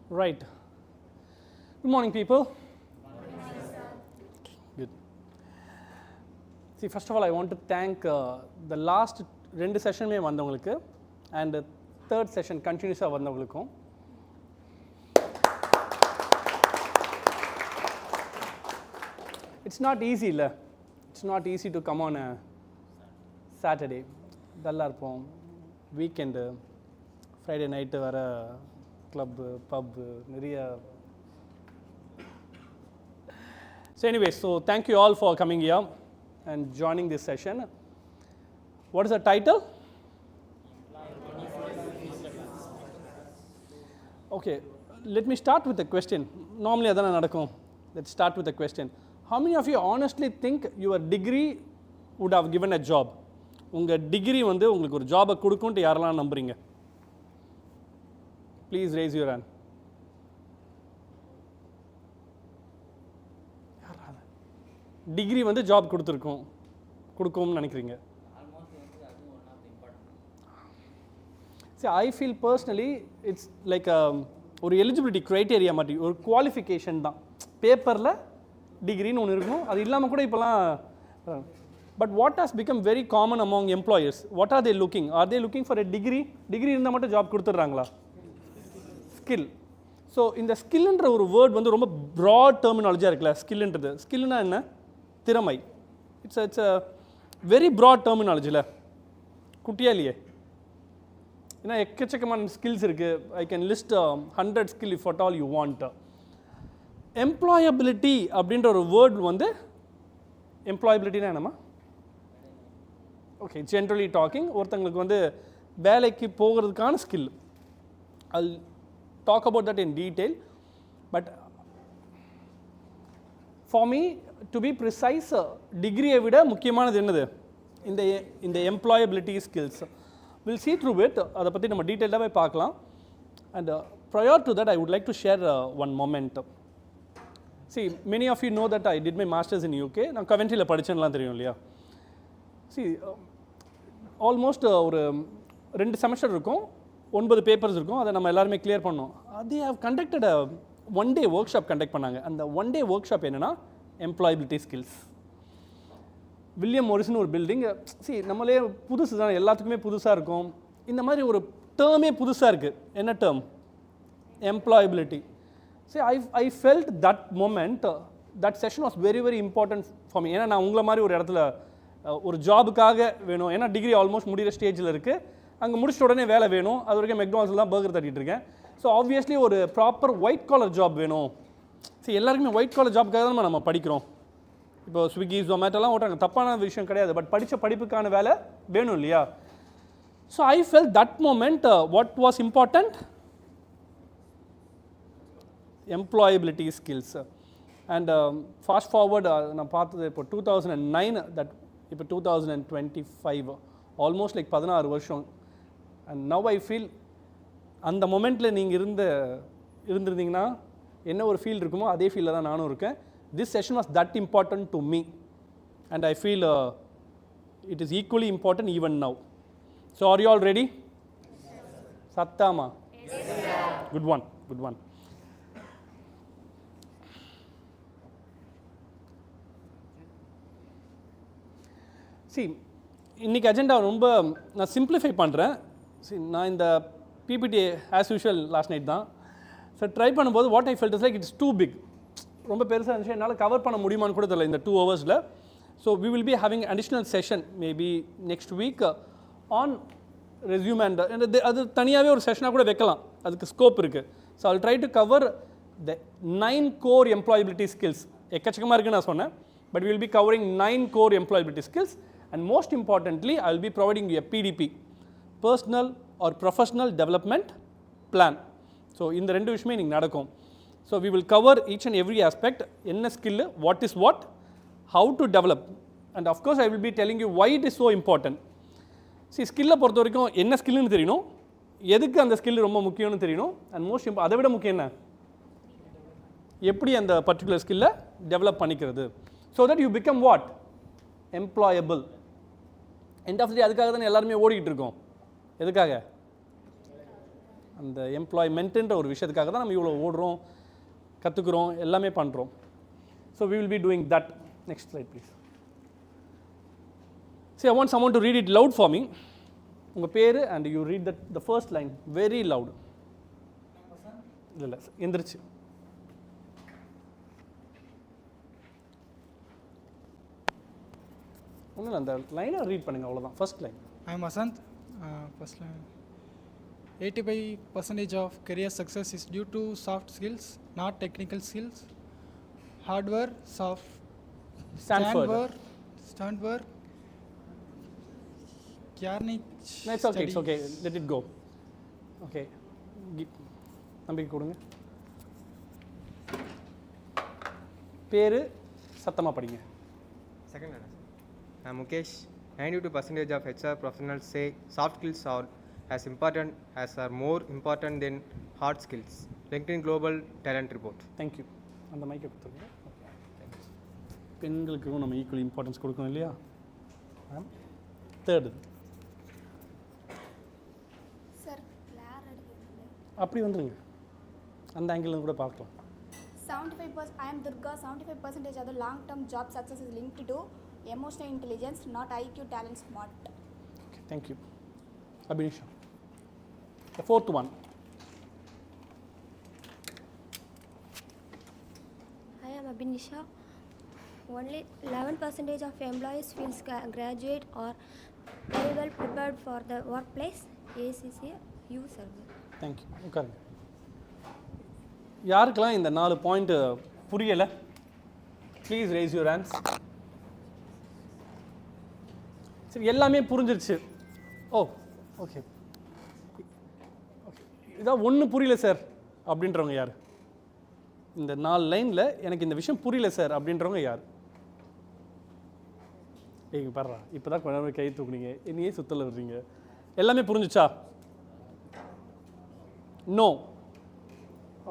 Right. Good morning, people. Good. See, first of all, I want to thank the last 2 session வந்தவங்களுக்கு and the third session continuously வந்தவங்களுக்கும். It's not easy, இல்ல? It's not easy to come on a Saturday. டல்லா இருப்போம். Weekend, Friday night வர club, pub, நிறைய. So anyway, so thank you all for coming here and joining this session. What is the title? Okay, let me start with a question. Normally adana nadakum. Let's start with a question. How many of you honestly think your degree would have given a job? Unga degree வந்து உங்களுக்கு ஒரு ஜாபை கொடுக்கும்னு யாரெல்லாம் நம்புறீங்க? Please raise your hand. Degree வந்து job கொடுக்கும்னு நினைக்கிறீங்க? See, I feel personally it's like ஒரு எலிஜிபிலிட்டி க்ரைட்டேரியா மாதிரி ஒரு குவாலிஃபிகேஷன் தான். பேப்பரில் டிகிரின்னு ஒன்று இருக்கும், அது இல்லாமல் கூட இப்போலாம். But what has become very common among employers, what are they looking? Are they looking for a degree இருந்தால் மட்டும் ஜாப் கொடுத்துட்றாங்களா? ஸ்கில். ஸோ இந்த ஸ்கில்ன்ற ஒரு வேர்ட் வந்து ரொம்ப ப்ராட் டெர்மினாலஜியாக இருக்குல்ல. ஸ்கில்ன்றது, ஸ்கில்னா என்ன? திறமை. இட்ஸ் அ வெரி ப்ராட் டெர்மினாலஜியில் குட்டியா இல்லையே. ஏன்னா எக்கச்சக்கமான ஸ்கில்ஸ் இருக்குது. I can list 100 skill if at all you want. Employability அப்படின்ற ஒரு வேர்ட் வந்து, எம்ப்ளாயபிலிட்டினா என்னம்மா? ஓகே, ஜென்ரலி டாக்கிங் ஒருத்தங்களுக்கு வந்து வேலைக்கு போகிறதுக்கான skill. I'll talk about that in detail, but for me to be precise, degree விட முக்கியமானது என்னது? இந்த employability skills. We'll see through it. அதை பற்றி நம்ம டீட்டெயிலாகவே பார்க்கலாம். And prior to that, I would like to share one moment. See, many of you know that I did my masters in UK. நான் கவென்ட்ரியில் படித்தேன்லாம் தெரியும் இல்லையா? See, almost ஒரு 2 semester இருக்கும், 9 papers இருக்கும். அதை நம்ம எல்லாருமே கிளியர் பண்ணோம். they have conducted a one-day workshop conduct பண்ணாங்க. அந்த one-day workshop என்னென்னா எம்ப்ளாயபிலிட்டி ஸ்கில்ஸ். வில்லியம் மோரிஸ்னு ஒரு பில்டிங். சி, நம்மளே புதுசு தான், எல்லாத்துக்குமே புதுசாக இருக்கும். இந்த மாதிரி ஒரு டேர்மே புதுசாக இருக்குது. என்ன term? Employability. C, I felt that moment, that session was very very important for me. ஏன்னா நான் உங்களை மாதிரி ஒரு இடத்துல ஒரு ஜாபுக்காக வேணும். ஏன்னா டிகிரி ஆல்மோஸ்ட் முடிகிற ஸ்டேஜில் இருக்குது. அங்கே முடிச்சிட்ட உடனே வேலை வேணும். அது வரைக்கும் மெக்டானல்ஸில் தான் பர்கர் தட்டிகிட்டு இருக்கேன். ஸோ ஆப்வியஸ்லி ஒரு ப்ராப்பர் ஒயிட் காலர் ஜாப் வேணும். சரி, எல்லாருக்குமே ஒயிட் காலர் ஜாப்க்காக தான் நம்ம படிக்கிறோம். இப்போ ஸ்விக்கி, ஜொமேட்டோலாம் ஓட்டுறாங்க, தப்பான விஷயம் கிடையாது. பட் படித்த படிப்புக்கான வேலை வேணும் இல்லையா? So I fell that moment what was important? Employability skills. And fast forward நான் பார்த்தது இப்போ 2009, தட் இப்போ 2025, ஆல்மோஸ்ட் லைக் 16 வருஷம். அண்ட் நவ் ஐ ஃபீல் அந்த மொமெண்ட்டில் நீங்கள் இருந்திருந்தீங்கன்னா என்ன ஒரு ஃபீல் இருக்குமோ அதே ஃபீலில் தான் நானும் இருக்கேன். This session was that important to me and I feel it is equally important even now. So are you all ready? சத்தாமா? Good one, good one. See, இன்றைக்கி அஜெண்டா ரொம்ப நான் சிம்பிளிஃபை பண்ணுறேன். சி, நான் இந்த PPT as usual last night தான். So try பண்ணும்போது what I felt is like it's too big. ரொம்ப பெருசாக இருந்துச்சு, என்னால் கவர் பண்ண முடியுமான்னு கூட தெரியல இந்த 2 ஹவர்ஸில். So we will be having additional session maybe next week on resume and அது தனியாகவே ஒரு செஷனாக கூட வைக்கலாம், அதுக்கு ஸ்கோப் இருக்குது. So I try to cover the 9 core employability skills. எக்கச்சக்கமாக இருக்குன்னு நான் சொன்னேன், but will be covering 9 core employability skills. And most importantly, I will be providing you a PDP, personal or professional development plan. So இந்த 2 விஷயமே இன்னைக்கு நடக்கும். So we will cover each and every aspect. என்ன skill, what is what, how to develop, and of course I will be telling you why it is so important. See, ஸ்கில்லை பொறுத்த வரைக்கும் என்ன ஸ்கில்னு தெரியணும், எதுக்கு அந்த ஸ்கில் ரொம்ப முக்கியம்னு தெரியணும், அண்ட் மோஸ்ட் அதை விட முக்கியம் என்ன, எப்படி அந்த பர்டிகுலர் ஸ்கில்லை டெவலப் பண்ணிக்கிறது. So that you become what? Employable. End of the day அதுக்காக தானே எல்லாருமே ஓடிக்கிட்டு இருக்கோம். எதுக்காக? அந்த எம்ப்ளாய்மெண்ட்டுன்ற ஒரு விஷயத்துக்காக தான் நம்ம இவ்வளோ ஓடுறோம், கற்றுக்குறோம், எல்லாமே பண்ணுறோம். So we will be doing that. Next slide please. See, I want someone to read it loud for me. உங்கள் பேர் and you read the first line very loud. இல்லை எந்திரிச்சு. ஒன்றும் இல்லை, அந்த லைனை ரீட் பண்ணுங்கள், அவ்வளோதான். First line. I am Asant. First line. 85% of career success is due to soft skills, not technical skills. Hardware, soft. Stanford. Carnage. No, it's okay, it's okay. Let it go. Okay. நம்பிக்கை கொடுங்க. பேர் சத்தமாக படிங்க. Second line. I am Mukesh. 92% of HR professionals say soft skills are as important as or more important than hard skills. LinkedIn Global Talent Report. Thank you. அந்த மைக்கை கொடுத்துருங்க. பெண்களுக்கும் நம்ம ஈக்குவல் இம்பார்ட்டன்ஸ் கொடுக்கணும் இல்லையா? தேர்டு சார் கிளார் அடிக்கிறது அப்படி வந்துருங்க, அந்த ஆங்கிள் கூட பார்க்கலாம். 75%. I am Durga. 75% of the long-term job success is linked to emotional intelligence, not IQ, talent, smart. Okay, thank you. Abhinisha. The fourth one. I am Abhinisha. Only 11% of employees feel graduate or very well prepared for the workplace. ACC U survey. Thank you. உட்காருங்க. யாருக்கெல்லாம் இந்த 4 point புரியலை? Please raise your hands. சரி, எல்லாமே புரிஞ்சிருச்சு. ஓ okay, இதான் ஒன்று புரியல சார் அப்படின்றவங்க யார்? இந்த 4 லைனில் எனக்கு இந்த விஷயம் புரியல சார் அப்படின்றவங்க யார்? ஏங்க பாடுறா, இப்போ தான் கொஞ்ச நேரம் கை தூக்குனீங்க, என்னையே சுத்தல வர்றீங்க. எல்லாமே புரிஞ்சுச்சா? நோ.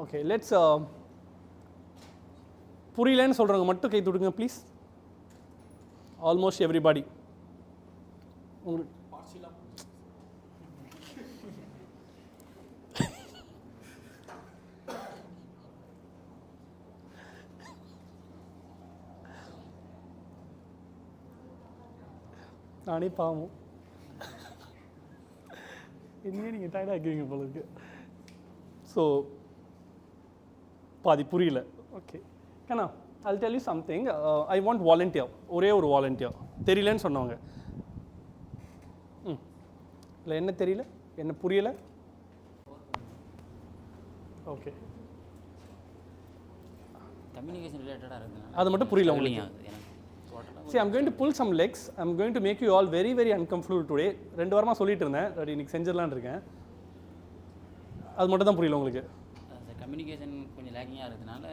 ஓகே, லெட்ஸ் புரியலன்னு சொல்கிறவங்க மட்டும் கை தூக்குங்க ப்ளீஸ். Almost everybody. உங்களுக்கு நானே பாவம், என்னையே நீங்கள் டயர்டாக ஆக்குவீங்க போல இருக்கு. ஸோ பாதி புரியல. ஓகே கண்ணா, I'll tell you something. I want volunteer. ஒரே ஒரு வாலண்டியர். தெரியலன்னு சொன்னவங்க. இல்லை என்ன தெரியல, என்ன புரியல? ஓகே, கம்யூனிகேஷன் ரிலேட்டடாக இருக்குங்க, அது மட்டும் புரியல உங்களுக்கு. See, I'm going to pull some legs. I'm going to make you all very very uncomfortable today. 2 வாரமாக சொல்லிட்டு இருந்தேன், இன்னைக்கு செஞ்சிடலான்னு இருக்கேன். அது மட்டும் தான் புரியல உங்களுக்கு. கம்யூனிகேஷன் கொஞ்சம் லேக்கிங்காக இருக்கிறதுனால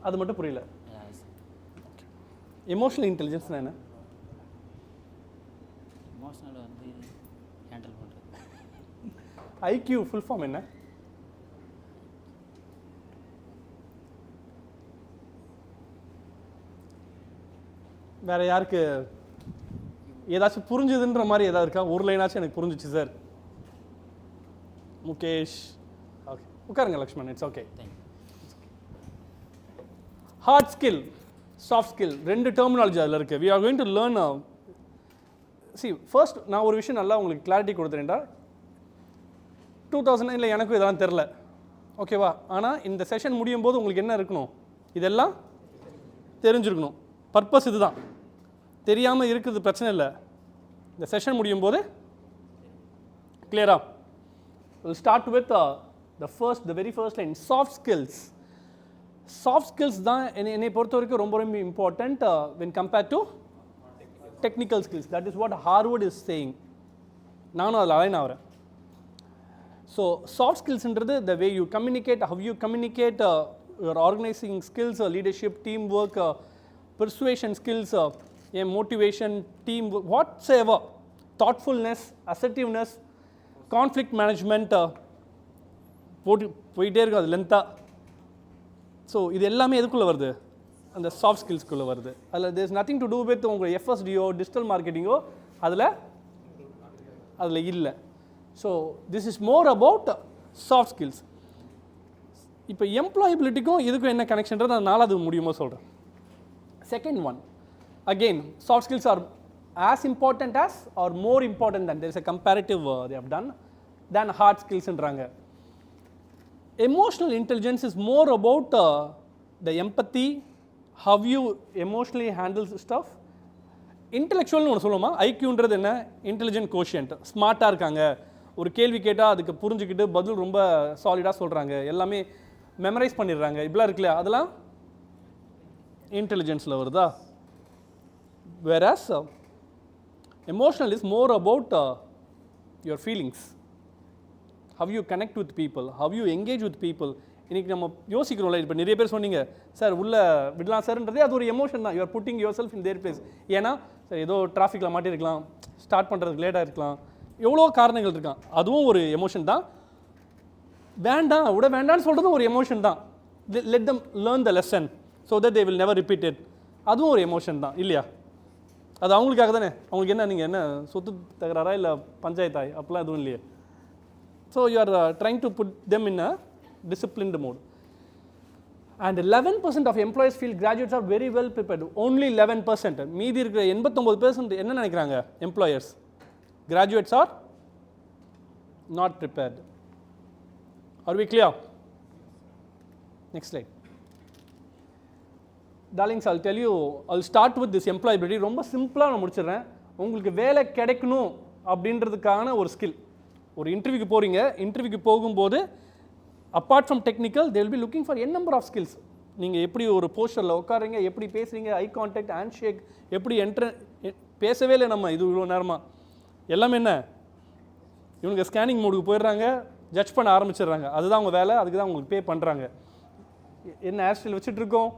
அது மட்டும் புரியல. எமோஷனல் இன்டெலிஜென்ஸ்னா என்ன? எமோஷனல் வந்து ஹேண்டில் பண்ணுறது. ஐக்யூ ஃபுல் ஃபார்ம் என்ன? வேற யாருக்கு ஏதாச்சும் புரிஞ்சுதுன்ற மாதிரி ஏதாவது இருக்கா? ஒரு லைனாச்சும் எனக்கு புரிஞ்சிச்சு சார். முகேஷ். ஓகே, உட்காருங்க Lakshman. It's okay. Hard skill, soft skill, 2 terminology அதில் இருக்குது. We are going to learn. See first நான் ஒரு விஷயம் நல்லா உங்களுக்கு கிளாரிட்டி கொடுத்துறேன்டா. 2009 எனக்கும் இதெல்லாம் தெரில, ஓகேவா? ஆனால் இந்த செஷன் முடியும் போது உங்களுக்கு என்ன இருக்கணும்? இதெல்லாம் தெரிஞ்சிருக்கணும். பர்பஸ் இது தான். தெரியாமல் இருக்குது பிரச்சனை இல்லை, இந்த செஷன் முடியும் போது கிளியரா? Will start with the very first line, soft skills. Soft skills தான் என்னை பொறுத்த வரைக்கும் ரொம்ப ரொம்ப important when compared to technical skills. That is what Harvard is saying. நானும் அதில் அலைன் ஆகிறேன். ஸோ சாஃப்ட் ஸ்கில்ஸ்ன்றது the way you communicate, how you communicate, your organizing skills, leadership, teamwork, persuasion skills, motivation, teamwork, whatsoever, thoughtfulness, assertiveness, conflict management, போயிட்டே இருக்கும் அது லென்த்தாக. So இது எல்லாமே எதுக்குள்ளே வருது? அந்த சாஃப்ட் ஸ்கில்ஸ்க்குள்ளே வருது. அதில் there is nothing to do with உங்கள் எஃப்எஸ்டியோ டிஜிட்டல் மார்க்கெட்டிங்கோ அதில் இல்லை. So this is more about soft skills. இப்போ எம்ப்ளாயபிலிட்டிக்கும் இதுக்கும் என்ன கனெக்ஷன்றது நான் 4வது முடியுமோ சொல்கிறேன். Second one, again soft skills are as important as or more important than, there is a comparative they have done, than hard skillsன்றாங்க. Emotional intelligence is more about the empathy, how you emotionally handle stuff. இன்டெலெக்சுவல்னு ஒன்று சொல்லுவோமா, ஐக்யூன்றது என்ன, intelligent quotient, ஸ்மார்ட்டாக இருக்காங்க, ஒரு கேள்வி கேட்டால் அதுக்கு புரிஞ்சுக்கிட்டு பதில் ரொம்ப சாலிடாக சொல்கிறாங்க, எல்லாமே மெமரைஸ் பண்ணிடுறாங்க, இப்படிலாம் இருக்குல்ல, அதெல்லாம் இன்டெலிஜென்ஸில் வருதா. whereas emotional is more about your feelings, how you connect with people, how you engage with people. இன்றைக்கி நம்ம யோசிக்கிறோம்ல, இப்போ நிறைய பேர் சொன்னீங்க சார் உள்ளே விடலாம் சார்ன்றதே அது ஒரு எமோஷன் தான். You are putting your self in there place. ஏன்னா சார் ஏதோ டிராஃபிக்கில் மாட்டிருக்கலாம், ஸ்டார்ட் பண்ணுறதுக்கு லேட்டாக இருக்கலாம், எவ்வளோ காரணங்கள் இருக்கான், அதுவும் ஒரு எமோஷன் தான். வேண்டாம் விட வேண்டாம்னு சொல்கிறதும் ஒரு எமோஷன் தான். Let them learn the lesson so that they will never repeat it, அதுவும் ஒரு எமோஷன் தான் இல்லையா. அது அவங்களுக்காக தானே, அவங்களுக்கு என்ன நீங்கள் என்ன சொத்து தகராறா இல்லை பஞ்சாயத்தாய் அப்படிலாம் எதுவும் இல்லையே. So you are trying to put them in a disciplined mode. And 11% of employees feel graduates are very well prepared. Only 11%. மீதி இருக்கிற 89% என்ன நினைக்கிறாங்க, employers graduates are not prepared. Are we clear? Next slide. Darlings, I'll tell you, I'll start with this employability. ரொம்ப சிம்பிளாக நான் முடிச்சிடுறேன். உங்களுக்கு வேலை கிடைக்கணும் அப்படின்றதுக்கான ஒரு ஸ்கில். ஒரு இன்டர்வியூக்கு போகிறீங்க, இன்டர்வியூக்கு போகும்போது apart from technical they will be looking for n number of skills. நீங்கள் எப்படி ஒரு போஸ்டரில் உட்காருங்க, எப்படி பேசுகிறீங்க, ஐ கான்டாக்ட், ஹேண்ட் ஷேக், எப்படி பேசவே இல்லை நம்ம இது இவ்வளோ நேரமாக, எல்லாமே என்ன, இவங்க ஸ்கேனிங் மோடுக்கு போயிடுறாங்க, ஜட்ஜ் பண்ண ஆரம்பிச்சிடுறாங்க. அதுதான் அவங்க வேலை, அதுக்கு தான் உங்களுக்கு பே பண்ணுறாங்க. என்ன ஹேர் ஸ்டைல் வச்சுட்ருக்கோம்,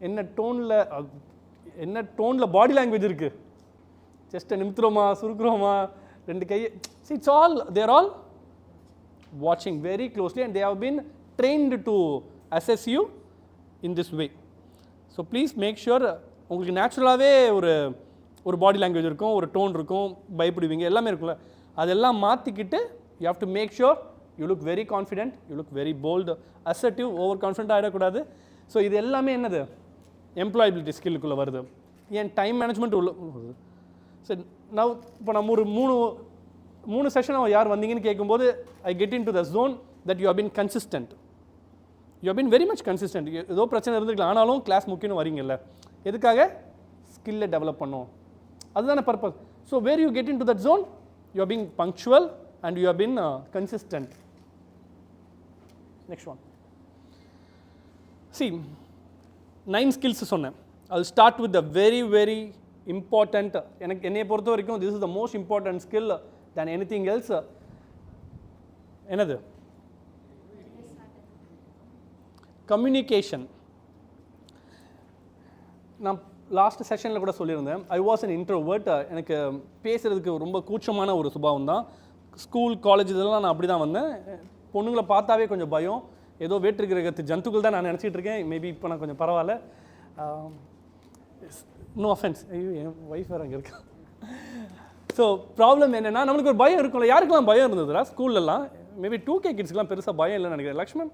என்ன டோனில் பாடி லாங்குவேஜ் இருக்குது, செஸ்ட்டை நிமித்துறோமா, சுருக்குறோமா, ரெண்டு கையை, இட்ஸ் ஆல் தேர் ஆல் வாட்சிங் very closely and they have been trained to assess you in this way. So please make sure உங்களுக்கு நேச்சுரலாகவே ஒரு பாடி லாங்குவேஜ் இருக்கும், ஒரு டோன் இருக்கும், பயப்படுவீங்க, எல்லாமே இருக்குல்ல, அதெல்லாம் மாற்றிக்கிட்டு you have to make sure you look very confident, you look very bold, assertive, over confident ஆகிடக்கூடாது. ஸோ இது எல்லாமே என்னது, எம்ப்ளாயபிலிட்டி ஸ்கில்லுக்குள்ளே வருது. ஏன் டைம் மேனேஜ்மெண்ட் உள்ள வருது. சரி, நான் இப்போ நம்ம ஒரு மூணு செஷன் யார் வந்தீங்கன்னு கேட்கும்போது I get in to the zone that you have been consistent, you have been very much consistent. ஏதோ பிரச்சனை இருந்துக்கலாம், ஆனாலும் கிளாஸ் முக்கியம்னு வரீங்கல்ல, எதுக்காக, ஸ்கில்லை டெவலப் பண்ணும், அதுதானே purpose. So where you get in to that zone, you have been punctual and you have been consistent. Next one. See, 9 skills சொன்னேன். I'll start with the very very important, என்னைய பொறுத்த வரைக்கும் this is the most important skill than anything else. என்னது, communication. நான் last செஷனில் கூட சொல்லியிருந்தேன், I was an introvert. எனக்கு பேசுகிறதுக்கு ரொம்ப கூச்சமான ஒரு சுபாவம் தான். ஸ்கூல் காலேஜ் இதெல்லாம் நான் அப்படி தான் வந்தேன். பொண்ணுங்களை பார்த்தாவே கொஞ்சம் பயம், ஏதோ வேற்று கிரகத்து ஜந்துக்கள் தான் நான் நினச்சிட்டு இருக்கேன். மேபி இப்போ நான் கொஞ்சம் பரவாயில்ல. நோ அஃபென்ஸ், ஐயோ என் ஒய்ஃப் வேறு அங்கே இருக்கா. ஸோ ப்ராப்ளம் என்னென்னா, நம்மளுக்கு ஒரு பயம் இருக்கும்ல, யாருக்கெல்லாம் பயம் இருந்ததுடா ஸ்கூல்லலாம், மேபி 2K கிட்ஸ்க்கெலாம் பெருசாக பயம் இல்லைன்னு நினைக்கிறேன். லக்ஷ்மண்,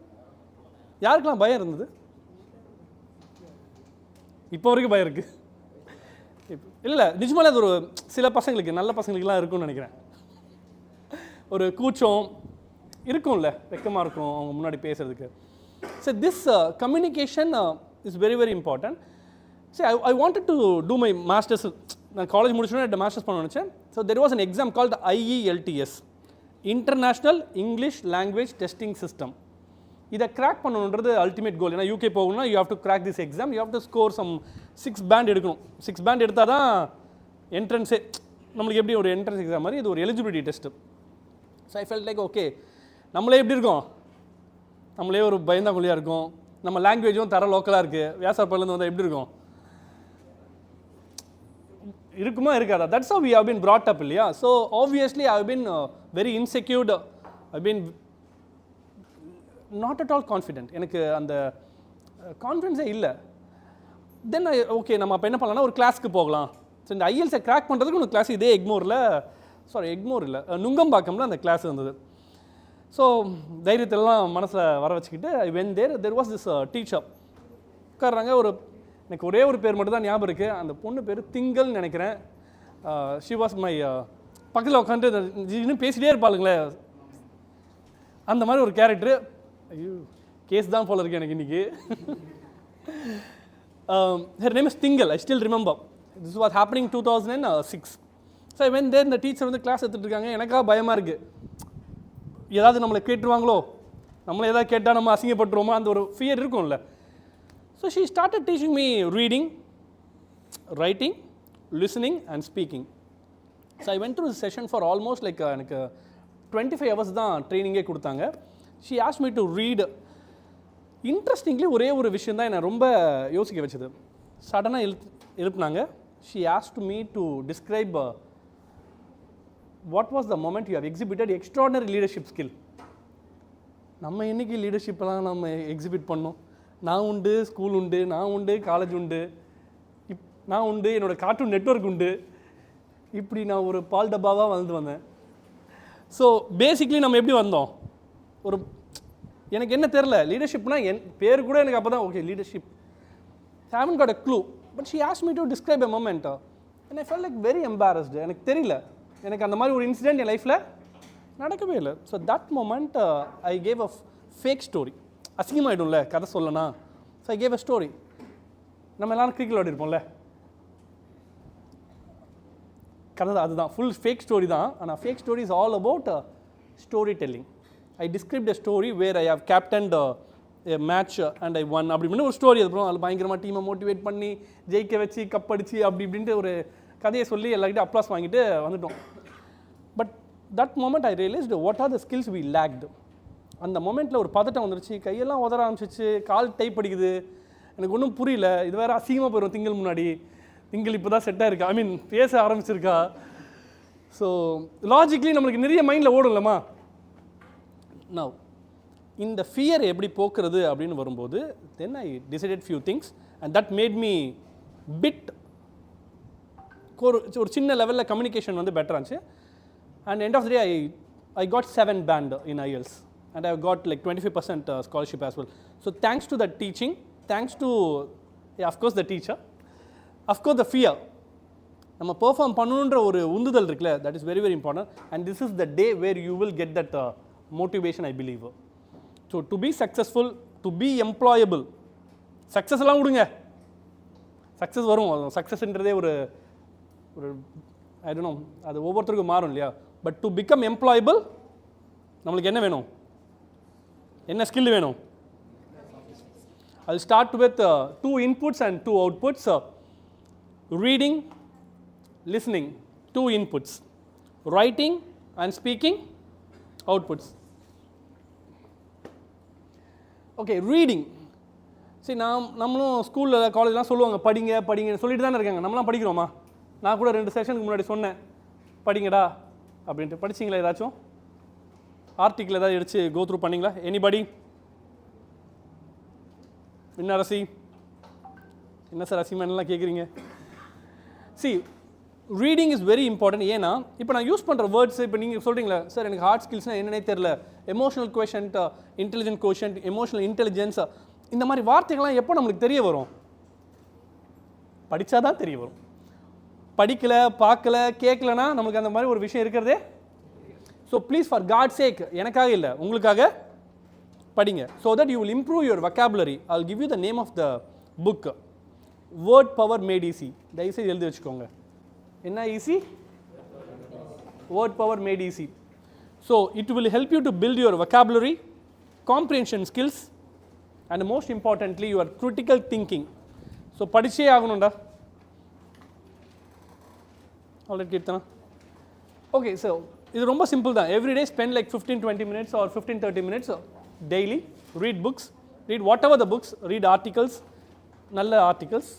யாருக்கெல்லாம் பயம் இருந்தது? இப்போ வரைக்கும் பயம் இருக்குது. இல்லை நிஜமாலே அது ஒரு சில பசங்களுக்கு, நல்ல பசங்களுக்குலாம் இருக்கும்னு நினைக்கிறேன். ஒரு கூச்சம் இருக்கும்ல, வெக்கமாக இருக்கும் அவங்க முன்னாடி பேசுகிறதுக்கு. So this communication is very very important. So I wanted to do my masters. நான் காலேஜ் முடிச்சோன்னே மாஸ்டர்ஸ் பண்ண நினச்சேன். So there was an exam called IELTS, international English language testing system. இதை கிராக் பண்ணணுன்றது அல்டிமேட் கோல். ஏன்னா UK போகணும்னா you have to crack this exam, you have to score some 6 band எடுக்கணும். 6 pant எடுத்தால் தான் என்ட்ரன்ஸே. நம்மளுக்கு எப்படி ஒரு என்ட்ரன்ஸ் எக்ஸாம் மாதிரி இது ஒரு eligibility test. So I felt like okay, நம்மளே எப்படி இருக்கோம், நம்மளே ஒரு பயந்தாங்குழியாக இருக்கும், நம்ம லாங்குவேஜும் தர லோக்கலாக இருக்குது, வியாசார்பாலேருந்து வந்தால் எப்படி இருக்கும், இருக்குமா இருக்காதா? That's how we have been brought up இல்லையா. So obviously I have been very insecured, I been not at all confident. எனக்கு அந்த கான்ஃபிடென்ஸே இல்லை. தென் ஓகே நம்ம அப்போ என்ன பண்ணலாம்னா ஒரு கிளாஸ்க்கு போகலாம். ஸோ இந்த IELTS கிராக் பண்ணுறதுக்கு ஒரு கிளாஸ் இதே எக்மோர் இல்லை, நுங்கம்பாக்கம்ல அந்த கிளாஸ் இருந்தது. ஸோ தைரியத்தெல்லாம் மனசில் வர வச்சுக்கிட்டு I when there was this teacher உட்கார்றாங்க. எனக்கு ஒரே ஒரு பேர் மட்டும் தான் ஞாபகம் இருக்குது. அந்த பொண்ணு பேர் திங்கள்னு நினைக்கிறேன். ஷி வாஸ் மை பக்கத்தில் உட்காந்து இன்னும் பேசிகிட்டே இருப்பாளுங்களே, அந்த மாதிரி ஒரு கேரக்டரு. ஐயோ கேஸ் தான் போல இருக்கு எனக்கு இன்றைக்கி. Her name is Thingal. I still remember. This was happening 2006. So I when there. இந்த டீச்சர் வந்து கிளாஸ் எடுத்துகிட்டு இருக்காங்க. எனக்காக பயமாக இருக்குது, ஏதாவது நம்மளை கேட்டுருவாங்களோ, நம்மளை ஏதாவது கேட்டால் நம்ம அசிங்கப்பட்டுருவோமோ, அந்த ஒரு ஃபியர் இருக்கும்ல. So she started teaching me reading, writing, listening and speaking. So I went through this session for almost like எனக்கு 25 hours தான் ட்ரைனிங்கே கொடுத்தாங்க. She asked me to read. Interestingly ஒரே ஒரு விஷயம் தான் என்னை ரொம்ப யோசிக்க வச்சது. சடனாக எழுப்புனாங்க. She asked me to describe what was the moment you have exhibited extraordinary leadership skill. நம்ம இன்றைக்கி லீடர்ஷிப்பெல்லாம் நம்ம எக்ஸிபிட் பண்ணோம். நான் உண்டு, ஸ்கூல் உண்டு, நான் உண்டு, காலேஜ் உண்டு, நான் உண்டு, என்னோடய கார்ட்டூன் நெட்வொர்க் உண்டு, இப்படி நான் ஒரு பால் டப்பாவாக வந்து வந்தேன். ஸோ பேசிக்லி நம்ம எப்படி வந்தோம்? ஒரு எனக்கு என்ன தெரில, லீடர்ஷிப்னால் பேர் கூட எனக்கு அப்போ தான் okay leadership. I haven't got a clue. But she asked me to describe a moment and I felt like very embarrassed. எனக்கு தெரியல, எனக்கு அந்த மாதிரி ஒரு இன்சிடென்ட் என் லைஃப்பில் நடக்கவே இல்லை. So that moment I gave a fake story. அசிங்கமாகிடும்ல கதை சொல்லனா. So I gave a story. நம்ம எல்லாரும் கிரிக்கெட் விளையாடிருப்போம்ல, கதை தான் அதுதான், ஃபுல் ஃபேக் ஸ்டோரி தான். ஆனால் fake story is all about story telling. I described a story where I have captained a match and I won அப்படின்னு ஒரு ஸ்டோரி. அதுக்கப்புறம் அதில் பயங்கரமாக டீமை மோட்டிவேட் பண்ணி ஜெயிக்க வச்சு கப் அடிச்சு அப்படி இப்படின்ட்டு ஒரு கதையை சொல்லி எல்லாருக்கிட்டையும் அப்ளாஸ் வாங்கிட்டு வந்துட்டோம். But that moment I realised what are the skills we lacked. அந்த மொமெண்ட்டில் ஒரு பதட்டம் வந்துருச்சு, கையெல்லாம் உதற ஆரம்பிச்சிச்சு, கால் டைப் அடிக்குது, எனக்கு ஒன்றும் புரியல. இது வேறு அசிங்கமாக போயிடும். திங்கள் முன்னாடி திங்கள் இப்போ தான் செட்டாக இருக்கா, ஐ மீன் பேச ஆரம்பிச்சிருக்கா. ஸோ லாஜிக்லி நம்மளுக்கு நிறைய மைண்டில் ஓடும் இல்லைம்மா. நவ் இந்த ஃபியர் எப்படி போக்குறது அப்படின்னு வரும்போது then I decided few things and that made me bit ஒரு சின்ன லெவலில் கம்யூனிகேஷன் வந்து பெட்டராக இருந்துச்சு. And end of the day I got 7 band in IELTS and I got like 25% scholarship as well. So thanks to that teaching, thanks to of course the teacher, of course the fear, நம்ம perform பண்ணணுன்ற ஒரு உந்துதல் இருக்குல்ல, that is very very important and this is the day where you will get that motivation I believe. So to be successful, to be employable, success எல்லாம் விடுங்க, success வரும். சக்ஸஸ்ன்றதே ஒரு ஐ don't no, அது ஒவ்வொருத்தருக்கும் மாறும் இல்லையா. பட் டு பிகம் எம்ப்ளாயபிள் நம்மளுக்கு என்ன வேணும், என்ன ஸ்கில் வேணும்? I'll start with 2 inputs and 2 outputs. Reading, listening, 2 inputs. Writing and speaking, outputs. Okay, reading. சரி, நம்மளும் ஸ்கூலில் காலேஜ்லாம் சொல்லுவாங்க படிங்க படிங்கன்னு சொல்லிட்டு தானே இருக்காங்க. நம்மளாம் படிக்கிறோமா? நான் கூட 2 செஷனுக்கு முன்னாடி சொன்னேன் படிங்கடா அப்படின்ட்டு. படிச்சிங்களா? ஏதாச்சும் ஆர்டிக்கிள் ஏதாவது எடுத்து கோ த்ரூ பண்ணிங்களா? எனிபடி? என்ன ரசி, என்ன சார் அசிமெண்ட்லாம் கேட்குறீங்க? C reading is very important. ஏன்னா இப்போ நான் யூஸ் பண்ணுற வேர்ட்ஸ், இப்போ நீங்கள் சொல்கிறீங்களா சார் எனக்கு ஹார்ட் ஸ்கில்ஸ்னால் என்னன்னே தெரில, emotional quotient, intelligent quotient, emotional intelligence, இந்த மாதிரி வார்த்தைகள்லாம் எப்போ நம்மளுக்கு தெரிய வரும்? படித்தா தான் தெரிய வரும். படிக்கலை, பார்க்கல, கேட்கலன்னா நம்மளுக்கு அந்த மாதிரி ஒரு விஷயம் இருக்கிறதே. So please for God sake, எனக்காக இல்லை உங்களுக்காக படிங்க. So that you will improve your vocabulary. I will give you the name of the book, word power made easy. தயவுசெய்து எழுதி வச்சுக்கோங்க. என்ன easy? Word power made easy. So it will help you to build your vocabulary, comprehension skills and most importantly your critical thinking. So படிச்சே ஆகணும்டா. Already Keerthana. Okay, so இது ரொம்ப simple தான். Everyday spend like 15-20 minutes or 15-30 minutes daily. Read books, read whatever the books, read articles, நல்ல articles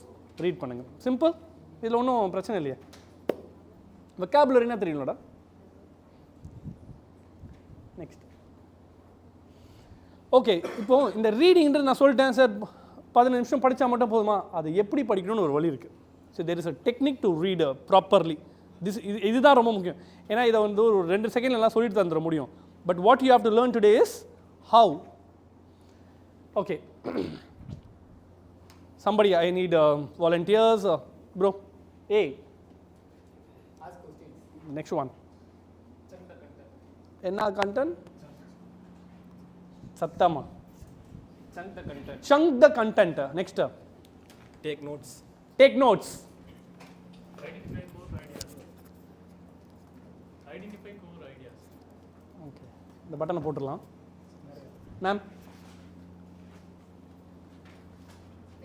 read பண்ணுங்கள். Simple, இதில் ஒன்றும் பிரச்சனை இல்லையா. வொக்காபுலரினா தெரியுங்களா? நெக்ஸ்ட். ஓகே, இப்போது இந்த ரீடிங்கிறது நான் சொல்லிட்டேன் சார் 15 நிமிஷம் படித்தா மட்டும் போதுமா? அது எப்படி படிக்கணும்னு ஒரு வழி இருக்குது. So there is a technique to read properly. இதுதான் ரொம்ப முக்கியம். ஏன்னா இதை வந்து ஒரு 2 செகண்ட் எல்லாம் சொல்லிட்டு தந்துட முடியும். But what you have to learn today is how. Okay. Somebody, I need volunteers. Bro, hey. Ask questions. Next one. Check the content. Enna content? Sattama. Chunk the content. Chunk the content. Next. Take notes. Take notes. Identify core ideas. Identify core ideas. Okay. இந்த பட்டனை போட்டுடலாம். Ma'am.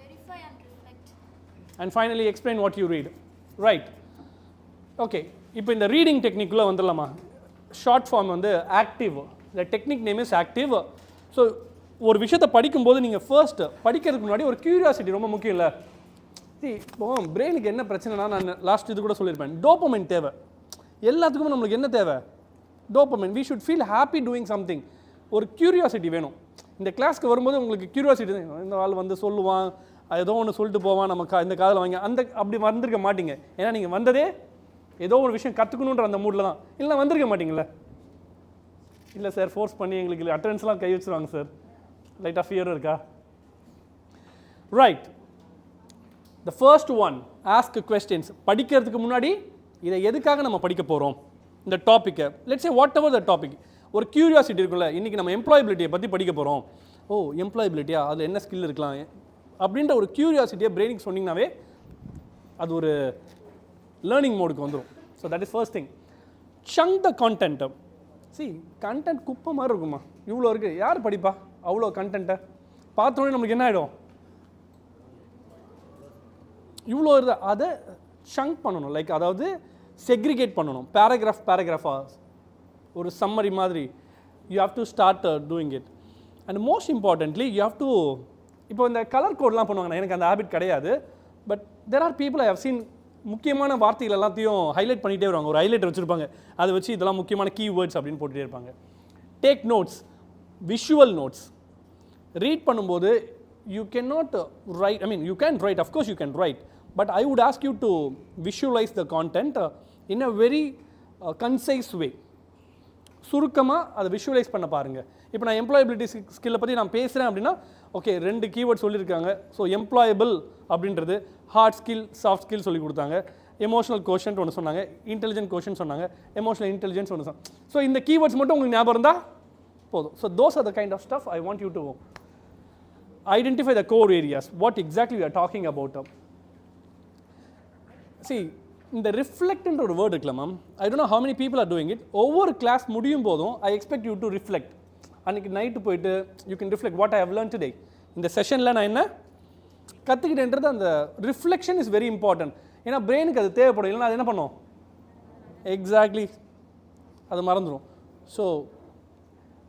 Verify and reflect. And finally explain what you read. Right. Okay. இப்போ இந்த reading டெக்னிக்குள்ளே வந்துடலாமா? Short form வந்து active. The technique name is active. So ஒரு விஷயத்தை படிக்கும்போது நீங்கள் ஃபர்ஸ்ட் படிக்கிறதுக்கு முன்னாடி ஒரு கியூரியாசிட்டி ரொம்ப முக்கியம் இல்லை? இப்போ பிரெயினுக்கு என்ன பிரச்சனைனா, நான் லாஸ்ட் இது கூட சொல்லியிருப்பேன், டோபமைன் தேவை. எல்லாத்துக்குமே நம்மளுக்கு என்ன தேவை? Dopamine. We should feel happy doing something. ஒரு கியூரியாசிட்டி வேணும். இந்த கிளாஸ்க்கு வரும்போது உங்களுக்கு கியூரியாசிட்டி, இந்த ஆள் வந்து சொல்லுவான், ஏதோ ஒன்று சொல்லிட்டு போவான், நம்ம இந்த காதில் வாங்க, அப்படி வந்திருக்க மாட்டீங்க. ஏன்னா நீங்கள் வந்ததே ஏதோ ஒரு விஷயம் கற்றுக்கணுன்ற அந்த மூடில் தான். இல்லை வந்திருக்க மாட்டீங்களே. இல்லை சார், ஃபோர்ஸ் பண்ணி எங்களுக்கு அட்டெண்டன்ஸ்லாம் கை வச்சுருவாங்க சார், லைட்டாக ஃபியர் இருக்கா? Right. The first one, ask questions. படிக்கிறதுக்கு முன்னாடி இதை எதுக்காக நம்ம படிக்க போகிறோம், இந்த டாப்பிக்கை, let's say what ever the topic, ஒரு கியூரியாசிட்டி இருக்குல்ல. இன்றைக்கி நம்ம எம்ப்ளாயபிலிட்டியை பற்றி படிக்க போகிறோம். ஓ, எம்ப்ளாயபிலிட்டியா, அதில் என்ன ஸ்கில் இருக்கலாம் அப்படின்ற ஒரு கியூரியாசிட்டியை பிரெயினுக்கு சொன்னீங்கன்னாவே அது ஒரு லேர்னிங் மோடுக்கு வந்துடும். So that is first thing. Chunk the கான்டென்ட்டை. சி, கண்டென்ட் குப்பை மாதிரி இருக்குமா, இவ்வளோ இருக்குது, யார் படிப்பா அவ்வளோ கண்டென்ட்டை? பார்த்தோன்னே நம்மளுக்கு என்ன ஆகிடும், இவ்வளோ இருக்குது. அதை சங்க் பண்ணணும், லைக் அதாவது செக்ரிகேட் பண்ணணும், பேராகிராஃபாக, ஒரு சம்மரி மாதிரி. You have to start doing it. And most importantly you have to, இப்போ இந்த கலர் கோட்லாம் பண்ணுவாங்க, எனக்கு அந்த ஹேபிட் கிடையாது. But there are people I have seen, முக்கியமான வார்த்தைகள் எல்லாத்தையும் ஹைலைட் பண்ணிகிட்டே வருவாங்க. ஒரு ஹைலைட் வச்சுருப்பாங்க, அதை வச்சு இதெல்லாம் முக்கியமான கீவேர்ட்ஸ் அப்படின்னு போட்டுகிட்டே இருப்பாங்க. Take notes, visual notes. Read பண்ணும்போது you can not write, I mean you can write, of course you can write, but I would ask you to visualise the content in a very concise way. சுருக்கமாக அதை visualise பண்ண பாருங்கள். இப்போ நான் employability ஸ்கில்லை பற்றி நான் பேசுகிறேன் அப்படின்னா, ஓகே, 2 கீவேர்ட் சொல்லியிருக்காங்க. ஸோ எம்ப்ளாயபிள் அப்படின்றது ஹார்ட் ஸ்கில், சாஃப்ட் ஸ்கில் சொல்லி கொடுத்தாங்க. எமோஷனல் கோஷன்ட் ஒன்று சொன்னாங்க, இன்டெலிஜென்ட் கோஷன் சொன்னாங்க, எமோஷனல் இன்டெலிஜென்ஸ் ஒன்று சொன்னாங்க. ஸோ இந்த கீவேர்ட்ஸ் மட்டும் உங்களுக்கு ஞாபகம் இருந்தால் போதும். So those are the kind of stuff I want you to identify the core areas, what exactly we are talking about. See, இந்த ரிஃப்ளெக்ட்ன்ற ஒரு வேர்டு இருக்குல்ல ma'am, I don't know how many people are doing it. ஒவ்வொரு class முடியும் போதும் I expect you to reflect. அன்றைக்கி night போயிட்டு you can reflect what I have learn today. இந்த செஷனில் நான் என்ன கற்றுக்கிட்டேன்றது, அந்த ரிஃப்ளெக்ஷன் இஸ் வெரி இம்பார்ட்டன்ட். ஏன்னா பிரெயினுக்கு அது தேவைப்படும், இல்லைன்னா அது என்ன பண்ணும், எக்ஸாக்ட்லி அது மறந்துடும். So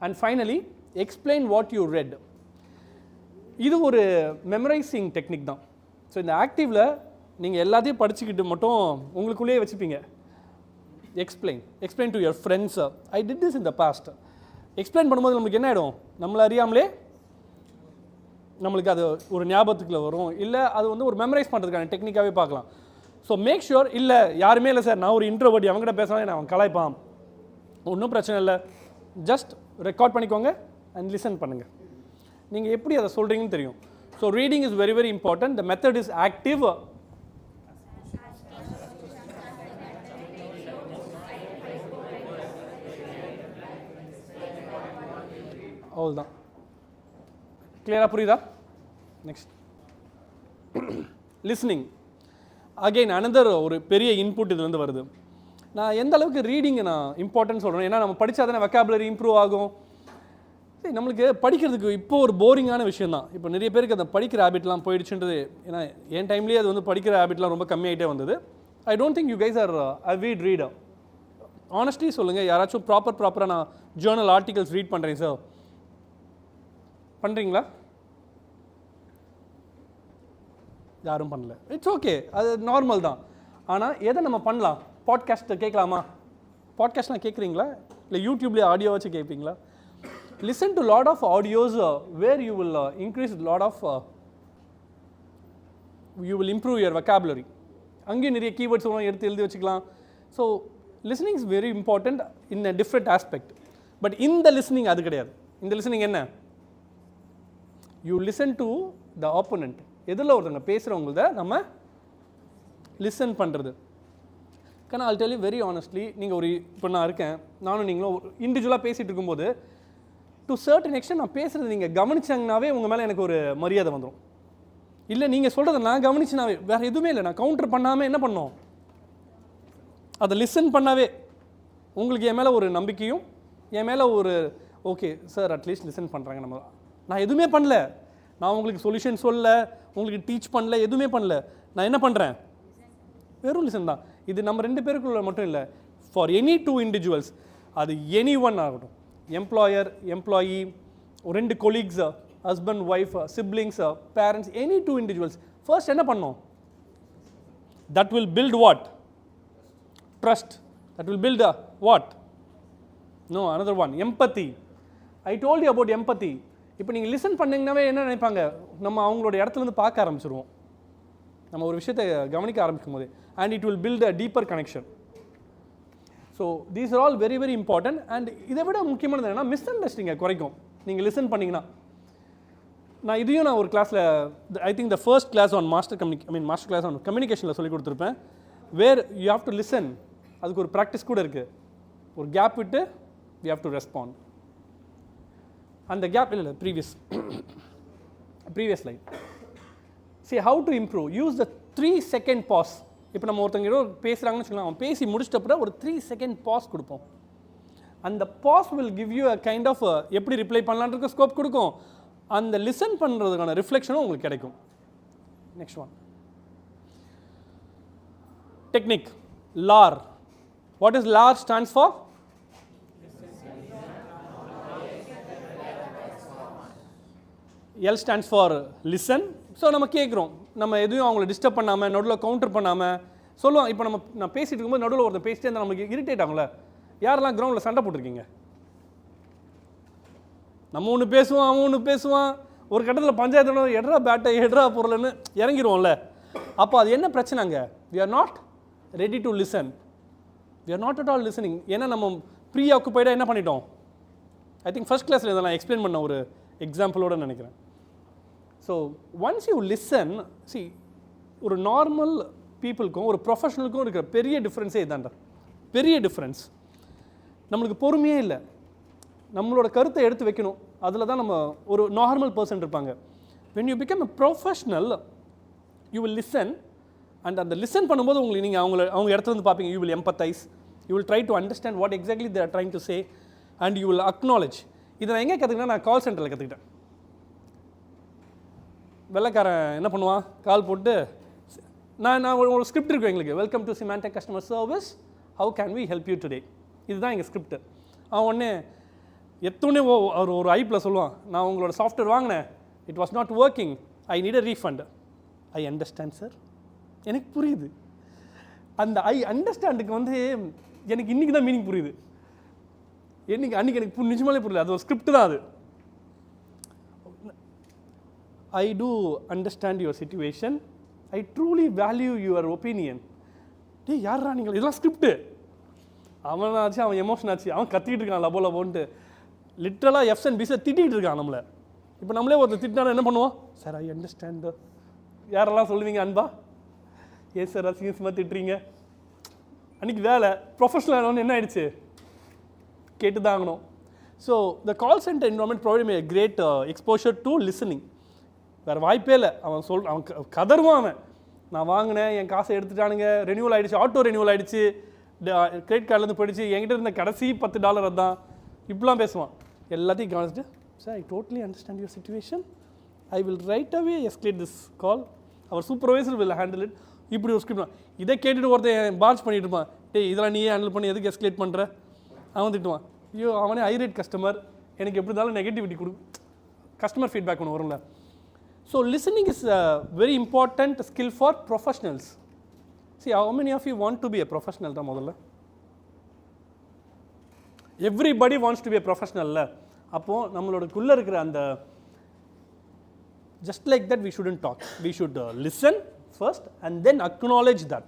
and finally explain what you red. இது ஒரு மெமரைசிங் டெக்னிக் தான். ஸோ இந்த ஆக்டிவில் நீங்கள் எல்லாத்தையும் படிச்சுக்கிட்டு மட்டும் உங்களுக்குள்ளேயே வச்சுப்பீங்க. Explain to your friends. I did this in the past. Explain பண்ணும்போது நம்மளுக்கு என்ன ஆகிடும், நம்மளை அறியாமலே நம்மளுக்கு அது ஒரு ஞாபகத்துக்குள்ள வரும், இல்லை அது வந்து ஒரு மெமரைஸ் பண்ணுறதுக்கான டெக்னிக்காகவே பார்க்கலாம். ஸோ மேக் ஷுர், இல்லை யாருமே இல்லை சார், நான் ஒரு இன்ட்ரோவர்ட், அவங்ககிட்ட பேசுகிறேன், நான் அவன் கலாய்ப்பான், ஒன்றும் பிரச்சனை இல்லை, ஜஸ்ட் ரெக்கார்ட் பண்ணிக்கோங்க அண்ட் லிசன் பண்ணுங்கள். நீங்கள் எப்படி அதை சொல்கிறீங்கன்னு தெரியும். So reading is very very important. The method is active. அவ்வளோதான். கிளியராக புரியுதா? Next, listening. அகெயின் அனதர் ஒரு பெரிய இன்புட் இதுலேருந்து வருது. நான் எந்த அளவுக்கு ரீடிங்கை நான் இம்பார்ட்டன்ட் சொல்கிறேன், ஏன்னா நம்ம படித்தா தானே வெக்காபுலரி இம்ப்ரூவ் ஆகும். சரி, நம்மளுக்கு படிக்கிறதுக்கு இப்போ ஒரு போரிங்கான விஷயம் தான். இப்போ நிறைய பேருக்கு அந்த படிக்கிற ஹேபிட்லாம் போயிடுச்சுன்றது, ஏன்னா என் டைம்லேயே அது வந்து படிக்கிற ஹேபிட்லாம் ரொம்ப கம்மியாகிட்டே வந்தது. I don't think you guys are avid reader. Honestly சொல்லுங்கள், யாராச்சும் ப்ராப்பராக நான் ஜேர்னல் ஆர்டிகல்ஸ் ரீட் பண்ணுறேன் சார், பண்ணுறீங்களா? யாரும் பண்ணல. இட்ஸ் ஓகே, அது நார்மல் தான். ஆனால் எதை நம்ம பண்ணலாம்? பாட்காஸ்ட்டை கேட்கலாமா? பாட்காஸ்ட்லாம் கேட்குறீங்களா? இல்லை யூடியூப்லேயே ஆடியோ வச்சு கேட்பீங்களா? Listen to lot of audios where you will increase lot of, you will improve your vocabulary. அங்கேயும் நிறைய கீவேர்ட்ஸ் எழுதி வச்சுக்கலாம். So listening is very important in a different aspect. But இந்த லிசனிங் அது கிடையாது. இந்த லிசனிங் என்ன? You listen to the opponent. எதில் ஒருத்தவங்க பேசுகிறவங்கள நம்ம லிசன் பண்ணுறது. ஆனால் I'll tell you very honestly, நீங்கள் ஒரு இப்போ நான் இருக்கேன், நானும் நீங்களும் இண்டிவிஜுவலாக பேசிகிட்டு இருக்கும்போது டு சர்டன் எக்ஸ்டென்ட் நான் பேசுகிறது நீங்கள் கவனிச்சாங்கனாவே உங்கள் மேலே எனக்கு ஒரு மரியாதை வந்துடும். இல்லை நீங்கள் சொல்கிறத நான் கவனிச்சுனாவே, வேறு எதுவுமே இல்லை, நான் கவுண்டர் பண்ணாமல் என்ன பண்ணோம், அதை லிசன் பண்ணாவே உங்களுக்கு என் மேலே ஒரு நம்பிக்கையும், என் மேலே ஒரு ஓகே சார் அட்லீஸ்ட் லிசன் பண்ணுறாங்க. நம்ம நான் எதுவுமே பண்ணல, நான் உங்களுக்கு சொல்யூஷன் சொல்லல, உங்களுக்கு டீச் பண்ணல, எதுவுமே பண்ணல. நான் என்ன பண்ணுறேன், வெறும் லிசன் தான். இது நம்ம 2 பேருக்குள்ள மட்டும் இல்லை, ஃபார் எனி 2 இண்டிவிஜுவல்ஸ், அது எனி ஒன் ஆகட்டும், employer employee, 2 colleagues, husband wife, siblings, parents, any 2 individuals, first என்ன பண்ணோம், that will build what, trust. That will build what, no another one, empathy. I told you about empathy. இப்போ நீங்கள் listen பண்ணிங்கனாவே என்ன நினைப்பாங்க, நம்ம அவங்களோட இடத்துலேருந்து பார்க்க ஆரம்பிச்சிருவோம், நம்ம ஒரு விஷயத்தை கவனிக்க ஆரம்பிக்கும் போது, and it will build a deeper connection. So these are all very very important. And இதை விட முக்கியமானது என்னென்னா மிஸ் அண்டர்ஸ்டாண்டிங்கை குறைக்கும் நீங்கள் லிசன் பண்ணிங்கன்னா. நான் இதையும் நான் ஒரு கிளாஸில், I think the first class on master class on கம்யூனிகேஷனில் சொல்லி கொடுத்துருப்பேன். Where you have to listen, அதுக்கு ஒரு ப்ராக்டிஸ் கூட இருக்குது. ஒரு கேப் விட்டு வி ஹேவ் டு ரெஸ்பாண்ட். அந்த கேப் இல்லை previous line. see how to improve, use the 3-second pause. இப்போ நம்ம ஒருத்தங்க ஏதோ பேசுகிறாங்கன்னு வச்சுக்கலாம், அவன் பேசி முடிச்சிட்டப்பறம் ஒரு 3-second pause கொடுப்போம். அந்த pause will give you a kind of எப்படி ரிப்ளை பண்ணலான்ற ஸ்கோப் கொடுக்கும், அந்த லிசன் பண்ணுறதுக்கான ரிஃப்ளெக்ஷனும் உங்களுக்கு கிடைக்கும். Next one, technique, LAR. What is LAR stands for? L stands for listen. So நம்ம கேட்குறோம், நம்ம எதுவும் அவங்கள டிஸ்டர்ப் பண்ணாமல், நடுவில் கவுண்டர் பண்ணாமல் சொல்லுவோம். இப்போ நான் பேசிகிட்டு இருக்கும்போது நடுவில் ஒருத்தர் பேசிட்டே இருந்தால் நமக்கு இரிட்டேட் ஆகும்ல. யாரெல்லாம் கிரவுண்டில் சண்டை போட்டிருக்கீங்க? நம்ம ஒன்று பேசுவோம், அவன் ஒன்று பேசுவான், ஒரு கட்டத்தில் பஞ்சாயத்து எட்ரா பேட்டை எட்ரா பொருள்னு இறங்கிடுவோம்ல. அப்போ அது என்ன பிரச்சனைங்க, we are not ready to listen, we are not at all listening. ஏன்னா நம்ம ப்ரீ ஆக்குப்பைடாக என்ன பண்ணிட்டோம். ஐ திங்க் ஃபர்ஸ்ட் கிளாஸில் இதை நான் எக்ஸ்பிளைன் பண்ண ஒரு எக்ஸாம்பிளோடு நினைக்கிறேன். So once you listen, C ஒரு நார்மல் பீப்புளுக்கும் ஒரு ப்ரொஃபஷனலுக்கும் இருக்கிற பெரிய டிஃப்ரென்ஸே இதாண்டா. பெரிய டிஃப்ரென்ஸ் நம்மளுக்கு பொறுமையே இல்லை, நம்மளோட கருத்தை எடுத்து வைக்கணும். அதில் தான் நம்ம ஒரு நார்மல் பர்சன் இருப்பாங்க. when you become a professional, you will listen, and அந்த லிசன் பண்ணும்போது உங்களுக்கு நீங்கள் அவங்க இடத்துல இருந்து பார்ப்பீங்க. you will empathize, you will try to understand what exactly they are trying to say, and you will acknowledge. இதை நான் எங்கே கற்றுக்கிட்டேன், நான் கால் சென்டரில் கற்றுக்கிட்டேன். வெள்ளைக்காரன் என்ன பண்ணுவான், கால் போட்டு நான் ஒரு ஸ்கிரிப்ட் இருக்கும் எங்களுக்கு, welcome to Symantec customer service, how can we help you today. இதுதான் எங்கள் ஸ்கிரிப்ட். அவன் உடனே எத்தோடனே அவர் ஒரு ஐப்பில் சொல்லுவான், நான் உங்களோட சாஃப்ட்வேர் வாங்கினேன், it was not working, I need a refund. I understand sir, எனக்கு புரியுது. அந்த ஐ அண்டர்ஸ்டாண்டுக்கு எனக்கு இன்றைக்கி தான் மீனிங் புரியுது. அன்றைக்கி எனக்கு நிஜமாலே புரியல, அது ஒரு ஸ்கிரிப்ட் தான் அது. I do understand your situation, I truly value your opinion. டேய் யாரா நீங்கள், இதெல்லாம் ஸ்கிரிப்டு. அவனாச்சு, அவன் எமோஷன் ஆச்சு, அவன் கத்திட்டு இருக்கான் லபோ லபோன்ட்டு, லிட்ரலாக எஃப்ஸ் அண்ட் பிஸை திட்டிகிட்டு இருக்கான் நம்மளை. இப்போ நம்மளே ஒருத்தர் திட்டினா என்ன பண்ணுவோம், சார் ஐ அண்டர்ஸ்டாண்ட். யாரெல்லாம் சொல்லுவீங்க அன்பா, ஏன் சார் அசிங்கமாக திட்டுறீங்க. அன்றைக்கி வேலை ப்ரொஃபஷனல் என்ன ஆயிடுச்சு, கேட்டு தான் ஆகணும். So the call centre environment provide me a great exposure to listening. வேறு வாய்ப்பே இல்லை. அவன் கதருவான். அவன் நான் வாங்கினேன், என் காசை எடுத்துட்டானுங்க, ரெனியூவல் ஆகிடுச்சு, ஆட்டோ ரெனியூவல் ஆகிடுச்சு, கிரெடிட் கார்ட்லேருந்து போயிடுச்சு, என்கிட்ட இருந்த கடைசி $10 தான், இப்படிலாம் பேசுவான். எல்லாத்தையும் கவனிச்சுட்டு, sir I totally understand your situation, I will right away escalate this call, our supervisor will handle it. இப்படி ஒரு ஸ்கிரிப்ட். இதை கேட்டுட்டு ஒருத்தன் பால்ஸ் பண்ணிட்டு இருப்பான், டேய் இதெல்லாம் நீயே ஹேண்டில் பண்ணி எதுக்கு எஸ்கலேட் பண்ணுற, அவன் திட்டுவான். ஐயோ அவனே ஹைரேட் கஸ்டமர், எனக்கு எப்படி இருந்தாலும் நெகட்டிவிட்டி கஸ்டமர் ஃபீட்பேக் ஒன்று வரும்ல. So listening is a very important skill for professionals. See, how many of you want to be a professional? Everybody wants to be a professional. அப்போ நம்மளோடக்குள்ளே இருக்கிற அந்த just like that we shouldn't talk. We should listen first and then acknowledge that.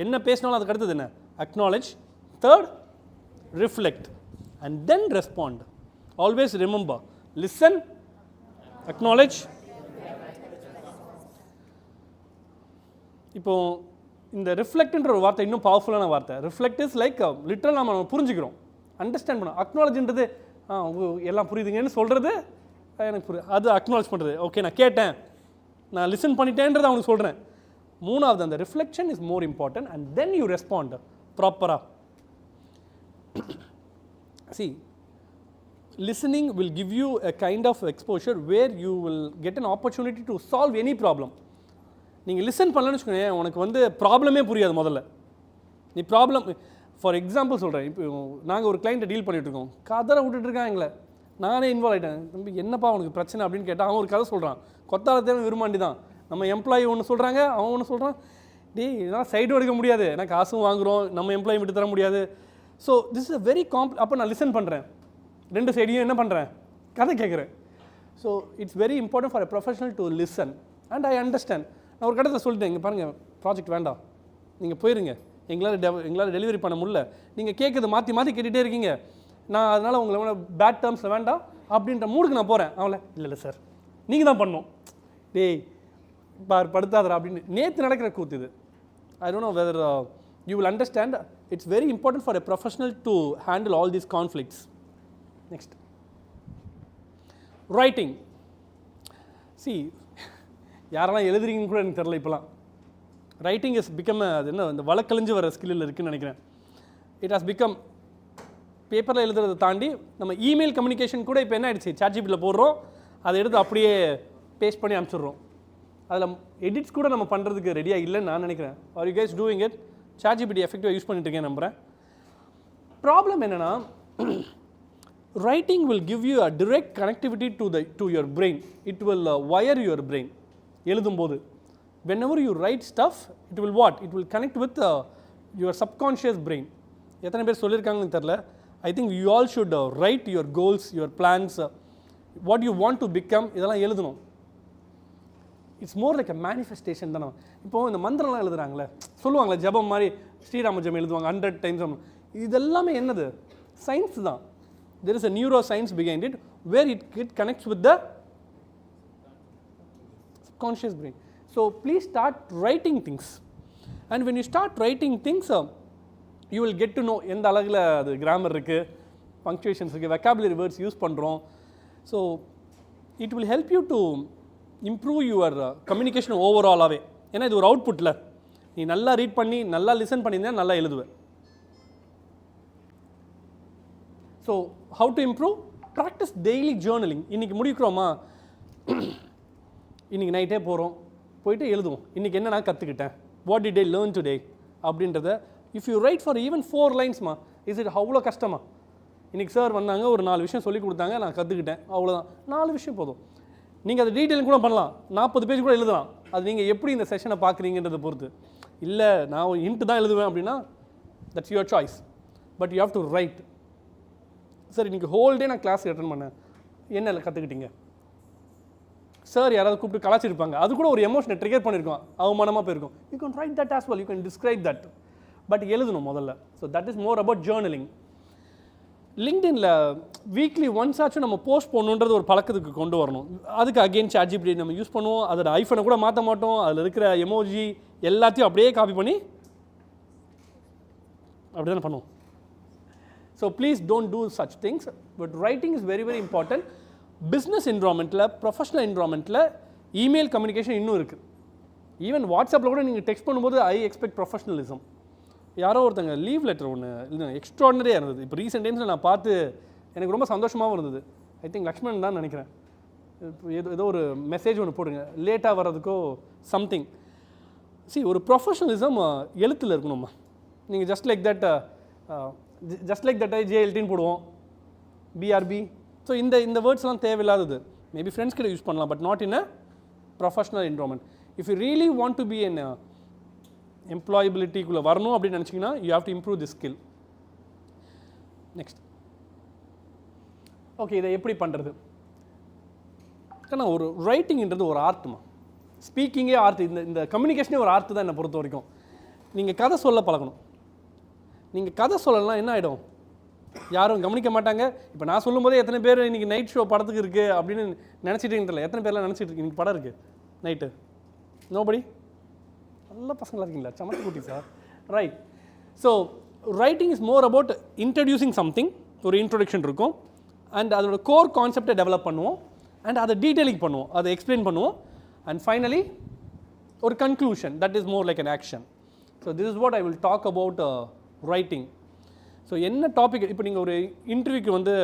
என்ன பேசினாலும் அதுக்கு அடுத்தது என்ன, acknowledge. Third, reflect. and then respond. Always remember, listen, acknowledge. இப்போ இந்த ரிஃப்ளெக்ட்ன்ற ஒரு வார்த்தை இன்னும் பவர்ஃபுல்லான வார்த்தை. ரிஃப்ளெக்ட் இஸ் லைக் லிட்டரல் நம்ம புரிஞ்சுக்கிறோம், அண்டர்ஸ்டாண்ட் பண்ணோம். அக்னாலஜ்ன்றது எல்லாம் புரியுதுங்கன்னு சொல்கிறது எனக்கு புரியுது, அது அக்னாலஜ் பண்ணுறது. ஓகே நான் கேட்டேன், நான் லிசன் பண்ணிட்டேன்றதை அவனுக்கு சொல்கிறேன். மூணாவது அந்த reflection is more important and then you respond ப்ராப்பராக. See, listening will give you a kind of exposure where you will get an opportunity to solve any problem. நீங்கள் லிசன் பண்ணலன்னு வச்சுக்கோங்க, உனக்கு ப்ராப்ளமே புரியாது. முதல்ல நீ ப்ராப்ளம், ஃபார் எக்ஸாம்பிள் சொல்கிறேன், இப்போ நாங்கள் ஒரு கிளைண்ட்டை டீல் பண்ணிகிட்ருக்கோம், கதரை விட்டுட்டுருக்கான் எங்களை, நானே இன்வால்வ் ஆகிட்டேன். தம்பி என்னப்பா உனக்கு பிரச்சனை அப்படின்னு கேட்டால் அவன் ஒரு கதை சொல்கிறான். கொத்தாலத்தேவன் விரும்பாண்டி தான், நம்ம எம்ப்ளாயி ஒன்று சொல்கிறாங்க, அவன் ஒன்று சொல்கிறான். டேய் இதெல்லாம் சைடும் எடுக்க முடியாது, ஏன்னா காசும் வாங்குகிறோம், நம்ம எம்ப்ளாயி விட்டு தர முடியாது. So this is a very அப்போ நான் லிசன் பண்ணுறேன், ரெண்டு சைடையும் என்ன பண்ணுறேன், கதை கேட்குறேன். So it's very important for a professional to listen and I understand. நான் ஒரு கட்டத்தில் சொல்லிட்டேன், இங்கே பாருங்கள் ப்ராஜெக்ட் வேண்டாம், நீங்கள் போயிருங்க, எங்களால் டெலிவரி பண்ண முடியல, நீங்கள் கேட்குறது மாற்றி மாற்றி கேட்டுகிட்டே இருக்கீங்க, நான் அதனால் உங்களை பேட் டேர்ம்ஸில் வேண்டாம் அப்படின்ற மூடுக்கு நான் போகிறேன். அவங்கள இல்லை சார் நீங்கள் தான் பண்ணணும், டேய் படுத்தாதரா அப்படின்னு நேற்று நடக்கிற கூத்து இது. ஐ don't know whether you will understand. It's very important for a professional to handle all these conflicts. Next, writing. C யாரெல்லாம் எழுதுறீங்கன்னு கூட எனக்கு தெரில. இப்போலாம் ரைட்டிங் இஸ் பிகம், அது என்ன இந்த வழக்கழிஞ்சு வர ஸ்கில்லில் இருக்குதுன்னு நினைக்கிறேன். இட் ஹாஸ் பிகம், பேப்பரில் எழுதுறதை தாண்டி நம்ம இமெயில் கம்யூனிகேஷன் கூட இப்போ என்ன ஆகிடுச்சு, சாட்ஜிபிட்டியில் போடுறோம், அதை எடுத்து அப்படியே பேஸ்ட் பண்ணி அனுப்பிச்சிடுறோம். அதில் எடிட்ஸ் கூட நம்ம பண்ணுறதுக்கு ரெடியாக இல்லைன்னு நான் நினைக்கிறேன். Are you guys doing it? ChatGPT எஃபெக்டிவாக யூஸ் பண்ணிட்டு இருக்கேன் நம்புகிறேன். ப்ராப்ளம் என்னென்னா, writing will give you a direct connectivity to your brain. It will wire your brain. எழுதும்போது whenever you write stuff, it will what? It will connect with your subconscious brain. எத்தனை பேர் சொல்லியிருக்காங்கன்னு தெரில. I think you all should write your goals, your plans, what you want to become. இதெல்லாம் எழுதணும். It's more like a manifestation தானே. இப்போது இந்த மந்திரம்லாம் எழுதுறாங்களே, சொல்லுவாங்களே ஜபம் மாதிரி, ஸ்ரீராம ஜபம் எழுதுவாங்க 100 times. இதெல்லாமே என்னது, சயின்ஸ் தான். There is a neuroscience behind it where it connects with the subconscious brain. So please start writing things, and when you start writing things, you will get to know எந்த அழகில் அது grammar இருக்குது, punctuations இருக்குது, vocabulary words use பண்ணுறோம். So it will help you to improve your communication ஓவராலாகவே. ஏன்னா இது ஒரு அவுட்புட்டில் நீ நல்லா ரீட் பண்ணி நல்லா லிசன் பண்ணியிருந்தா நல்லா எழுதுவேன். So how to improve? Practice daily journaling. இன்றைக்கி முடிக்கிறோமா, இன்றைக்கி நைட்டே போகிறோம், போயிட்டு எழுதுவோம், இன்றைக்கி என்ன நான் கற்றுக்கிட்டேன், what did I learn today அப்படின்றத. If you write for even 4 lines, is it அவ்வளோ கஷ்டமா? இன்றைக்கி சார் வந்தாங்க, ஒரு 4 விஷயம் சொல்லி கொடுத்தாங்க, நான் கற்றுக்கிட்டேன், அவ்வளோதான். 4 விஷயம் போதும். நீங்கள் அதை டீட்டெயில் கூட பண்ணலாம், 40 பேஜ் கூட எழுதலாம். அது நீங்கள் எப்படி இந்த செஷனை பார்க்குறீங்கன்றதை பொறுத்து. இல்லை நான் இன்ட்டு தான் எழுதுவேன் அப்படின்னா that's your choice, but you have to right. Sir இன்றைக்கி ஹோல் டே நான் கிளாஸ் அட்டன் பண்ணேன், என்ன கற்றுக்கிட்டீங்க? சார் யாராவது கூப்பிட்டு கலாச்சிருப்பாங்க, அது கூட ஒரு எமோஷனை ட்ரிகர் பண்ணியிருக்கோம், அவமானமாக போயிருக்கும். You can write that as well, you can describe that, but எழுதணும் முதல்ல. So that is more about journaling. லிங்க்டின்ல வீக்லி ஒன்ஸ் ஆச்சும் நம்ம போஸ்ட் பண்ணணுன்றது ஒரு பழக்கத்துக்கு கொண்டு வரணும். அதுக்கு அகெயின் சாட்ஜிபிட்டி நம்ம யூஸ் பண்ணுவோம். அதோட ஐஃபோனை கூட மாற்ற மாட்டோம், அதில் இருக்கிற எமோஜி எல்லாத்தையும் அப்படியே காப்பி பண்ணி அப்படி தானே பண்ணுவோம். So please don't do such things. But writing is very very important. Business என்விரான்மெண்ட்டில், ப்ரொஃபஷனல் என்விரான்மெண்ட்டில் இமெயில் கம்யூனிகேஷன் இன்னும் இருக்குது. ஈவன் வாட்ஸ்அப்பில் கூட நீங்கள் டெக்ஸ்ட் பண்ணும்போது ஐ எக்ஸ்பெக்ட் ப்ரொஃபஷனலிசம். யாரோ ஒருத்தங்க லீவ் லெட்டர் ஒன்று இல்லை, எக்ஸ்ட்ராடனரியாக இருந்தது. இப்போ ரீசெண்ட் டைம்ஸில் நான் பார்த்து எனக்கு ரொம்ப சந்தோஷமாகவும் இருந்தது. ஐ திங்க் லக்ஷ்மணன் தான் நினைக்கிறேன். ஏதோ ஒரு மெசேஜ் ஒன்று போடுங்க, லேட்டாக வர்றதுக்கோ சம்திங். ஒரு ப்ரொஃபஷனலிசம் எழுத்தில் இருக்கணும்மா. நீங்கள் ஜஸ்ட் லைக் தட் ஜேஎல்டின்னு போடுவோம், பிஆர்பி. ஸோ இந்த வேர்ட்ஸ்லாம் தேவையில்லாதது. மேபி ஃப்ரெண்ட்ஸ் கிட்ட யூஸ் பண்ணலாம், but not in a professional environment. If you really want to be in எம்ப்ளாயபிலிட்டிக்குள்ளே வரணும் அப்படின்னு நினச்சிங்கன்னா you have to improve this skill. Next, okay, இதை எப்படி பண்ணுறது? ஏன்னா ஒரு ரைட்டிங்கிறது ஒரு ஆர்ட்டுமா, ஸ்பீக்கிங்கே ஆர்ட், இந்த கம்யூனிகேஷனே ஒரு ஆர்ட் தான் என்னை பொறுத்த வரைக்கும். நீங்கள் கதை சொல்ல பழகணும். நீங்கள் கதை சொல்லலாம் என்ன ஆகிடும், யாரும் கவனிக்க மாட்டாங்க. இப்போ நான் சொல்லும்போதே எத்தனை பேர் இன்றைக்கி நைட் ஷோ படத்துக்கு இருக்குது அப்படின்னு நினச்சிட்டு தெரியல. எத்தனை பேர்லாம் நினச்சிட்டு இருக்கு இன்றைக்கி படம் இருக்குது நைட்டு? நோபடி? நல்ல பசங்களாக இருக்கீங்களா? சமத்து குட்டி sir. Right. So writing is more about introducing something. ஒரு இன்ட்ரொடக்ஷன் இருக்கும் அண்ட் அதோட கோர் கான்செப்டை டெவலப் பண்ணுவோம் அண்ட் அதை டீட்டெயிலிங் பண்ணுவோம், அதை எக்ஸ்பிளைன் பண்ணுவோம் அண்ட் ஃபைனலி ஒரு conclusion that is more like an action. So this is what I will talk about writing. So என்ன டாபிக், இப்போ நீங்கள் ஒரு இன்டர்வியூக்கு வந்து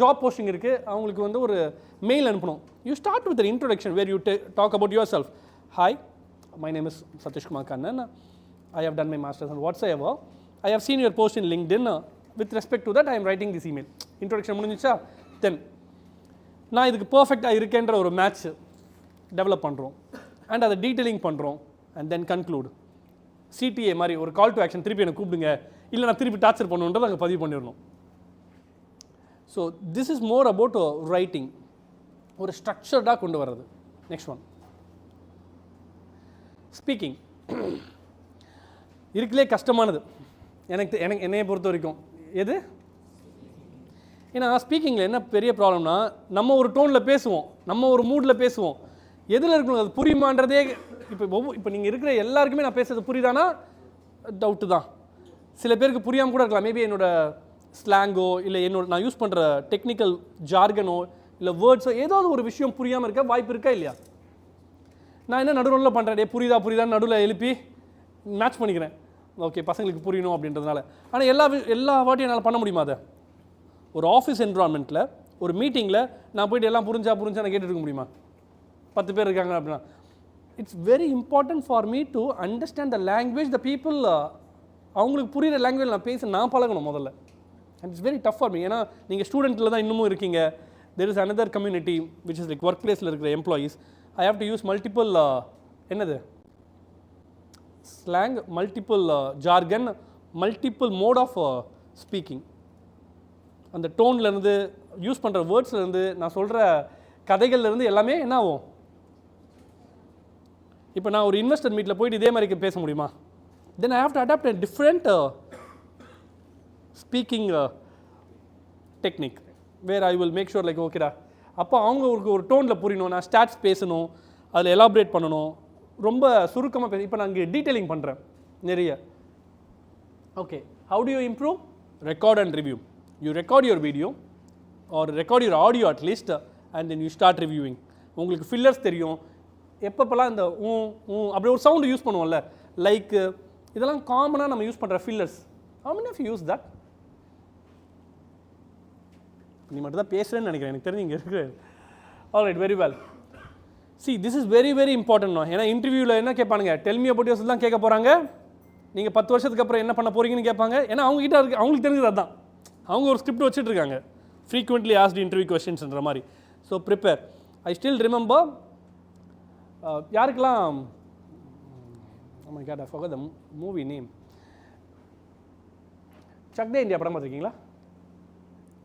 ஜாப் போஸ்டிங் இருக்குது, அவங்களுக்கு வந்து ஒரு மெயில் அனுப்பணும். You start with introduction where you talk about yourself. Hi, my name is Sathishkumar Kannan. I have done my master's and whatsoever. I have seen your post in LinkedIn. With respect to that, I am writing this email. Introduction முடிஞ்சிச்சா? தென் நான் இதுக்கு பர்ஃபெக்டாக இருக்கேன்ற ஒரு match develop பண்ணுறோம் and அதை detailing பண்ணுறோம் and then conclude. CTA மாதிரி ஒரு கால் டு ஆக்ஷன், திருப்பி எனக்கு கூப்பிடுங்க, இல்லை நான் திருப்பி டார்ச்சர் பண்ணுன்றதை அங்கே பதிவு பண்ணிடணும். So this is more about writing, ஒரு ஸ்ட்ரக்சர்டாக கொண்டு வர்றது. Next one, speaking. இருக்குலே கஷ்டமானது என்னையை பொறுத்த வரைக்கும் எது? ஏன்னா ஸ்பீக்கிங்கில் என்ன பெரிய ப்ராப்ளம்னா, நம்ம ஒரு டோனில் பேசுவோம், நம்ம ஒரு மூடில் பேசுவோம், எதில் இருக்கணும் அது புரியுமான்றதே. இப்போ நீங்கள் இருக்கிற எல்லாருக்குமே நான் பேசுறது புரியுதானா? டவுட்டு தான். சில பேருக்கு புரியாமல் கூட இருக்கலாம். மேபி என்னோட ஸ்லாங்கோ இல்லை நான் யூஸ் பண்ணுற டெக்னிக்கல் ஜார்கனோ இல்லை வேர்ட்ஸோ ஏதாவது ஒரு விஷயம் புரியாமல் இருக்க வாய்ப்பு இருக்கா இல்லையா? நான் என்ன நடுவில் பண்ணுறேன், புரியுதான்னு நடுவில் எழுப்பி மேட்ச் பண்ணிக்கிறேன். ஓகே, பசங்களுக்கு புரியணும் அப்படின்றதுனால. ஆனால் எல்லா வாட்டியும் என்னால் பண்ண முடியுமா? அதை ஒரு ஆஃபீஸ் என்விரான்மெண்ட்டில் ஒரு மீட்டிங்கில் நான் போய்ட்டு எல்லாம் புரிஞ்சா நான் கேட்டுட்டு இருக்க முடியுமா? 10 பேர் இருக்காங்க அப்படின்னா. It's very important for me to understand the language, the people. அவங்களுக்கு புரிகிற லாங்குவேஜ் நான் பழகணும் முதல்ல. And it's very tough for me. ஏன்னா நீங்கள் ஸ்டூடெண்ட்டில் தான் இன்னமும் இருக்கீங்க. There is another community which is like work பிளேஸில் இருக்கிற employees. I have to use multiple என்னது slang, multiple jargon, multiple mode of speaking. அந்த டோன்லேருந்து, யூஸ் பண்ணுற வேர்ட்ஸ்லேருந்து, நான் சொல்கிற கதைகள்லேருந்து எல்லாமே என்ன ஆகும்? இப்போ நான் ஒரு இன்வெஸ்டர் மீட்டில் போயிட்டு இதே மாதிரி பேச முடியுமா? Then I have to adapt a different speaking technique where I will make sure like ஓகேடா. அப்போ அவங்களுக்கு ஒரு டோனில் புரியணும், நான் ஸ்டாட்ஸ் பேசணும், அதில் எலாபரேட் பண்ணணும், ரொம்ப சுருக்கமாக பேச. இப்போ நான் இங்கே டீட்டெயிலிங் பண்ணுறேன் நிறைய. Okay, how do you improve? Record and review. You record your video R record your audio at least and then you start reviewing. உங்களுக்கு ஃபில்லர்ஸ் தெரியும், எப்பப்பெல்லாம் இந்த அப்படி ஒரு சவுண்டு யூஸ் பண்ணுவோம்ல, லைக் இதெல்லாம் காமனாக நம்ம யூஸ் பண்ணுற fillers. How many of you use that? நீ மட்டும் தான் பேசுகிறேன்னு நினைக்கிறேன், எனக்கு தெரிஞ்சு இங்கே இருக்கு. All right, very well. See, this is very very important. ஏன்னா இன்டர்வியூவில் என்ன கேட்பானுங்க, டெல் மீ அபவுட் யுவர் தான் கேட்க போகிறாங்க. நீங்கள் 10 வருஷத்துக்கு அப்புறம் என்ன பண்ண போகிறீங்கன்னு கேட்பாங்க. ஏன்னா அவங்ககிட்ட இருக்கு, அவங்களுக்கு தெரிஞ்சது அதுதான். அவங்க ஒரு ஸ்கிரிப்ட் வச்சுட்டு இருக்காங்க, ஃப்ரீக்வெண்ட்லி ஆஸ்டு இன்டர்வியூ கொஸ்டின்ஸ்ன்ற மாதிரி. So prepare. I still remember யாருக்கெல்லாம் oh my god I forgot the movie name. Chak De India படம் பார்த்துருக்கீங்களா?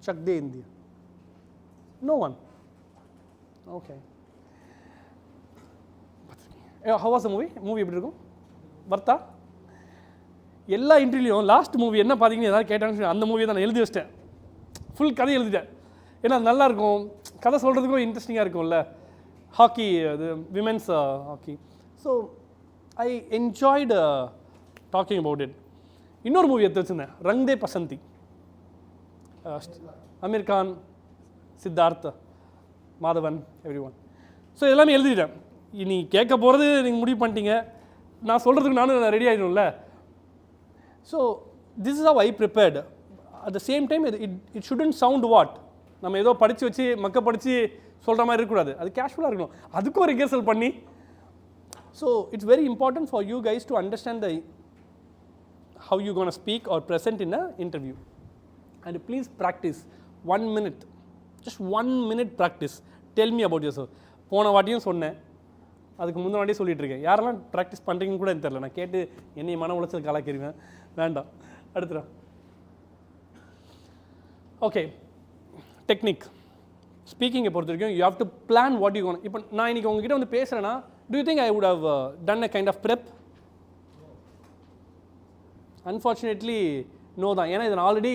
Chak De India? No one. Okay, how was the movie? Movie எப்படி இருக்கும்? வர்த்தா? எல்லா இன்டர்வியூலையும் லாஸ்ட் மூவி என்ன பார்த்தீங்கன்னு ஏதாவது கேட்டாங்கன்னு அந்த மூவியை தான் நான் எழுதி வச்சிட்டேன். ஃபுல் கதை எழுதிட்டேன். ஏன்னா அது நல்லாயிருக்கும், கதை சொல்கிறதுக்கும் இன்ட்ரெஸ்டிங்காக இருக்கும்ல. ஹாக்கி, அது women's hockey. So I enjoyed talking about it. இன்னொரு மூவி எடுத்து வச்சுருந்தேன், Rang De Basanti. Aamir Khan, Siddharth, Madhavan, every one. So எல்லாமே எழுதிட்டேன். இனி கேட்க போகிறது நீங்கள் முடிவு பண்ணிட்டீங்க, நான் சொல்கிறதுக்கு நானும் ரெடி ஆகிடும்ல. So this is how I prepared. At the same time it shouldn't sound what, நம்ம ஏதோ படித்து வச்சு படித்து சொல்கிற மாதிரி இருக்கக்கூடாது. அது கேஷுவலாக இருக்கணும். அதுக்கும் ஒரு ரிஹர்சல் பண்ணி. So it's very important for you guys to understand the how you going to speak or present in a interview. And please practice 1 minute, just 1 minute practice. Tell me about yourself. போன வாட்டியும் சொன்னேன், அதுக்கு முந்தின வாட்டியும் சொல்லிட்டு இருக்கேன். யாரெல்லாம் practice பண்ணுறீங்கன்னு கூட எனக்கு தெரியல. நான் கேட்டு என்னை மன உளைச்சல் கலாக்கிடுவேன், வேண்டாம். அடுத்துடா. Okay, technique. ஸ்பீக்கிங்கை பொறுத்த வரைக்கும் you have to plan what you gonna. இப்போ நான் இன்றைக்கி உங்ககிட்ட வந்து பேசுகிறேன்னா, do you think I would have done a kind of prep? Unfortunately no தான். ஏன்னா இதை நான் ஆல்ரெடி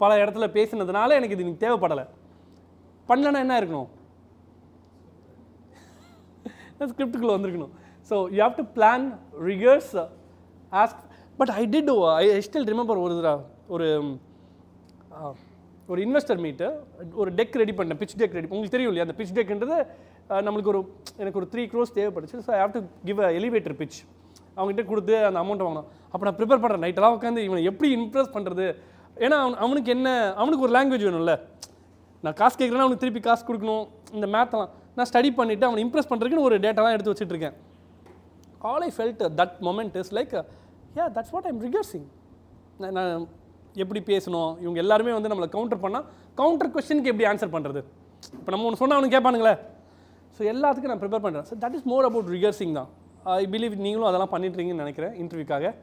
பல இடத்துல பேசினதுனால எனக்கு இது எனக்கு தேவைப்படலை. பண்ணலன்னா என்ன இருக்கணும்? ஸ்கிரிப்டுக்குள்ளே வந்திருக்கணும். So you have to plan rehearse ask. But I still remember ஒரு இன்வெஸ்டர் மீட்டு ஒரு டெக் ரெடி பண்ணேன், பிச் டெக் ரெடி. உங்களுக்கு தெரியும் இல்லையா அந்த பிச் டெக்ன்றது நம்மளுக்கு எனக்கு ஒரு 3 crores தேவைப்பட்டுச்சு. So I have to give a elevator pitch. அவங்ககிட்ட கொடுத்து அந்த அமௌண்ட்டை வாங்கணும். அப்போ நான் ப்ரிப்பேர் பண்ணுறேன், நைட்டெல்லாம் உட்காந்து இவனை எப்படி இம்ப்ரெஸ் பண்ணுறது. ஏன்னா அவனுக்கு ஒரு லாங்குவேஜ் வேணும்ல. நான் காசு கேட்குறேன்னா அவனுக்கு திருப்பி காசு கொடுக்கணும். இந்த மேத்தெல்லாம் நான் ஸ்டடி பண்ணிவிட்டு அவனை இம்ப்ரெஸ் பண்ணுறதுக்குன்னு ஒரு டேட்டாலாம் எடுத்து வச்சுட்ருக்கேன். All I felt that moment is like that's what I'm ரிகர்சிங். நான் எப்படி பேசணும், இவங்க எல்லாருமே வந்து நம்மளை கவுண்டர் பண்ணால் கவுண்டர் கொஸ்டினுக்கு எப்படி ஆன்சர் பண்ணுறது. இப்போ நம்ம ஒன்று சொன்னால் அவனுக்கு கேட்பானுங்களே. ஸோ எல்லாத்துக்கும் நான் ப்ரிப்பேர் பண்ணுறேன். So that is more about ரிகர்சிங் தான். ஐ பிலீவ் நீங்களும் அதெல்லாம் பண்ணிட்டுருங்கன்னு நினைக்கிறேன் இன்டர்வியூக்காக.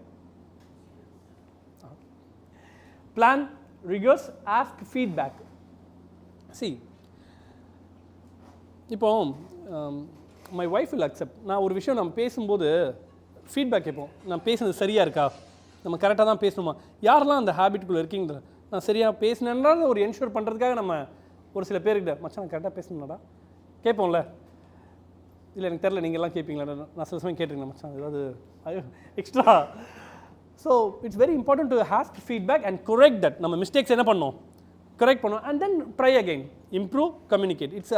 Plan, rehearse, ask feedback. இப்போ மை ஒய்ஃப் வில் அக்செப்ட். நான் ஒரு விஷயம் நம்ம பேசும்போது ஃபீட்பேக் கேட்போம். நான் பேசுனது சரியாக இருக்கா, நம்ம கரெக்டாக தான் பேசணுமா, யாரெல்லாம் அந்த ஹேபிட்டுக்குள்ளே இருக்கீங்க, நான் சரியாக பேசினேன்னா ஒரு என்ஷூர் பண்ணுறதுக்காக நம்ம ஒரு சில பேர்கிட்ட மச்சான் நான் கரெக்டாக பேசணும்டா கேட்போம்ல. இல்லை எனக்கு தெரில, நீங்கள் எல்லாம் கேட்பீங்களா? நான் சில சமயம் கேட்டிருக்கேன் மச்சான் ஏதாவது extra. So it's very important to ask feedback and correct that. நம்ம மிஸ்டேக்ஸ் என்ன பண்ணோம், கரெக்ட் பண்ணுவோம், and then try again, improve, communicate. It's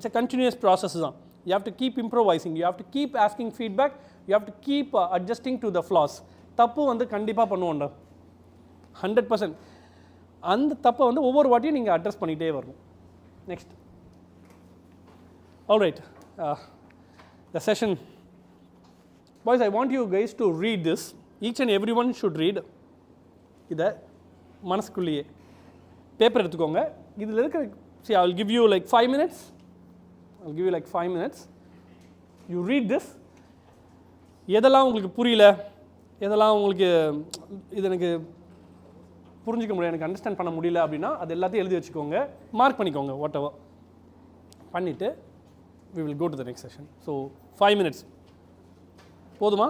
a continuous process தான். You have to keep improvising, you have to keep asking feedback, you have to keep adjusting to the flaws. தப்பு வந்து கண்டிப்பாக பண்ணுவோம்டா 100%. அந்த தப்பை வந்து ஒவ்வொரு வாட்டியும் நீங்கள் அட்ரஸ் பண்ணிகிட்டே வரணும். Next. All right, the session. Boys, I want you guys to read this. Each and every one should read. இதை மனசுக்குள்ளேயே பேப்பர் எடுத்துக்கோங்க. இதில் இருக்கிற see, I will give you like 5 minutes. I'll give you like 5 minutes. You read this. எதெல்லாம் உங்களுக்கு புரியல, எதெல்லாம் உங்களுக்கு இது எனக்கு புரிஞ்சிக்க முடியல, எனக்கு அண்டர்ஸ்டாண்ட் பண்ண முடியல அப்படின்னா அது எல்லாத்தையும் எழுதி வச்சுக்கோங்க, மார்க் பண்ணிக்கோங்க வாட் எவர். பண்ணிவிட்டு we will go to the next session. So 5 minutes போதுமா?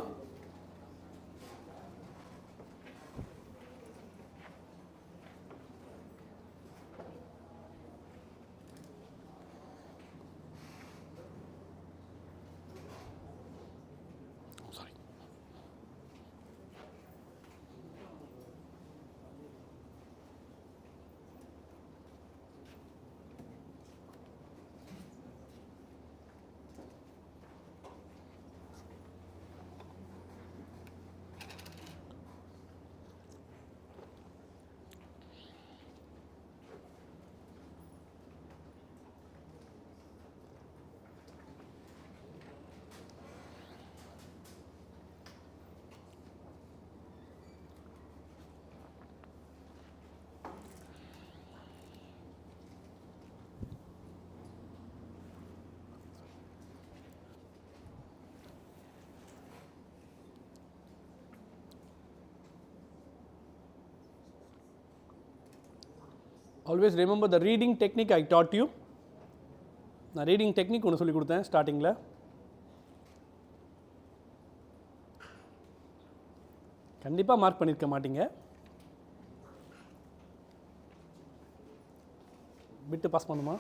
Always remember the reading technique I dot U. நான் ரீடிங் டெக்னிக் ஒன்று சொல்லி கொடுத்தேன் ஸ்டார்டிங்கில். கண்டிப்பாக மார்க் பண்ணியிருக்க மாட்டீங்க, பிட்டு பாஸ் பண்ணுமா?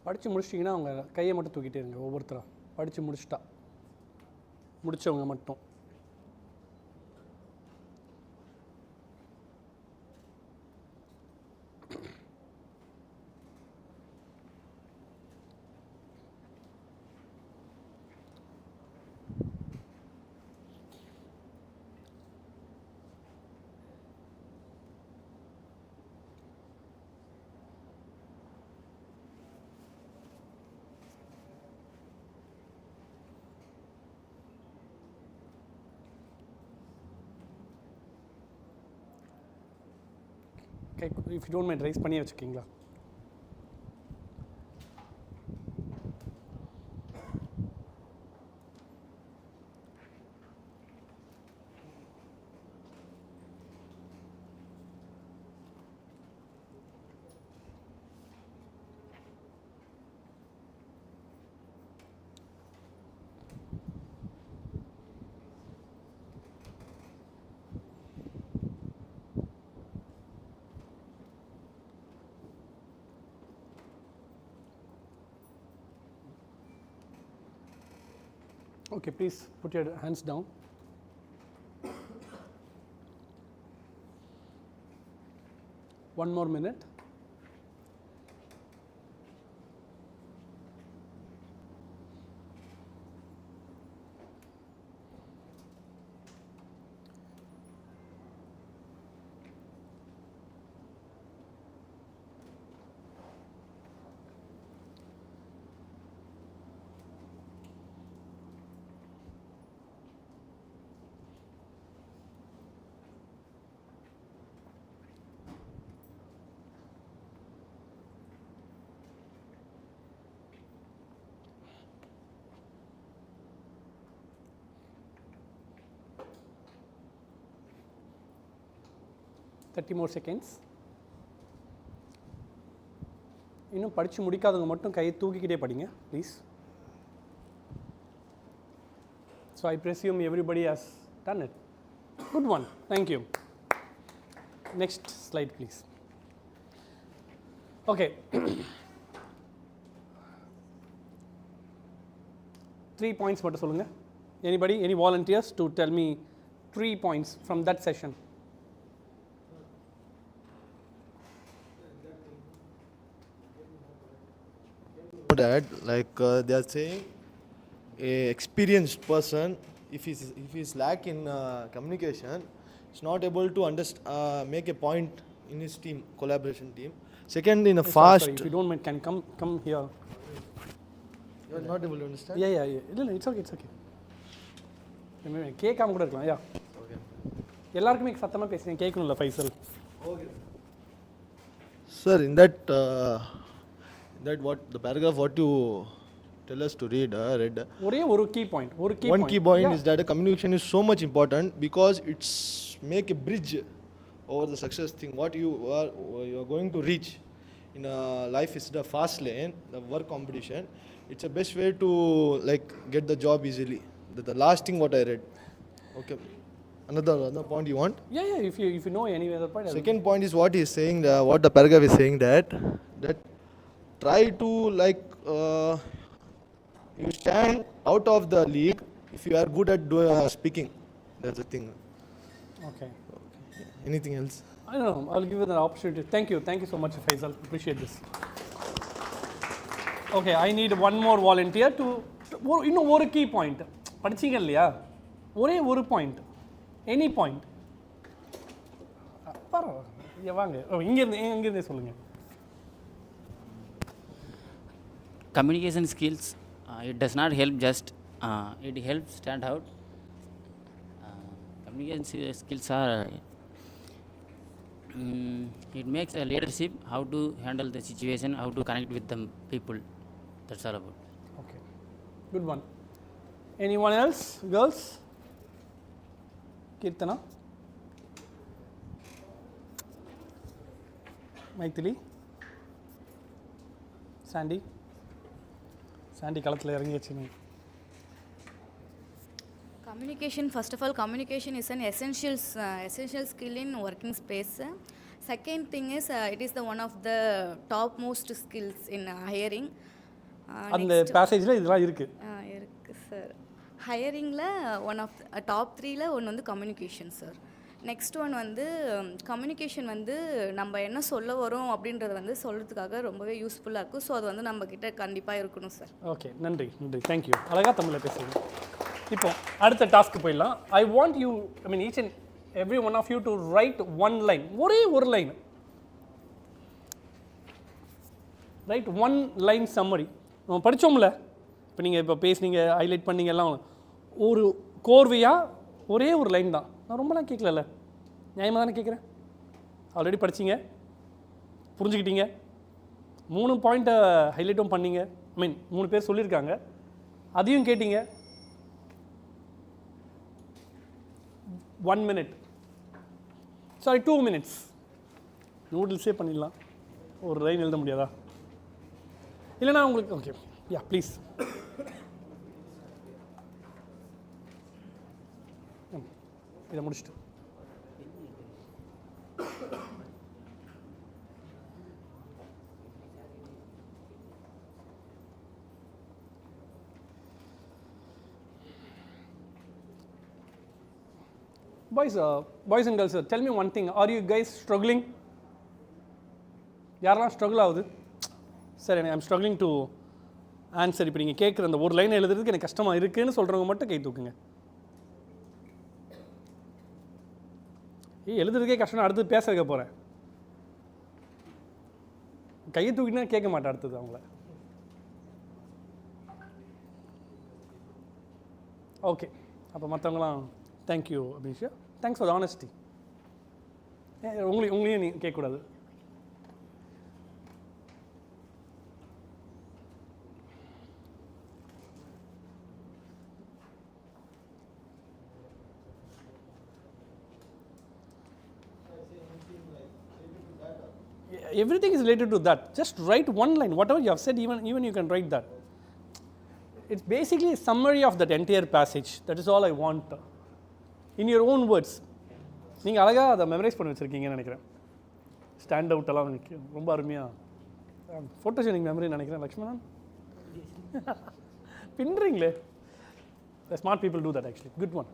படித்து முடிச்சிட்டிங்கன்னா அவங்க கையை மட்டும் தூக்கிட்டே இருங்க ஒவ்வொருத்தராக. படித்து முடித்தவங்க மட்டும். Okay, if you don't mind, rice பண்ணி வச்சுக்கிங்களா? Okay, please put your hands down. One more minute. Thirty more seconds. இன்னும் படித்து முடிக்காதவங்க மட்டும் கையை தூக்கிக்கிட்டே படிங்க please. So I presume everybody has done it. Good one. Thank you. Next slide please. Okay. 3 points மட்டும் சொல்லுங்க. Anybody, any volunteers to tell me 3 points from that session? That they are saying a experienced person if he's lack in communication, is not able to make a point in his team, collaboration team. Second, in a fast. Sorry, if you don't mind, can you come here? You are not able to understand. Yeah. No, it's okay. கேட்காம கூட இருக்கலாம். யா Okay. எல்லாருக்குமே சத்தமாக பேசுகிறேன், கேட்கணும்ல Faisal. Okay. Sir, in that what the paragraph what you tell us to read, ஒரே ஒரு key point. One key point is that communication is so much important because it's make a bridge over the success thing. What you are going to reach in life is the fast lane, the work competition. It's a best way to get the job easily. The last thing what I read. Okay. Another point you want? Yeah. If you know any other point. Second point is what he is saying. What the paragraph is saying that try to you stand out of the league if you are good at speaking. That's the thing. Okay. Anything else? I don't know. I'll give you the opportunity. Thank you so much, Faisal. Appreciate this. Okay, I need one more volunteer to இன்னும் ஒரு key point. படிச்சீங்க இல்லையா? ஒரே ஒரு point, any point. பரவாயில்ல, வாங்க இங்கேருந்தே சொல்லுங்கள். Communication skills, it does not help just, it helps stand out. Communication skills are, it makes a leadership, how to handle the situation, how to connect with the people. That's all about. Okay, good one. Anyone else? Girls? Kirtana? Maithili? Sandy? Sandy களத்தில் இறங்கிடுச்சுங்க. Communication, first of all, communication is an essential skill in working space. Second thing is it is the one of the topmost skills in hiring. அந்த பேசேஜில் இதெல்லாம் இருக்குது. இருக்கு sir. ஹையரிங்கில் one of top 3ல ஒன்று வந்து communication sir. Next one வந்து communication வந்து நம்ம என்ன சொல்ல வரோம் அப்படின்றத வந்து சொல்கிறதுக்காக ரொம்பவே யூஸ்ஃபுல்லாக இருக்கும். ஸோ அது வந்து நம்மக்கிட்ட கண்டிப்பாக இருக்கணும் சார். ஓகே, நன்றி நன்றி, தேங்க்யூ. அழகாக தமிழில் பேசுகிறீங்க. இப்போ அடுத்த டாஸ்க்கு போயிடலாம். I want you, I mean each and every one of you to write one line, ஒரே ஒரு line, write one line summary. நம்ம படித்தோம்ல, இப்போ நீங்கள் இப்போ பேசுனீங்க, ஹைலைட் பண்ணீங்க எல்லாம், ஒரு கோர்வையாக ஒரே ஒரு லைன் தான். நான் ரொம்பலாம் கேட்கல, நியாயமாக தானே கேட்குறேன். ஆல்ரெடி படிச்சிங்க, புரிஞ்சுக்கிட்டீங்க, 3 பாயிண்ட்டை ஹைலைட்டும் பண்ணீங்க. ஐ மீன் 3 பேர் சொல்லியிருக்காங்க, அதையும் கேட்டீங்க. 1 minute, சாரி 2 minutes, நூடுல்ஸே பண்ணிடலாம். ஒரு லைன் எழுத முடியாதா? இல்லைனா உங்களுக்கு ஓகே, யா ப்ளீஸ். இதை முடிச்சுட்டு boys and girls, tell me one thing, are you guys struggling? யாரெல்லாம் ஸ்ட்ரகிள் ஆகுது? சரி, I am struggling to answer. இப்போ நீங்கள் கேட்குற அந்த ஒரு லைன் எழுதுறதுக்கு எனக்கு கஷ்டமாக இருக்குதுன்னு சொல்கிறவங்க மட்டும் கை தூக்குங்க. எழுதுறதுக்கே கஷ்டம், அடுத்து பேச வைக்க போகிறேன். கையை தூக்கினா கேட்க மாட்டேன் அடுத்தது அவங்கள. ஓகே, அப்போ மற்றவங்களாம் thank you Abisha, thanks for the honesty. உங்களையும் நீ கேட்கக்கூடாது. Everything is related to that. Just write one line, whatever you have said, even you can write that. It's basically a summary of that entire passage. That is all I want. In your own words. நீங்கள் அழகாக அதை memorise பண்ணி வச்சுருக்கீங்கன்னு நினைக்கிறேன். Stand out எல்லாம் ரொம்ப அருமையாக photogenic memory நினைக்கிறேன். லக்ஷ்மணன் பின்னுறீங்களே. Smart people do that actually. Good one.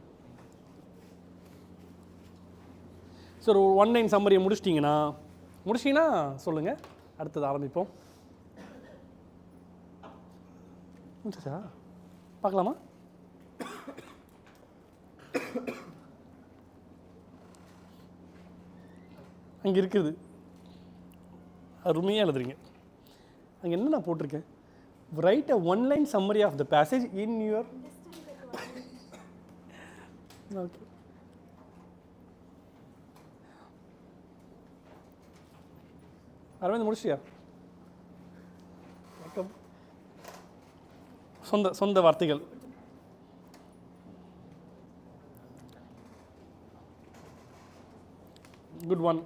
So ஒரு 1 லைன் சம்மரியை முடிச்சிட்டிங்கன்னா சொல்லுங்கள், அடுத்தது ஆரம்பிப்போம். முடிச்சா பார்க்கலாமா? அங்கே இருக்குது, அருமையாக எழுதுறீங்க. அங்கே என்ன நான் போட்டிருக்கேன், write a 1 line summary of the passage in your okay. Aravind முடிச்சியா? சொந்த வார்த்தைகள். Good one.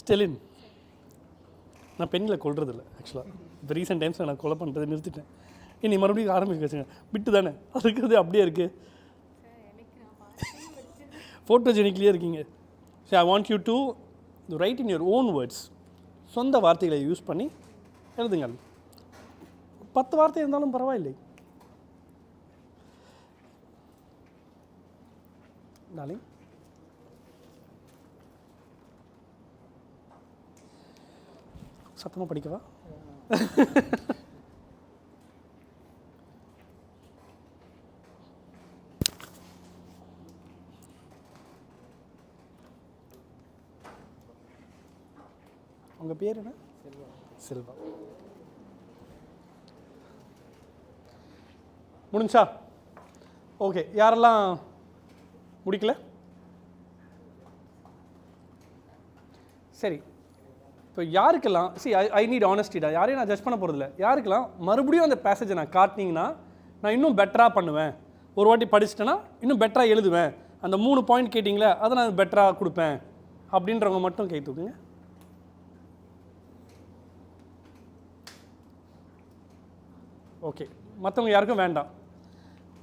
ஸ்டெலின், நான் பெண்களை கொள்றதில்லை ஆக்சுவலாக. இப்போ ரீசெண்ட் டைம்ஸில் நான் கொலை பண்ணுறதை நிறுத்திட்டேன். இனி மறுபடியும் ஆரம்பிக்க வச்சுங்க. விட்டு தானே அதுக்கு அப்படியே இருக்குது, ஃபோட்டோஜெனிக்லேயே இருக்கீங்க. So I want you to right in your own words. சொந்த வார்த்தைகளை யூஸ் பண்ணி எழுதுங்கள். 10 வார்த்தை இருந்தாலும் பரவாயில்லை. டார்லிங், சத்தமாக படிக்கவா? உங்கள் பேர் என்ன? செல்வா. முடிஞ்சா? ஓகே, யாரெல்லாம் முடிக்கல? சரி, இப்போ யாருக்கெல்லாம் ஐ நீட் ஆனஸ்டிடா, யாரையும் நான் ஜட்ஜ் பண்ண போகிறதில்ல. யாருக்கெல்லாம் மறுபடியும் அந்த பேசேஜை நான் காட்டினீங்கன்னா நான் இன்னும் பெட்டராக பண்ணுவேன், ஒரு வாட்டி படிச்சிட்டேன்னா இன்னும் பெட்டராக எழுதுவேன், அந்த 3 பாயிண்ட் கேட்டிங்களே அதை நான் பெட்டராக கொடுப்பேன் அப்படின்றவங்க மட்டும் கை தூக்குங்க. ஓகே, மற்றவங்க யாருக்கும் வேண்டாம்.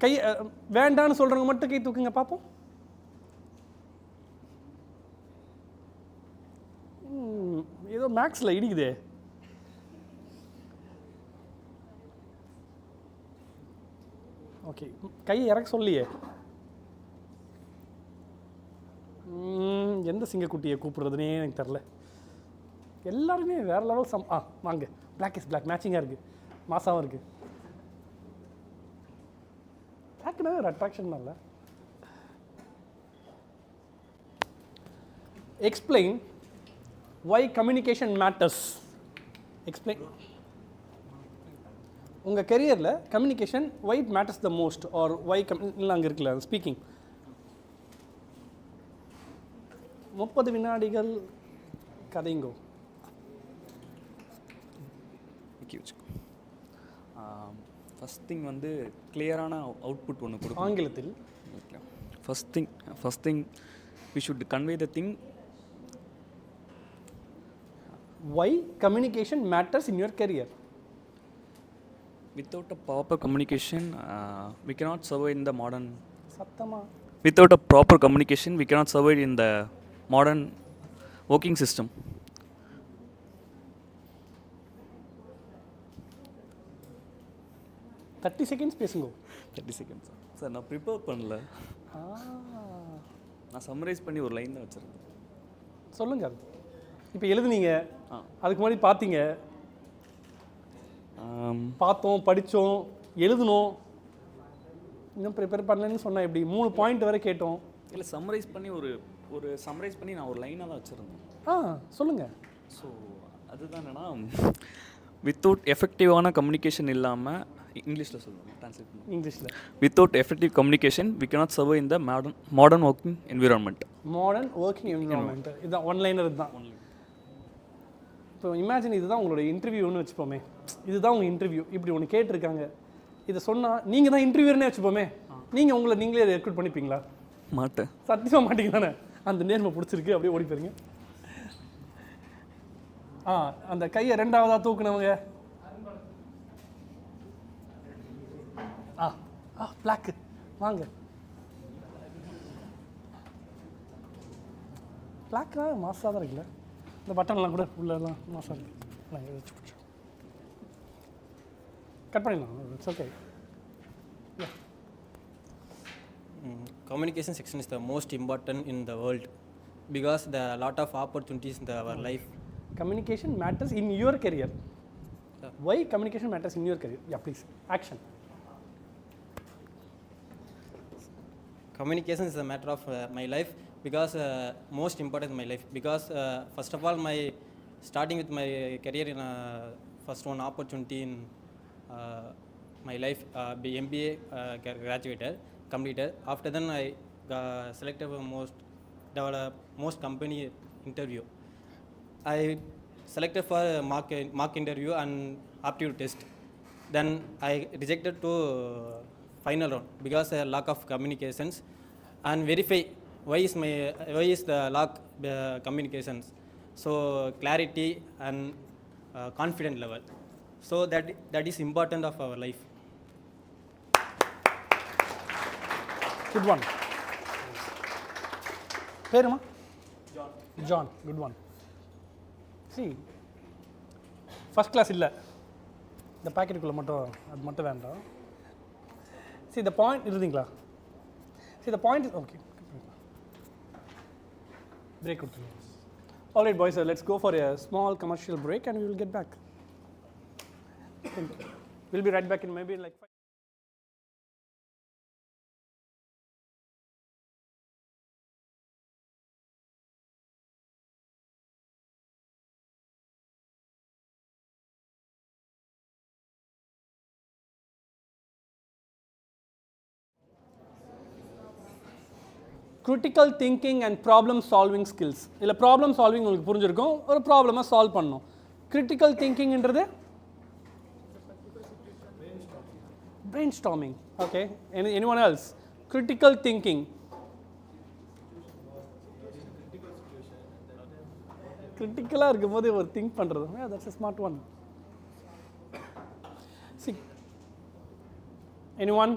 கை வேண்டான்னு சொல்கிறவங்க மட்டும் கை தூக்குங்க பார்ப்போம். ஏதோ மேக்ஸில் இடிக்குதே. ஓகே, கையை இறக்க சொல்லியே. எந்த சிங்கக்குட்டியை கூப்பிடுறதுனே எனக்கு தெரில. எல்லாருமே வேறு லெவல் வாங்க. பிளாக் இஸ் பிளாக் மேட்சிங்காக இருக்குது, மாசாவும் இருக்குது. பிளாக்னாவே ஒரு அட்ராக்ஷன் தான். Explain why communication matters. Explain. உங்கள் கெரியரில் communication why it matters the most or why இல்லை அங்கே இருக்குல்ல ஸ்பீக்கிங். 30 வினாடிகள் கதைங்கோ. ஃபஸ்ட் திங் வந்து கிளியரான அவுட்புட் ஒன்று கொடுக்கும் ஆங்கிலத்தில். First thing we should convey the thing. Why communication matters in your career? Without a proper communication, we cannot survive in the modern. சத்தமா. Without a proper communication, we cannot survive in the modern working system. Thirty seconds பேசுங்க. 30 seconds sir. நான் prepare பண்ணல, நான் summarise பண்ணி ஒரு line தான் வச்சுருந்தேன். சொல்லுங்க. அது இப்போ எழுதுனீங்க, அதுக்கு முன்னாடி பார்த்தீங்க, பார்த்தோம், படித்தோம், எழுதணும், இன்னும் ப்ரிப்பேர் பண்ணலன்னு சொன்னால் எப்படி? 3 பாயிண்ட் வரை கேட்டோம். இல்லை, சம்மரைஸ் பண்ணி ஒரு சம்மரைஸ் பண்ணி நான் ஒரு லைனாக தான் வச்சுருந்தேன். சொல்லுங்கள். ஸோ அதுதான் என்னென்னா, வித்தவுட் எஃபெக்டிவான கம்யூனிகேஷன் இல்லாமல், இங்கிலீஷில் சொல்லுங்கள், ட்ரான்ஸ்லேட் பண்ணுங்கள் இங்கிலீஷில். Without effective communication we cannot survive in the modern working environment. Modern working environment. இதுதான் ஒன்லைனர். இதுதான் இப்போ இமேஜின், இதுதான் உங்களோட இன்டர்வியூன்னு வச்சுப்போமே. இதுதான் உங்கள் இன்டர்வியூ. இப்படி ஒன்று கேட்டிருக்காங்க, இதை சொன்னால் நீங்கள் தான் இன்டர்வியூர்னே வச்சுப்போமே. நீங்கள் நீங்களே ரெக்ரூட் பண்ணிப்பீங்களா? மாட்டேன். சத்தியமாக மாட்டீங்க தானே? அந்த நேர்மை பிடிச்சிருக்கு, அப்படியே ஓடி போயிருங்க. அந்த கையை 2ஆவதாக தூக்குனவங்க. பிளாக்கு வாங்க. பிளாக்கா மாசாக தான் இருக்குல்ல. இந்த பட்டன்லாம் கூட உள்ளெல்லாம் மாசாக இருக்குது. வச்சு பிடிச்சோம், கட் பண்ணிடலாம். It's okay. Communication section is the most important in the world because there are a lot of opportunities in our life. Communication matters in your career. Why communication matters in your career? Yeah, please. Action. Communication is a matter of my life because most important in my life because first of all my starting with my career in first one opportunity in my life MBA graduated completed. After then I selected for most company interview. I selected for mock interview and aptitude test. Then I rejected to final round because lack of communications and verify why is the lack communications. So clarity and confident level. So that is important of our life. Good one. பேருமா? John. Good one. See, first class இல்லை, இந்த பேக்கெட்டுக்குள்ளே மட்டும் அது மட்டும் வேண்டாம். See the point இருந்தீங்களா? See the point is okay. Break கொடுத்துருங்க. All right boys, let's go for a small commercial break and we will get back. We'll be right back in maybe like 5. Critical thinking and problem solving skills. இல்லை problem solving உங்களுக்கு புரிஞ்சிருக்கும், ஒரு ப்ராப்ளமாக solve பண்ணணும். Critical திங்கிங்ன்றது brainstorming. Okay, anyone else? Critical thinking. கிரிட்டிக்கலாக இருக்கும்போது ஒரு திங்க் பண்ணுறது, that's a smart one. See Anyone?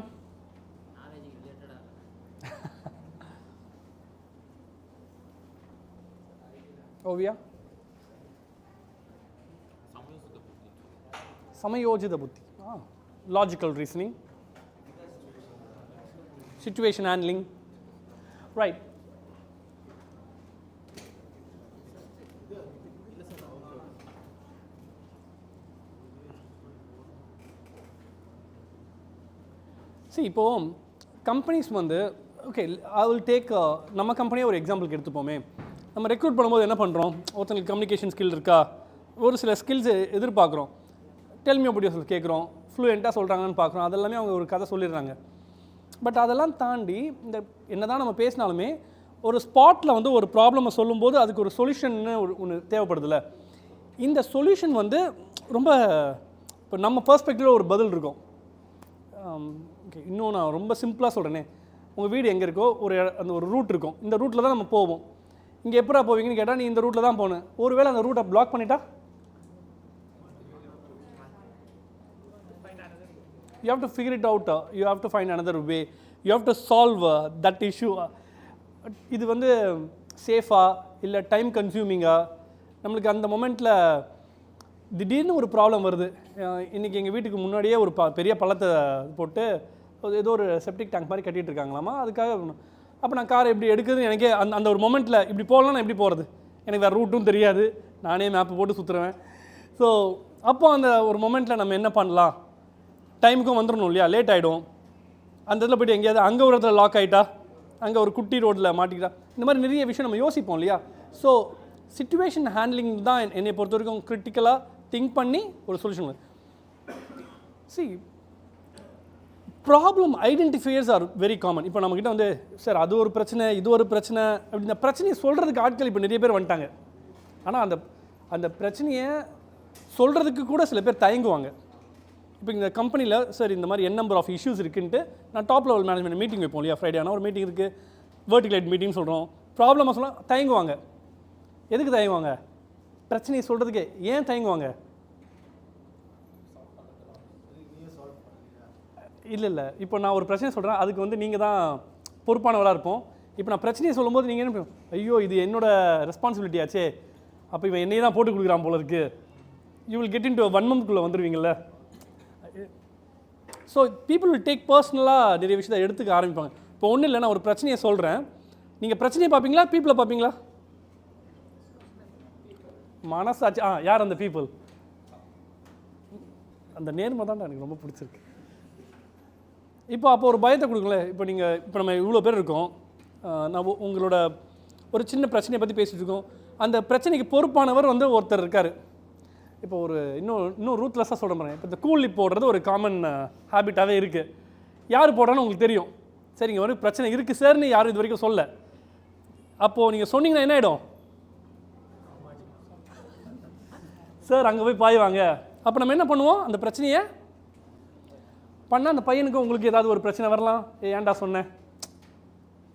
Ovia? Samayojita buddhi. Logical reasoning. Situation handling. Right. See, இப்போ கம்பெனிஸ் வந்து ஓகே ஐ வில் டேக் நம்ம கம்பெனியே ஒரு எக்ஸாம்பிளுக்கு எடுத்துப்போமே. நம்ம ரெக்ரூட் பண்ணும்போது என்ன பண்ணுறோம், ஒருத்தங்களுக்கு கம்யூனிகேஷன் ஸ்கில் இருக்கா, ஒரு சில ஸ்கில்ஸ் எதிர்பார்க்குறோம், டெல்மி அபவுட் யுவர் செல்ஃப் கேட்குறோம், ஃப்ளூயண்ட்டாக சொல்கிறாங்கன்னு பார்க்குறோம், அதெல்லாமே அவங்க ஒரு கதை சொல்லிடுறாங்க. பட் அதெல்லாம் தாண்டி இந்த என்ன தான் நம்ம பேசினாலுமே ஒரு ஸ்பாட்டில் வந்து ஒரு ப்ராப்ளமை சொல்லும்போது அதுக்கு ஒரு சொல்யூஷன்னு ஒன்று தேவைப்படுதில்ல. இந்த சொல்யூஷன் வந்து ரொம்ப இப்போ நம்ம பெர்ஸ்பெக்டிவில் ஒரு பதில் இருக்கும். ஓகே, இன்னும் நான் ரொம்ப சிம்பிளாக சொல்கிறேனே, உங்கள் வீடு எங்கே இருக்கோ அந்த ஒரு ரூட் இருக்கும், இந்த ரூட்டில் தான் நம்ம போவோம். இங்கே எப்படா போவீங்கன்னு கேட்டால் நீ இந்த ரூட்டில் தான் போகணும். ஒருவேளை அந்த ரூட்டை பிளாக் பண்ணிட்டா you have to figure it out, you have to find another way, you have to solve that issue. இது வந்து சேஃபாக இல்லை டைம் கன்சியூமிங்காக, நம்மளுக்கு அந்த மொமெண்ட்டில் திடீர்னு ஒரு ப்ராப்ளம் வருது. இன்றைக்கி எங்கள் வீட்டுக்கு முன்னாடியே ஒரு பெரிய பள்ளத்தை போட்டு ஏதோ ஒரு செப்டிக் டேங்க் மாதிரி கட்டிகிட்டு இருக்காங்களாமா. அதுக்காக அப்போ நான் காரை எப்படி எடுக்குதுன்னு எனக்கே அந்த ஒரு மொமெண்ட்டில் இப்படி போகலாம், நான் எப்படி போகிறது, எனக்கு வேறு ரூட்டும் தெரியாது, நானே மேப்பு போட்டு சுற்றுருவேன். ஸோ அப்போ அந்த ஒரு மொமெண்ட்டில் நம்ம என்ன பண்ணலாம், டைமுக்கும் வந்துடணும் இல்லையா, லேட் ஆகிடும். அந்த இதில் போய்ட்டு எங்கேயாவது அங்கே ஒரு இடத்துல லாக் ஆகிட்டா, அங்கே ஒரு குட்டி ரோட்டில் மாட்டிக்கிட்டா, இந்த மாதிரி நிறைய விஷயம் நம்ம யோசிப்போம் இல்லையா. ஸோ சிச்சுவேஷன் ஹேண்ட்லிங் தான் என்னை பொறுத்த வரைக்கும் கிரிட்டிக்கலாக திங்க் பண்ணி ஒரு solution. C problem identifiers are very common. இப்போ நம்மக்கிட்ட வந்து சார் அது ஒரு பிரச்சனை, இது ஒரு பிரச்சனை, அப்படி இந்த பிரச்சனையை சொல்கிறதுக்கு ஆட்கள் இப்போ நிறைய பேர் வந்துட்டாங்க. ஆனால் அந்த பிரச்சனையை சொல்கிறதுக்கு கூட சில பேர் தயங்குவாங்க. இப்போ இந்த கம்பெனியில் சார் இந்த மாதிரி நம்பர் ஆஃப் இஷ்யூஸ் இருக்குன்ட்டு நான் டாப் லெவல் மேனேஜ்மெண்ட் மீட்டிங் வைப்போம் இல்லையா, ஃப்ரைடே ஆனால் ஒரு மீட்டிங் இருக்குது, வெர்டிகல் மீட்டிங் சொல்கிறோம், ப்ராப்ளமாக சொல்லலாம், தயங்குவாங்க. எதுக்கு தயங்குவாங்க, பிரச்சனையை சொல்கிறதுக்கே ஏன் தயங்குவாங்க? இல்லை இப்போ நான் ஒரு பிரச்சனை சொல்கிறேன், அதுக்கு வந்து நீங்கள் தான் பொறுப்பானவராக இருப்போம். இப்போ நான் பிரச்சனையை சொல்லும்போது நீங்கள் என்ன, ஐயோ இது என்னோட ரெஸ்பான்சிபிலிட்டி ஆச்சே, அப்போ இவன் என்னையே தான் போட்டு கொடுக்குறான் போல இருக்குது, you will get in to 1 month வந்துடுவீங்கள்ல. ஸோ பீப்புள் வில் டேக் பர்சனலாக நிறைய விஷயத்தை எடுத்துக்க ஆரம்பிப்பாங்க. இப்போ ஒன்றும் இல்லை, நான் ஒரு பிரச்சனையை சொல்கிறேன், நீங்கள் பிரச்சனையை பார்ப்பீங்களா பீப்புளை பார்ப்பீங்களா? மனசாச்சு. யார் அந்த பீப்புள்? அந்த நேர்மை தான் எனக்கு ரொம்ப பிடிச்சிருக்கு. அப்போ ஒரு பயத்தை கொடுங்களேன். இப்போ நம்ம இவ்வளோ பேர் இருக்கோம், நான் உங்களோட ஒரு சின்ன பிரச்சனையை பற்றி பேசிகிட்டு இருக்கோம், அந்த பிரச்சனைக்கு பொறுப்பானவர் வந்து ஒருத்தர் இருக்கார். இப்போ ஒரு இன்னும் ரூத்லெஸ்ஸாக சொல்ல போகிறேன், இப்போ இந்த கூலி போடுறது ஒரு காமன் ஹேபிட்டாகவே இருக்குது. யார் போடுறான்னு உங்களுக்கு தெரியும். சரிங்க, ஒரு பிரச்சனை இருக்குது சார்னு யாரும் இது வரைக்கும் சொல்ல. அப்போது நீங்கள் சொன்னீங்கன்னா என்ன ஆகிடும், சார் அங்கே போய் பாய்வாங்க. அப்போ நம்ம என்ன பண்ணுவோம், அந்த பிரச்சனையை பண்ணால் அந்த பையனுக்கு உங்களுக்கு ஏதாவது ஒரு பிரச்சனை வரலாம், ஏன்டா சொன்னேன்.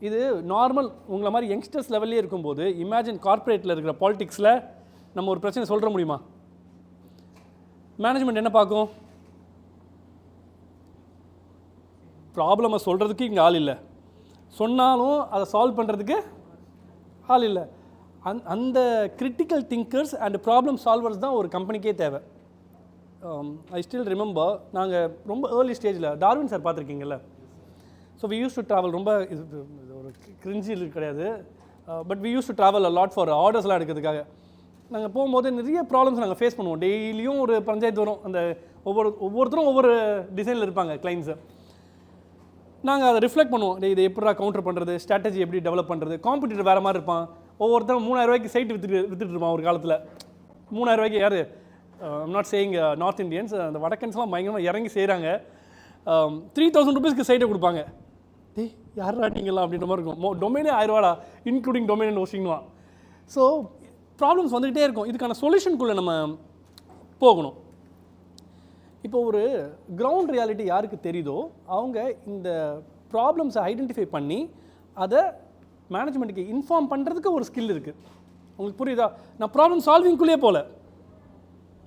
இது நார்மல் உங்களை மாதிரி யங்ஸ்டர்ஸ் லெவல்லே இருக்கும்போது இமேஜின் கார்ப்பரேட்டில் இருக்கிற பாலிடிக்ஸில் நம்ம ஒரு பிரச்சனை சொல்கிற முடியுமா? மேனேஜ்மெண்ட் என்ன பார்க்கும், ப்ராப்ளமை சொல்கிறதுக்கு இங்கே ஆள் இல்லை, சொன்னாலும் அதை சால்வ் பண்ணுறதுக்கு ஆள் இல்லை. அந்த critical thinkers and problem solvers தான் ஒரு கம்பெனிக்கே தேவை. ஐ ஸ்டில் ரிமெம்பர், நாங்கள் ரொம்ப ஏர்லி ஸ்டேஜில் டார்வின் சார் பார்த்துருக்கீங்கல்ல. So we used to travel, ரொம்ப இது ஒரு கிரிஞ்சி கிடையாது, but we used to travel a lot for ஆர்டர்ஸ்லாம் எடுக்கிறதுக்காக. நாங்கள் போகும்போது நிறைய ப்ராப்ளம்ஸ் நாங்கள் ஃபேஸ் பண்ணுவோம். டெய்லியும் ஒரு பஞ்சாயத்து வரும், அந்த ஒவ்வொருத்தரும் ஒவ்வொரு டிசைனில் இருப்பாங்க கிளைண்ட்ஸு. நாங்கள் அதை ரிஃப்ளெக்ட் பண்ணுவோம், இதை எப்படா கவுண்டர் பண்ணுறது, ஸ்ட்ராட்டஜி எப்படி டெவலப் பண்ணுறது. காம்படிட்டர் வேறு மாதிரி இருப்பான், ஒவ்வொருத்தரும் 3000 ரூபாய்க்கு சைட் விற்றுட்டு இருப்பான் ஒரு காலத்தில். 3000 ரூபாய்க்கு யார், I'm not saying north Indians, அந்த வடக்கன்ஸ்லாம் பயங்கரமாக இறங்கி செய்கிறாங்க. 3000 rupeesக்கு சைட்டை கொடுப்பாங்க. யாரா நீங்களாம் அப்படின்ற மாதிரி இருக்கும். டொமைனே 1000 ரூபாடா, இன்க்ளூடிங் டொமைன் அண்ட் ஹோஸ்டிங்லாம். ஸோ ப்ராப்ளம்ஸ் வந்துக்கிட்டே இருக்கும். இதுக்கான சொல்யூஷனுக்குள்ளே நம்ம போகணும். இப்போ ஒரு கிரவுண்ட் ரியாலிட்டி யாருக்கு தெரியுதோ அவங்க இந்த ப்ராப்ளம்ஸை ஐடென்டிஃபை பண்ணி அதை மேனேஜ்மெண்ட்டுக்கு இன்ஃபார்ம் பண்ணுறதுக்கு ஒரு ஸ்கில் இருக்குது. உங்களுக்கு புரியுதா? நான் ப்ராப்ளம் சால்விங்குள்ளேயே போகல,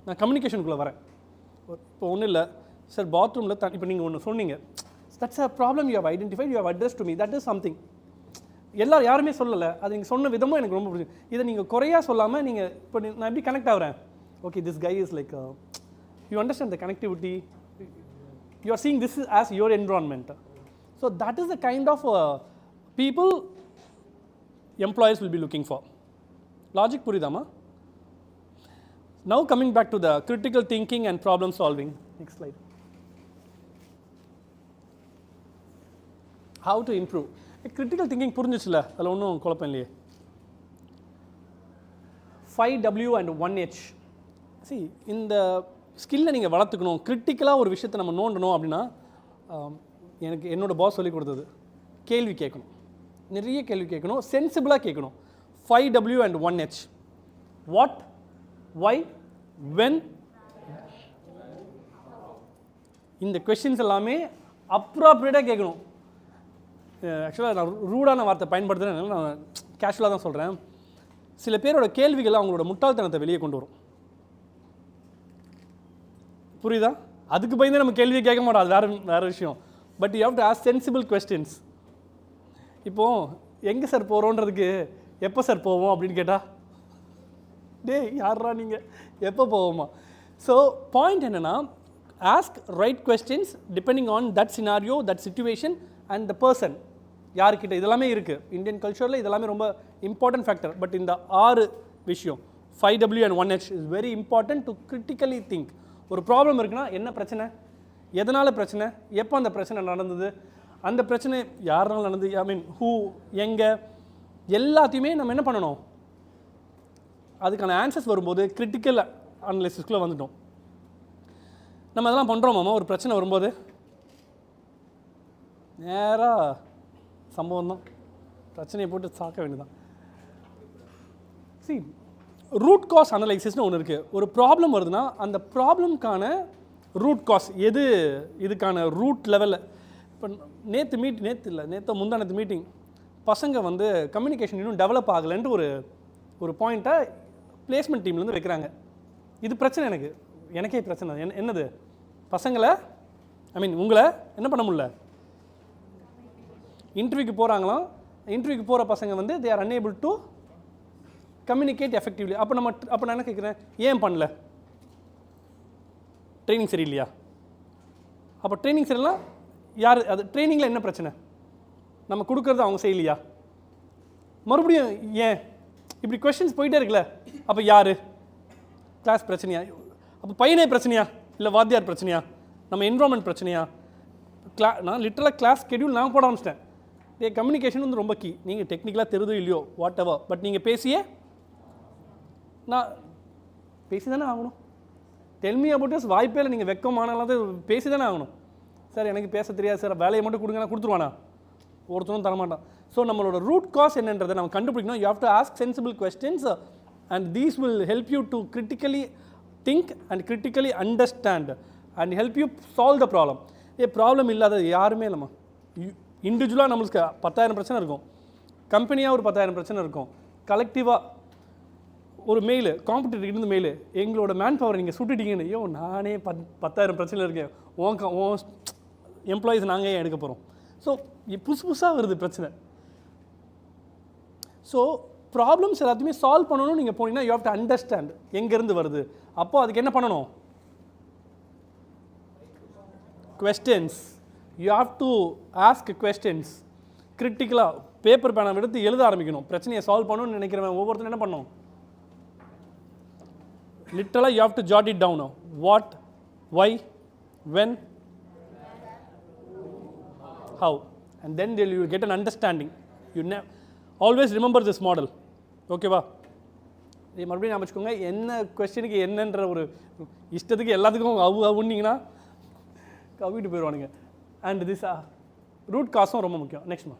நான் கம்யூனிகேஷனுக்குள்ளே வரேன். இப்போ ஒன்றும் இல்லை சார், பாத்ரூமில் இப்போ நீங்கள் ஒன்று சொன்னீங்க, That's a problem you have identified, you have addressed to me. That is something. யாருமே சொல்லலை, அது நீங்கள் சொன்ன விதமும் எனக்கு ரொம்ப பிடிக்கும். இதை நீங்கள் குறையாக சொல்லாமல் நீங்கள் இப்போ நான் எப்படி கனெக்ட் ஆகிறேன், okay this guy is like you understand the connectivity, you are seeing this as your environment. So that is the kind of people employees will be looking for. Logic புரியுதாமா? Now coming back to the critical thinking and problem solving. Next slide. How to improve. Critical thinking புரிஞ்சிச்சுல, அதில் ஒன்றும் குழப்பம் இல்லையே. 5W and 1H. See, இந்த ஸ்கில்லை நீங்கள் வளர்த்துக்கணும், கிரிட்டிக்கலாக ஒரு விஷயத்தை நம்ம நோண்டணும் அப்படின்னா, எனக்கு என்னோடய பாஸ் சொல்லி கொடுத்தது கேள்வி கேட்கணும், நிறைய கேள்வி கேட்கணும், சென்சிபிளாக கேட்கணும். 5W and 1H. What, why, when. இந்த கொஸ்டின்ஸ் எல்லாமே அப்ராப்ரியேட்டாக கேட்கணும். ஆக்சுவலாக நான் ரூடான வார்த்தை பயன்படுத்துகிறேன், நான் கேஷுவலாக தான் சொல்கிறேன். சில பேரோட கேள்விகள் அவங்களோட முட்டாள்தனத்தை வெளியே கொண்டு வரும். புரியுதா? அதுக்கு பயந்தே நம்ம கேள்வியை கேட்க மாட்டோம், அது வேறு விஷயம். But you have to ask sensible questions. இப்போது எங்கே சார் போகிறோன்றதுக்கு எப்போ சார் போவோம் அப்படின்னு கேட்டால், யாரா நீங்கள் எப்போ போவோமா? ஸோ பாயிண்ட் என்னென்னா, ask right questions depending on that scenario, that situation and the person. யாருக்கிட்ட இதெல்லாமே இருக்குது. இந்தியன் கல்ச்சரில் இதெல்லாமே ரொம்ப இம்பார்ட்டன்ட் ஃபேக்டர். பட் இந்த 6 விஷயம் 5W and 1H is very important to critically think. ஒரு ப்ராப்ளம் இருக்குன்னா என்ன பிரச்சனை, எதனால் பிரச்சனை, எப்போ அந்த பிரச்சனை நடந்தது, அந்த பிரச்சனை யாரால் நடந்தது, ஐ மீன் ஹூ, எங்கே, எல்லாத்தையுமே நம்ம என்ன பண்ணணும், அதுக்கான ஆன்சர்ஸ் வரும்போது கிரிட்டிக்கல் அனலைசிஸ்குள்ளே வந்துட்டோம். நம்ம அதெல்லாம் பண்ணுறோமாம்மா? ஒரு பிரச்சனை வரும்போது நேராக சம்பவம் தான், பிரச்சனையை போட்டு சாக்க வேண்டியதான். சி, ரூட் காஸ் அனலைசிஸ்னு ஒன்று இருக்குது. ஒரு ப்ராப்ளம் வருதுன்னா அந்த ப்ராப்ளம்க்கான ரூட் காஸ் எது, இதுக்கான ரூட் லெவலில். இப்போ நேற்று முந்தானத்து மீட்டிங் பசங்க வந்து கம்யூனிகேஷன் இன்னும் டெவலப் ஆகலைன்ட்டு ஒரு பாயிண்ட்டை பிளேஸ்மெண்ட் டீம்லேருந்து வைக்கிறாங்க. இது பிரச்சனை, எனக்கே பிரச்சனை. என்னது, பசங்களை ஐ மீன் உங்களை என்ன பண்ண முடியல, இன்டர்வியூக்கு போகிறாங்களாம், இன்டர்வியூக்கு போகிற பசங்க வந்து they are unable to communicate effectively. அப்போ நான் என்ன கேட்குறேன், ஏன் பண்ணல, ட்ரைனிங் சரியில்லையா? அப்போ ட்ரைனிங் சரியில்லைனா யார், அது ட்ரைனிங்கில் என்ன பிரச்சனை, நம்ம கொடுக்குறது அவங்க செய்யலையா? மறுபடியும் ஏன் இப்படி கொஸ்டின்ஸ் போயிட்டே இருக்குல்ல. அப்போ யார், கிளாஸ் பிரச்சனையா, அப்போ பையனே பிரச்சனையா, இல்லை வாத்தியார் பிரச்சனையா, நம்ம என்விரான்மெண்ட் பிரச்சனையா? நான் லிட்டரலாக கிளாஸ் ஸ்கெடியூல் நான் போட ஆரம்பிச்சிட்டேன். கம்யூனிகேஷன் வந்து ரொம்ப கீ. நீங்கள் டெக்னிக்கலாக தெரியுதோ இல்லையோ வாட் எவர், பட் நீங்கள் நான் பேசி தானே ஆகணும். டெல்மி அபவுட் அஸ் வாய்ப்பே இல்லை, நீங்கள் வெக்கமானாலும் பேசி தானே ஆகணும். சார் எனக்கு பேச தெரியாது சார், வேலையை மட்டும் கொடுங்கன்னா கொடுத்துருவானா? ஒருத்தரும் தரமாட்டான். ஸோ நம்மளோட ரூட் காஸ் என்னன்றதை நம்ம கண்டுபிடிக்கணும். You have to ask sensible questions and these will help you to critically think and critically understand and help you solve the problem. Problem இல்லாத யாருமே இல்லைம்மா. இண்டிவிஜுவலாக நம்மளுக்கு 10,000 பிரச்சனை இருக்கும், கம்பெனியாக ஒரு 10,000 பிரச்சனை இருக்கும், கலெக்டிவாக ஒரு மெயில், காம்படிட்டர் இருந்து மெயில், எங்களோட மேன் பவர் நீங்கள் சுட்டுட்டீங்கன்னு, ஐயோ நானே 10,000 பிரச்சனை இருக்கேன், உன் எம்ப்ளாயீஸ் நாங்கள் ஏன் எடுக்க போகிறோம்? ஸோ புதுசாக வருது பிரச்சனை. ஸோ ப்ராப்ளம்ஸ் எல்லாத்தையுமே சால்வ் பண்ணணும். நீங்கள் போனீங்கன்னா யூ ஹேவ் டு அண்டர்ஸ்டாண்ட் எங்கேருந்து வருது. அப்போது அதுக்கு என்ன பண்ணணும், questions. You have to ask questions. கிரிட்டிக்கலாக பேப்பர் பேனை எடுத்து எழுத ஆரம்பிக்கணும். பிரச்சனையை சால்வ் பண்ணணும்னு நினைக்கிறவன் ஒவ்வொருத்தரும் என்ன பண்ணணும், லிட்டரலாக you have to jot it down. What, why, when, how, and then you will get an understanding. You always remember this model. ஓகேவா? இது மறுபடியும் அமைச்சுக்கோங்க. என்ன கொஸ்டினுக்கு என்னன்ற ஒரு இஷ்டத்துக்கு எல்லாத்துக்கும் அவுன்னீங்கன்னா கவிட்டு போயிடுவானுங்க. அண்ட் திஸ் ரூட் காஸும் ரொம்ப முக்கியம். நெக்ஸ்ட்மா,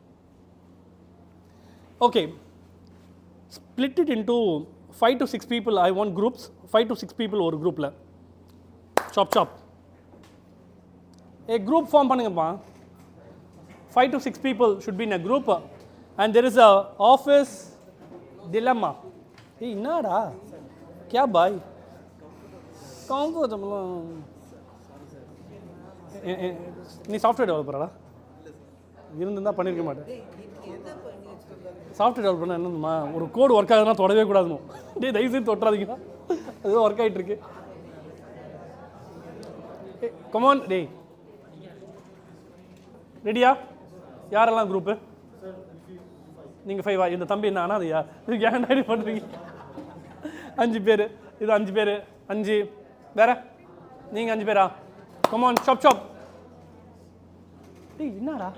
okay, split it into 5 to 6 people. I want groups, 5 to 6 people ஒரு குரூப்பில். சாப் a group ஃபார்ம் பண்ணுங்கப்பா. 5 to 6 people should be in a group and there is a office dilemma. என்னடா क्या பாய் கம்ஃபர்டபுளாக நீ சாஃப்ட்வேர் டெவலப்பரா? இருந்துதான் பண்ணியிருக்க மாட்டேன். சாஃப்ட்வேர் டெவலப் பண்ண என்னம்மா ஒரு கோடு ஒர்க் ஆகுதுன்னா தொடவே கூடாதுன்னு. தயவுசெய்து தொட்டுறாதீங்கன்னா அதுவும் ஒர்க் ஆகிட்டு இருக்கு. கமான் டேய், ரெடியா? யாரெல்லாம் குரூப்பு? நீங்கள் 5 இந்த தம்பி என்ன அனாதையா? இதுக்கு ஏன் ஐடி பண்ணுறீங்க? 5 பேர், இது 5 பேர், 5 வேற நீங்கள் 5 பேரா? Come on shop shop. டேய் என்னடா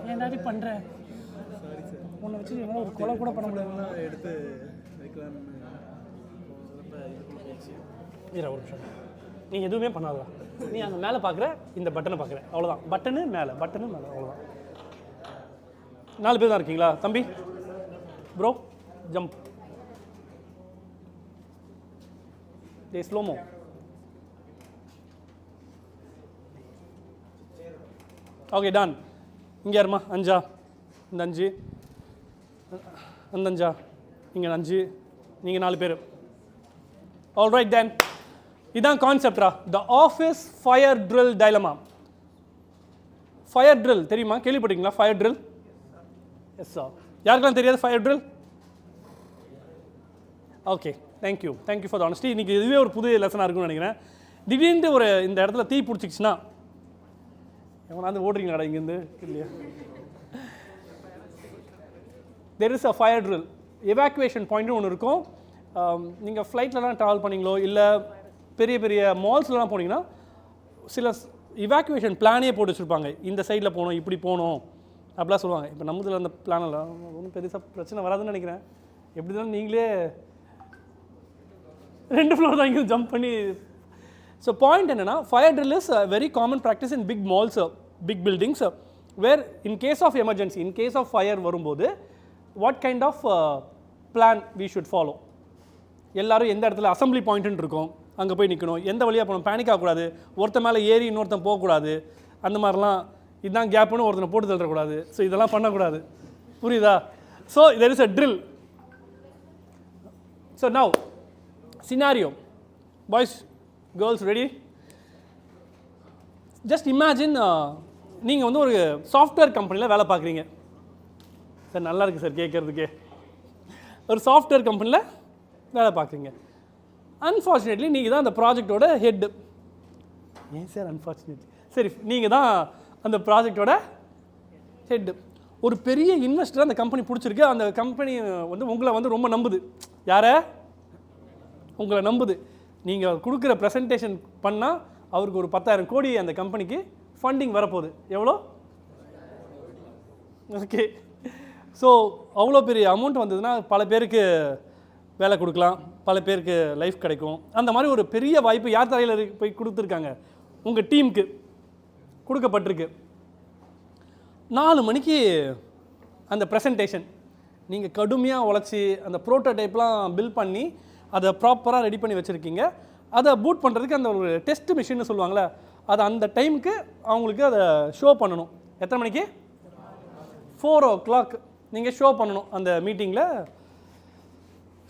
ஏன் தாடி பண்ணுறேன்? உன்னை வச்சு என்னால் ஒரு கொலை கூட பண்ண முடியாது. எடுத்து வைக்கலான்னு ஒரு நிமிஷம். நீ எதுவுமே பண்ணாதா? நீ அங்கே மேலே பார்க்குற, இந்த பட்டனை பார்க்குற, அவ்வளோதான். பட்டனு மேலே, அவ்வளோதான். 4 பேர் தான் இருக்கீங்களா தம்பி? Bro jump. டே ஸ்லோமோ. Okay done. இங்கே யாருமா? 5 இந்த 5 அந்த 5 இங்கே 5 நீங்கள் 4 பேர். All right then. இதான் கான்செப்டா? The office fire drill dilemma. Fire drill தெரியுமா? கேள்விப்பட்டீங்களா ஃபயர் ட்ரில்? Yes sir. யாருக்கெல்லாம் தெரியாது fire drill? Okay, thank you for the honesty. இன்றைக்கி இதுவே ஒரு புது லெசனாக இருக்கும்னு நினைக்கிறேன். திடீர்னு ஒரு இந்த இடத்துல தீ பிடிச்சிக்கிச்சுன்னா எவனாவது ஓடுறீங்களாடா இங்கேருந்து? இல்லையா? There is a fire drill. Evacuation பாயிண்ட்னு ஒன்று இருக்கும். நீங்கள் ஃப்ளைட்லலாம் ட்ராவல் பண்ணிங்களோ இல்லை பெரிய பெரிய மால்ஸ்லாம் போனீங்கன்னா சில இவாக்குவேஷன் பிளானே போட்டு வச்சுருப்பாங்க. இந்த சைடில் போகணும், இப்படி போகணும் அப்படிலாம் சொல்லுவாங்க. இப்போ நம்மதில் அந்த பிளானெல்லாம் ஒன்றும் பெருசாக பிரச்சனை வராதுன்னு நினைக்கிறேன். எப்படி தான் நீங்களே 2 ஃப்ளோர் தான் இங்கே ஜம்ப் பண்ணி. ஸோ பாயிண்ட் என்னென்னா, fire drill is a very common practice in big malls, big buildings, where in case of emergency, in case of fire வரும்போது what kind of plan we should follow. எல்லோரும் எந்த இடத்துல assembly பாயிண்ட்டுன்னு இருக்கும், அங்கே போய் நிற்கணும். எந்த வழியாக போகணும், பேனிக் ஆகக்கூடாது, ஒருத்தன் மேலே ஏறி இன்னொருத்தன் போகக்கூடாது, அந்த மாதிரிலாம். இதுதான் கேப்புன்னு ஒருத்தனை போட்டு தள்ளக்கூடாது. ஸோ இதெல்லாம் பண்ணக்கூடாது. புரியுதா? So there is a drill. So now scenario. Boys girls ready? Just imagine நீங்கள் வந்து ஒரு சாஃப்ட்வேர் கம்பெனியில் வேலை பார்க்குறீங்க. சார் நல்லா இருக்குது சார் கேட்குறதுக்கே. ஒரு சாஃப்ட்வேர் கம்பெனியில் வேலை பார்க்குறீங்க. அன்ஃபார்ச்சுனேட்லி நீங்கள் தான் அந்த ப்ராஜெக்டோட ஹெட்டு. ஏன் சார் அன்ஃபார்ச்சுனேட்லி? சரி, நீங்கள் தான் அந்த ப்ராஜெக்டோட ஹெட்டு. ஒரு பெரிய இன்வெஸ்டர் அந்த கம்பெனி பிடிச்சிருக்கு. அந்த கம்பெனி வந்து உங்களை வந்து ரொம்ப நம்புது. யாரை? உங்களை நம்புது. நீங்கள் கொடுக்குற ப்ரெசன்டேஷன் பண்ணால் அவருக்கு ஒரு 10,000 கோடி அந்த கம்பெனிக்கு ஃபண்டிங் வரப்போகுது. எவ்வளோ? ஓகே. ஸோ அவ்வளோ பெரிய அமௌண்ட் வந்ததுன்னா பல பேருக்கு வேலை கொடுக்கலாம், பல பேருக்கு லைஃப் கிடைக்கும். அந்த மாதிரி ஒரு பெரிய வாய்ப்பு யார் தலையில் போய் கொடுத்துருக்காங்க? உங்கள் டீமுக்கு கொடுக்கப்பட்டிருக்கு. 4 மணிக்கு அந்த ப்ரெசன்டேஷன். நீங்கள் கடுமையாக உழைச்சி அந்த ப்ரோட்டோடைப்லாம் பில்ட் பண்ணி அதை ப்ராப்பராக ரெடி பண்ணி வச்சுருக்கீங்க. அதை பூட் பண்ணுறதுக்கு அந்த ஒரு டெஸ்ட் மிஷின்னு சொல்லுவாங்களே, அதை அந்த டைமுக்கு அவங்களுக்கு அதை ஷோ பண்ணணும். எத்தனை மணிக்கு? 4 o'clock நீங்கள் ஷோ பண்ணணும் அந்த மீட்டிங்கில்.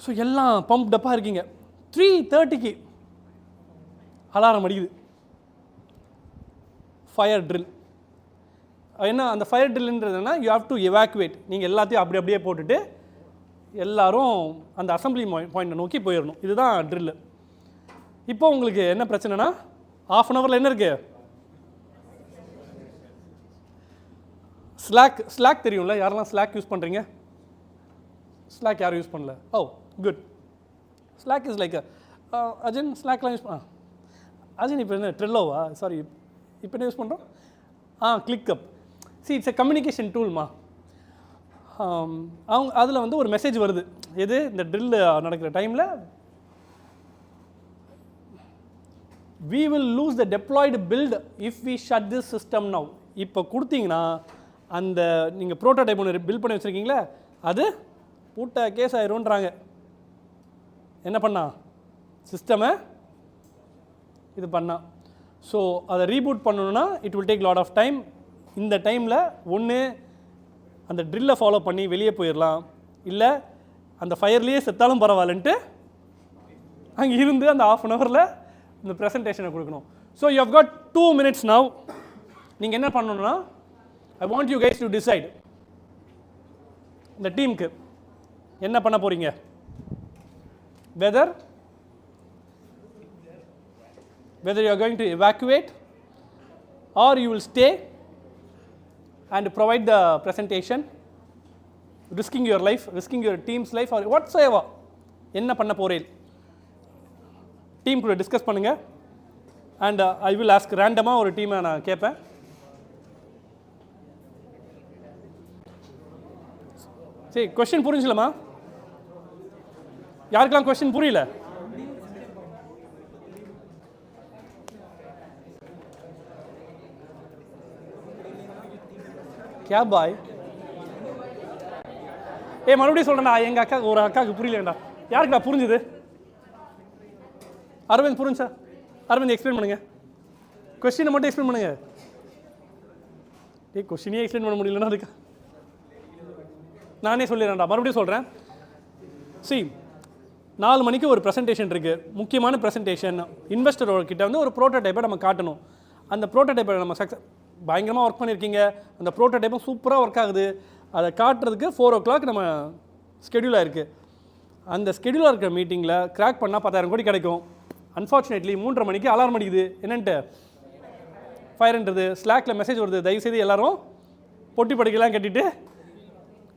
ஸோ எல்லாம் பம்ப்டப்பாக இருக்கீங்க. 3:30க்கு அலாரம் அடிக்குது. Fire drill. என்ன அந்த ஃபயர் ட்ரில்ன்றதுன்னா, யூ ஹாவ் டு எவாக்குவேட். நீங்கள் எல்லாத்தையும் அப்படியே போட்டுட்டு எல்லாரும் அந்த அசம்பிளி பாயிண்ட்டை நோக்கி போயிடணும். இதுதான் ட்ரில்லு. இப்போ உங்களுக்கு என்ன பிரச்சனைனா, 1/2 hour என்ன இருக்குது? ஸ்லாக் தெரியும்ல? யாரெல்லாம் ஸ்லாக் யூஸ் பண்ணுறீங்க? ஸ்லாக் யாரும் யூஸ் பண்ணல? Oh good. Slack is like again ஸ்லாக்லாம் யூஸ் அஜின் இப்போ என்ன ட்ரெல்லோவா? சாரி, இப்போ என்ன யூஸ் பண்ணுறோம்? ClickUp. See it's a communication டூல்மா. அவங்க அதில் வந்து ஒரு மெசேஜ் வருது. எது? இந்த ட்ரில் நடக்கிற டைமில் we will lose the deployed build if we shut this system now. இப்போ கொடுத்தீங்கன்னா அந்த நீங்கள் ப்ரோட்டோடைப் ஒன்று பில்ட் பண்ணி வச்சுருக்கீங்களே, அது பூட்ட கேஸ் ஆயிரும்ன்றாங்க. என்ன பண்ணா? சிஸ்டமை இது பண்ணா. ஸோ அதை ரீபூட் பண்ணணுன்னா it will take lot of time. இந்த டைமில் ஒன்று அந்த ட்ரில்லை ஃபாலோ பண்ணி வெளியே போயிடலாம், இல்லை அந்த ஃபயர்லேயே செத்தாலும் பரவாயில்லன்ட்டு அங்கே இருந்து அந்த 1/2 hour இந்த ப்ரெசன்டேஷனை கொடுக்கணும். So you have got 2 minutes now. நீங்கள் என்ன பண்ணணும்னா I want you guys to decide இந்த டீமுக்கு என்ன பண்ண போகிறீங்க. Whether you are going to evacuate or you will stay and provide the presentation, risking your life, risking your team's life or whatsoever. என்ன பண்ண போறீங்க டீம் கூட டிஸ்கஸ் பண்ணுங்க. அண்ட் ஐ வில் ஆஸ்க் ரேண்டமாக ஒரு டீமை நான் கேட்பேன். சரி, கொஸ்டின் புரிஞ்சுலமா? யாருக்கெல்லாம் கொஸ்டின் புரியல? क्या பாய்? மறுபடியும் சொல்கிறேன்டா, எங்கள் அக்கா ஒரு அக்காவுக்கு புரியலண்டா. யாருக்குடா புரிஞ்சுது? அரவிந்த் புரிஞ்சா? அரவிந்த் எக்ஸ்பிளைன் பண்ணுங்க. கொஸ்டினை மட்டும் எக்ஸ்பிளைன் பண்ணுங்க. கொஸ்டினே எக்ஸ்பிளைன் பண்ண முடியலன்னா அதுக்கு நானே சொல்லிடுறேன்டா. மறுபடியும் சொல்கிறேன். See, 4 மணிக்கு ஒரு ப்ரெசன்டேஷன் இருக்குது, முக்கியமான ப்ரெசன்டேஷன். இன்வெஸ்டரோட கிட்ட வந்து ஒரு ப்ரோட்டோடைப்பை நம்ம காட்டணும். அந்த ப்ரோட்டோடைப்பை நம்ம பயங்கரமாக ஒர்க் பண்ணியிருக்கீங்க, அந்த ப்ரோட்டோடைப்பும் சூப்பராக ஒர்க் ஆகுது. அதை காட்டுறதுக்கு 4 o'clock நம்ம ஸ்கெடியூலாக இருக்குது. அந்த ஸ்கெடியூலாக இருக்கிற மீட்டிங்கில் கிராக் பண்ணால் 10,000 கோடி கிடைக்கும். அன்ஃபார்ச்சுனேட்லி 3:30 மணிக்கு அலாரம் அடிக்குது. என்னன்ட்டு ஃபயர்ன்றது ஸ்லாக்கில் மெசேஜ் வருது, தயவுசெய்து எல்லோரும் பொட்டி படிக்கலாம் கட்டிட்டு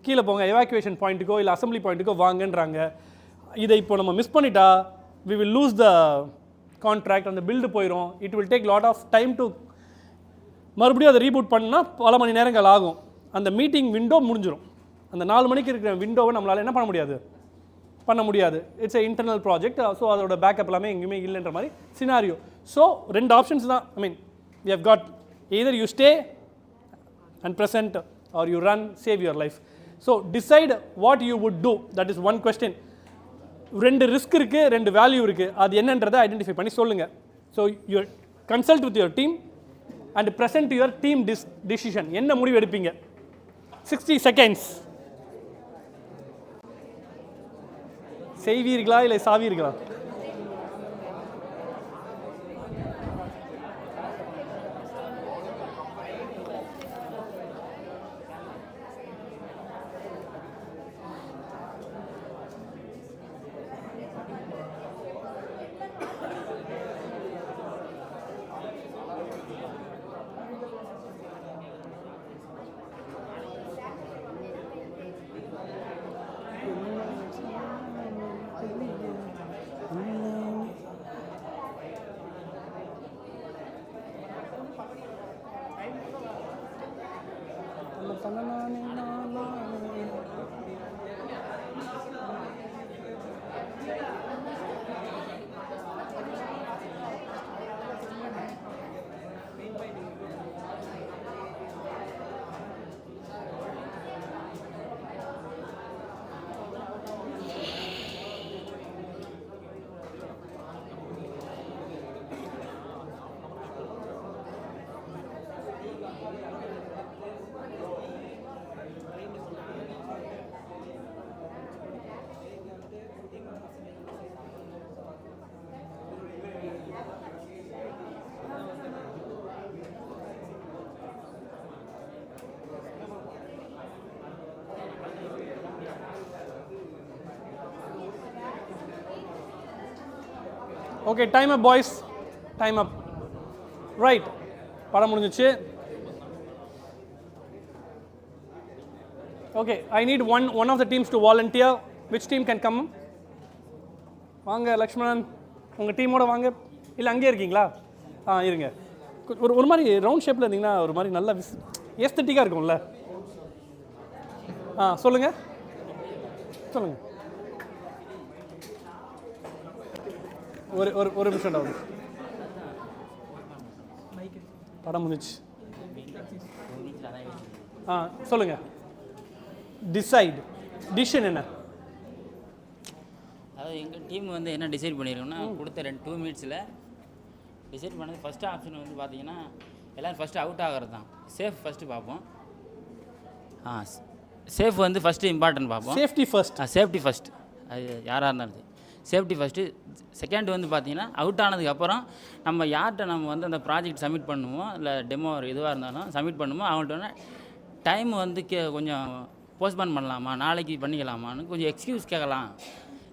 கீழே போங்க, எவாக்குவேஷன் பாயிண்ட்டுக்கோ இல்லை அசம்பிளி பாயிண்ட்டுக்கோ வாங்கன்றாங்க. இதை இப்போ நம்ம மிஸ் பண்ணிட்டா we will lose the contract, அந்த பில்டு போயிடும். It will take lot of time to மறுபடியும் அதை ரீபூட் பண்ணால் பல மணி நேரங்கள் ஆகும். அந்த மீட்டிங் விண்டோ முடிஞ்சிடும். அந்த 4 மணிக்கு இருக்கிற விண்டோவை நம்மளால் என்ன பண்ண முடியாது. It's a internal project. So அதோட பேக்கப் எல்லாமே எங்கேயுமே இல்லைன்ற மாதிரி சினாரியோ. ஸோ 2 ஆப்ஷன்ஸ் தான். I mean we have got either you stay and present or you run, save your life. So decide what you would do. That is one question. 2 risk இருக்குது, 2 value இருக்குது. அது என்னன்றதை identify பண்ணி சொல்லுங்கள். So you consult with your team and present your team decision. என்ன முடிவு எடுப்பீங்க? 60 seconds. செய்வீர்களா இல்லை சாவீர்களா? Okay, time up boys, time up. Right, படம் முடிஞ்சிச்சு. Okay, I need one of the teams to volunteer. Which team can come? வாங்க லக்ஷ்மணன், உங்கள் டீமோட வாங்க. இல்லை அங்கேயே இருக்கீங்களா? இருங்க. ஒரு மாதிரி ரவுண்ட் ஷேப்பில் இருந்தீங்கன்னா ஒரு மாதிரி நல்லா ஏஸ்தட்டிக்காக இருக்கும்ல. சொல்லுங்கள். ஒரு நிமிஷம் டவுன். படம் முடிச்சு. சொல்லுங்கள். டிசிஷன் என்ன? அதாவது எங்கள் டீம் வந்து என்ன டிசைட் பண்ணியிருக்கோம்னா, கொடுத்த 2 minutesல டிசைட் பண்ணது ஃபஸ்ட்டு ஆப்ஷன் வந்து பார்த்தீங்கன்னா எல்லோரும் ஃபஸ்ட்டு அவுட் ஆகிறது தான். சேஃப் ஃபஸ்ட்டு பார்ப்போம். சேஃப் வந்து ஃபஸ்ட்டு இம்பார்ட்டன்ட் பார்ப்போம். Safety first. Safety first. அது யாராக இருந்தாலும் சேஃப்டி ஃபஸ்ட்டு. செகண்ட் வந்து பார்த்தீங்கன்னா அவுட் ஆனதுக்கப்புறம் நம்ம யார்கிட்ட நம்ம வந்து அந்த ப்ராஜெக்ட் சப்மிட் பண்ணுமோ இல்லை டெமோ எதுவாக இருந்தாலும் சப்மிட் பண்ணுமோ அவங்கள்ட்ட டைம் வந்து கொஞ்சம் போஸ்ட்போன் பண்ணலாமா, நாளைக்கு பண்ணிக்கலாமான்னு கொஞ்சம் எக்ஸ்கியூஸ் கேட்கலாம்.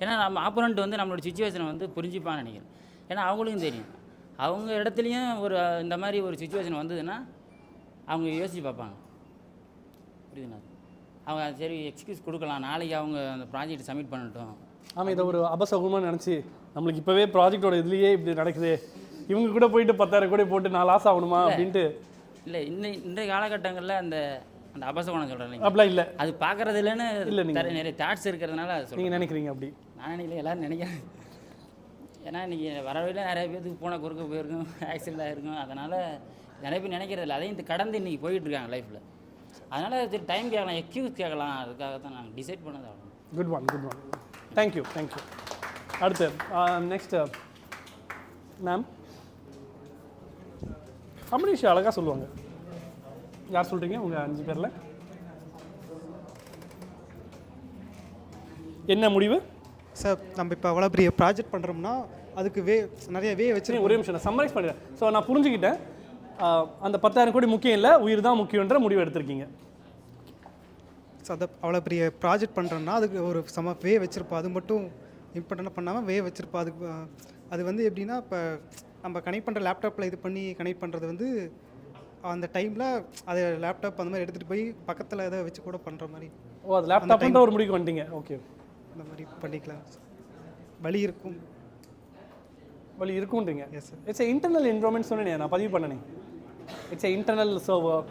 ஏன்னா நம்ம ஆப்போனண்ட் வந்து நம்மளோட சுச்சுவேஷனை வந்து புரிஞ்சுப்பான்னு நினைக்கிறேன். ஏன்னா அவங்களுக்கும் தெரியும், அவங்க இடத்துலையும் ஒரு இந்த மாதிரி ஒரு சுச்சுவேஷன் வந்ததுன்னா அவங்க யோசிச்சு பார்ப்பாங்க. புரியுதுண்ணா? அவங்க சரி எக்ஸ்கியூஸ் கொடுக்கலாம், நாளைக்கு அவங்க அந்த ப்ராஜெக்ட் சப்மிட் பண்ணட்டும். ஆமாம், இதை ஒரு அபசகுமாக நினச்சி நம்மளுக்கு இப்போவே ப்ராஜெக்டோட இதுலேயே இப்படி நடக்குது, இவங்க கூட போயிட்டு 10,000 கூட போட்டு நான் லாஸ் ஆகணுமா அப்படின்ட்டு. இல்லை, இன்றைய காலகட்டங்களில் அந்த அந்த அபசகுணம் சொல்கிறேன் அப்படிலாம் இல்லை, அது பார்க்குறது இல்லைன்னு இல்லை. நீங்கள் நிறைய தாட்ஸ் இருக்கிறதுனால நீங்கள் நினைக்கிறீங்க அப்படி? நான் நினைக்கல, எல்லோரும் நினைக்கிறேன். ஏன்னா இன்றைக்கி வரவையில் நிறைய பேருக்கு போன குறுக்க போயிருக்கும், ஆக்சிடெண்ட் ஆகிருக்கும். அதனால் நிறைய பேர் நினைக்கிறது இல்லை, அதையும் கடந்து இன்றைக்கி போயிட்டுருக்காங்க லைஃப்பில். அதனால் டைம் கேட்கலாம், எக்ஸ்கியூஸ் கேட்கலாம், அதுக்காக தான் நாங்கள் டிசைட் பண்ணது. ஆகணும். Good one. தேங்க்யூ. அடுத்து நெக்ஸ்ட் மேம் அமரீஷ் அழகாக சொல்லுவாங்க. யார் சொல்கிறீங்க உங்கள் 5 பேரில்? என்ன முடிவு சார்? நம்ம இப்போ அவ்வளோ பெரிய ப்ராஜெக்ட் பண்ணுறோம்னா அதுக்கு நிறைய வச்சுருக்கேன். ஒரே நிமிஷம் நான் சம்மரைஸ் பண்ணிடுறேன். ஸோ நான் புரிஞ்சுக்கிட்டேன், அந்த 10,000 கோடி முக்கியம் இல்லை, உயிர் தான் முக்கியன்ற முடிவு எடுத்திருக்கீங்க. ஸோ அதை அவ்வளோ பெரிய ப்ராஜெக்ட் பண்ணுறோம்னா அதுக்கு ஒரு வச்சுருப்போம். அது மட்டும் இம்பார்ட்டண்ட்டாக பண்ணாமல் வச்சுருப்போம். அதுக்கு அது வந்து எப்படின்னா, இப்போ நம்ம கனெக்ட் பண்ணுற லேப்டாப்பில் இது பண்ணி கனெக்ட் பண்ணுறது வந்து அந்த டைமில் அது லேப்டாப் அந்த மாதிரி எடுத்துகிட்டு போய் பக்கத்தில் எதை வச்சு கூட பண்ணுற மாதிரி. ஓ, அது லேப்டாப்ன்ற ஒரு முடிவுக்கு வந்துட்டீங்க. ஓகே, அந்த மாதிரி பண்ணிக்கலாம். வழி இருக்கும்ன்றீங்க. Yes sir. It's internal environment சொன்னேன், நான் பதிவு பண்ணேன். It's internal server.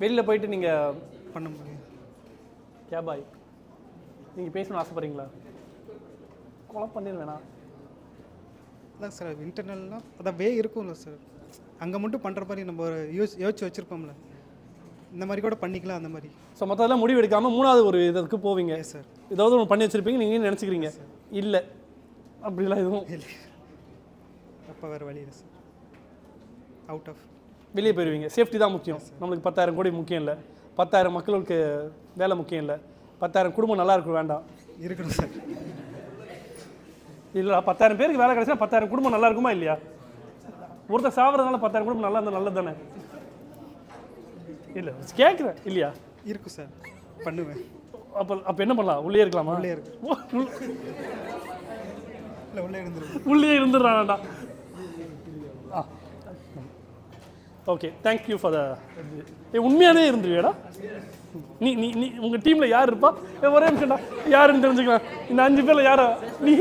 வெளியில் போயிட்டு நீங்கள் பண்ண முடியும். பாய் நீங்கள் பேசணும்னு ஆசைப்பட்றீங்களா? கொலை பண்ணிடுவேண்ணா. அதான் சார் இன்டர்னல்னால் அதான் இருக்கும்ல சார். அங்கே மட்டும் பண்ணுற மாதிரி நம்ம ஒரு யோசிச்சு வச்சுருப்போம்ல, இந்த மாதிரி கூட பண்ணிக்கலாம் அந்த மாதிரி. ஸோ மற்றதெல்லாம் முடிவு எடுக்காமல் 3வது ஒரு இதற்கு போவீங்க சார். ஏதாவது ஒன்று பண்ணி வச்சுருப்பீங்க, நீங்கள் நினச்சிக்கிறீங்க. இல்லை, அப்படிலாம் எதுவும் இல்லை. அப்போ வேறு வழி இல்லை சார். அவுட் ஆஃப் வெளியே போயிடுவீங்க. சேஃப்டி தான் முக்கியம். நம்மளுக்கு 10,000 கோடி முக்கியம் இல்லை, 10,000 மக்களுக்கு வேலை முக்கியம் இல்லை, 10,000 குடும்பம் நல்லா இருக்கும் வேண்டாம். இருக்கணும் சார். இல்லை, 10,000 பேருக்கு வேலை கிடைச்சா 10,000 குடும்பம் நல்லா இருக்குமா இல்லையா? ஒருத்தர் சாவறதுனால 10,000 குடும்பம் நல்லா இருந்தால் நல்லது தானே? இல்லை, கேட்குறேன். இல்லையா? இருக்கும் சார், பண்ணுவேன். அப்போ என்ன பண்ணலாம்? உள்ளே இருக்கலாமா? உள்ளே இருக்கு. இல்லை, உள்ளே இருந்துடுறான்டா. ஓகே, தேங்க்யூ ஃபார் உண்மையானே இருந்துருவியாடா நீ. நீ நீ உங்கள் டீமில் யார் இருப்பா? ஒரே நிமிஷம்டா, யாருன்னு தெரிஞ்சுக்கலாம். இந்த 5 பேரில் யாரா நீ?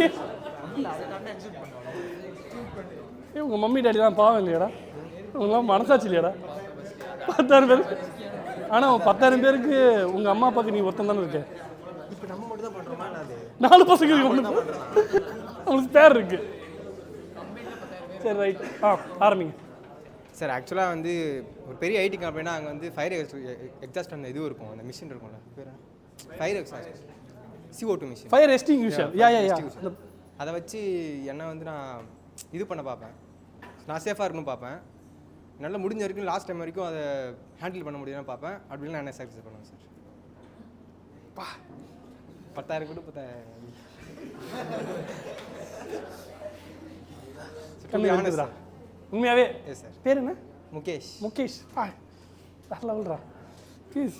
உங்கள் மம்மி டாடி தான் பாவம் இல்லையாடா? உங்களாம் மனசாச்சு இல்லையாடா? 10,000 பேர். ஆனால் 10,000 பேருக்கு உங்கள் அம்மா அப்பாவுக்கு நீ ஒருத்தன் தானே இருக்க. 4 பசங்க இருக்கு, அவங்களுக்கு பேர் இருக்கு. சரி, ரைட். ஆரம்பிங்க சார். ஆக்சுவலாக வந்து ஒரு பெரிய ஐடி கம்பெனினா அங்கே வந்து ஃபயர் எக்ஸாஸ்ட் அந்த இதுவும் இருக்கும், அந்த மிஷின் இருக்கும்ல, பேர் fire exhaust, CO2 machine, fire extinguisher. அதை வச்சு என்ன வந்து நான் இது பண்ண பார்ப்பேன், நான் சேஃபாக இருக்கணும் பார்ப்பேன். நல்லா முடிஞ்ச வரைக்கும் லாஸ்ட் டைம் வரைக்கும் அதை ஹேண்டில் பண்ண முடியும்னு பார்ப்பேன். அப்படிலாம் நான் சாக்ரிஃபைஸ் பண்ணுவேன் சார். 10,000 கூட 10,000 உண்மையாவே? Yes sir. பேர் என்ன? முகேஷ். லெவல்ரா please.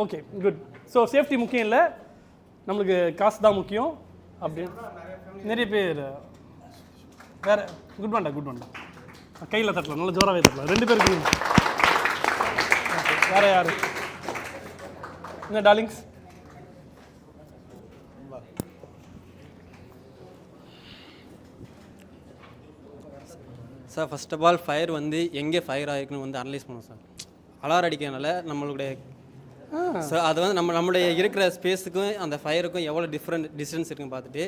Okay, good. So safety முக்கியம் இல்லை, நம்மளுக்கு காசு தான் முக்கியம் அப்படின்னு நிறைய பேர். வேறு குட் பண்ணா கையில் தட்டலாம், நல்லா ஜோராகவே தட்டலாம். 2 பேருக்கு. வேறு யார்? என்ன darlings? Sir, first of all fire வந்து எங்கே ஃபயர் ஆகிருக்குன்னு வந்து அனலைஸ் பண்ணுவோம் சார். அலாரம் அடிக்கிறதுனால நம்மளுடைய சார் அது வந்து நம்மளுடைய இருக்கிற ஸ்பேஸுக்கும் அந்த ஃபயருக்கும் எவ்வளோ டிஸ்டன்ஸ் இருக்குன்னு பார்த்துட்டு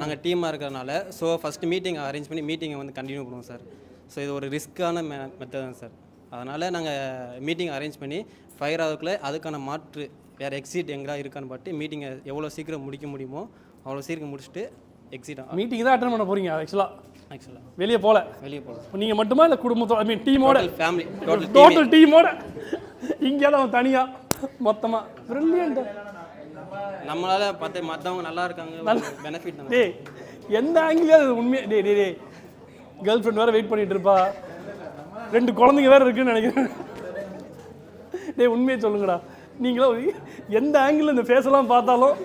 நாங்கள் டீமாக இருக்கிறதுனால ஸோ ஃபஸ்ட்டு மீட்டிங் அரேஞ்ச் பண்ணி மீட்டிங்கை வந்து கண்டினியூ பண்ணுவோம் சார். ஸோ இது ஒரு ரிஸ்க்கான மெத்தட் தான் சார். அதனால் நாங்கள் மீட்டிங் அரேஞ்ச் பண்ணி ஃபயர் ஆகுதுக்குள்ளே அதுக்கான மாற்று வேறு எக்ஸிட் எங்கேயா இருக்கான்னு பார்த்து மீட்டிங்கை எவ்வளோ சீக்கிரம் முடிக்க முடியுமோ அவ்வளோ சீக்கிரம் முடிச்சுட்டு எக்ஸிட் மீட்டிங் தான் அட்டெண்ட் பண்ண போகிறீங்க. ஆக்சுவலாக வெளியே போகல நீங்கள் மட்டுமா இல்லை குடும்பத்தோட? ஐ மீன் டீமோட, ஃபேமிலி டோட்டல் டீமோட. இங்கே தான் தனியாக மொத்தமாக. பிரில்லியன்ட். நம்மளால பார்த்து மற்றவங்க நல்லா இருக்காங்க பெனிஃபிட் நம்ம. டேய் எந்த ஆங்கிலே அது உண்மையாக டேய் கேர்ள் ஃப்ரெண்ட் வேறு வெயிட் பண்ணிட்டு இருப்பா, 2 குழந்தைங்க வேறு இருக்குன்னு நினைக்கிறேன். டேய் உண்மையை சொல்லுங்கடா, நீங்களும் எந்த ஆங்கிள் இந்த ஃபேஸெல்லாம் பார்த்தாலும்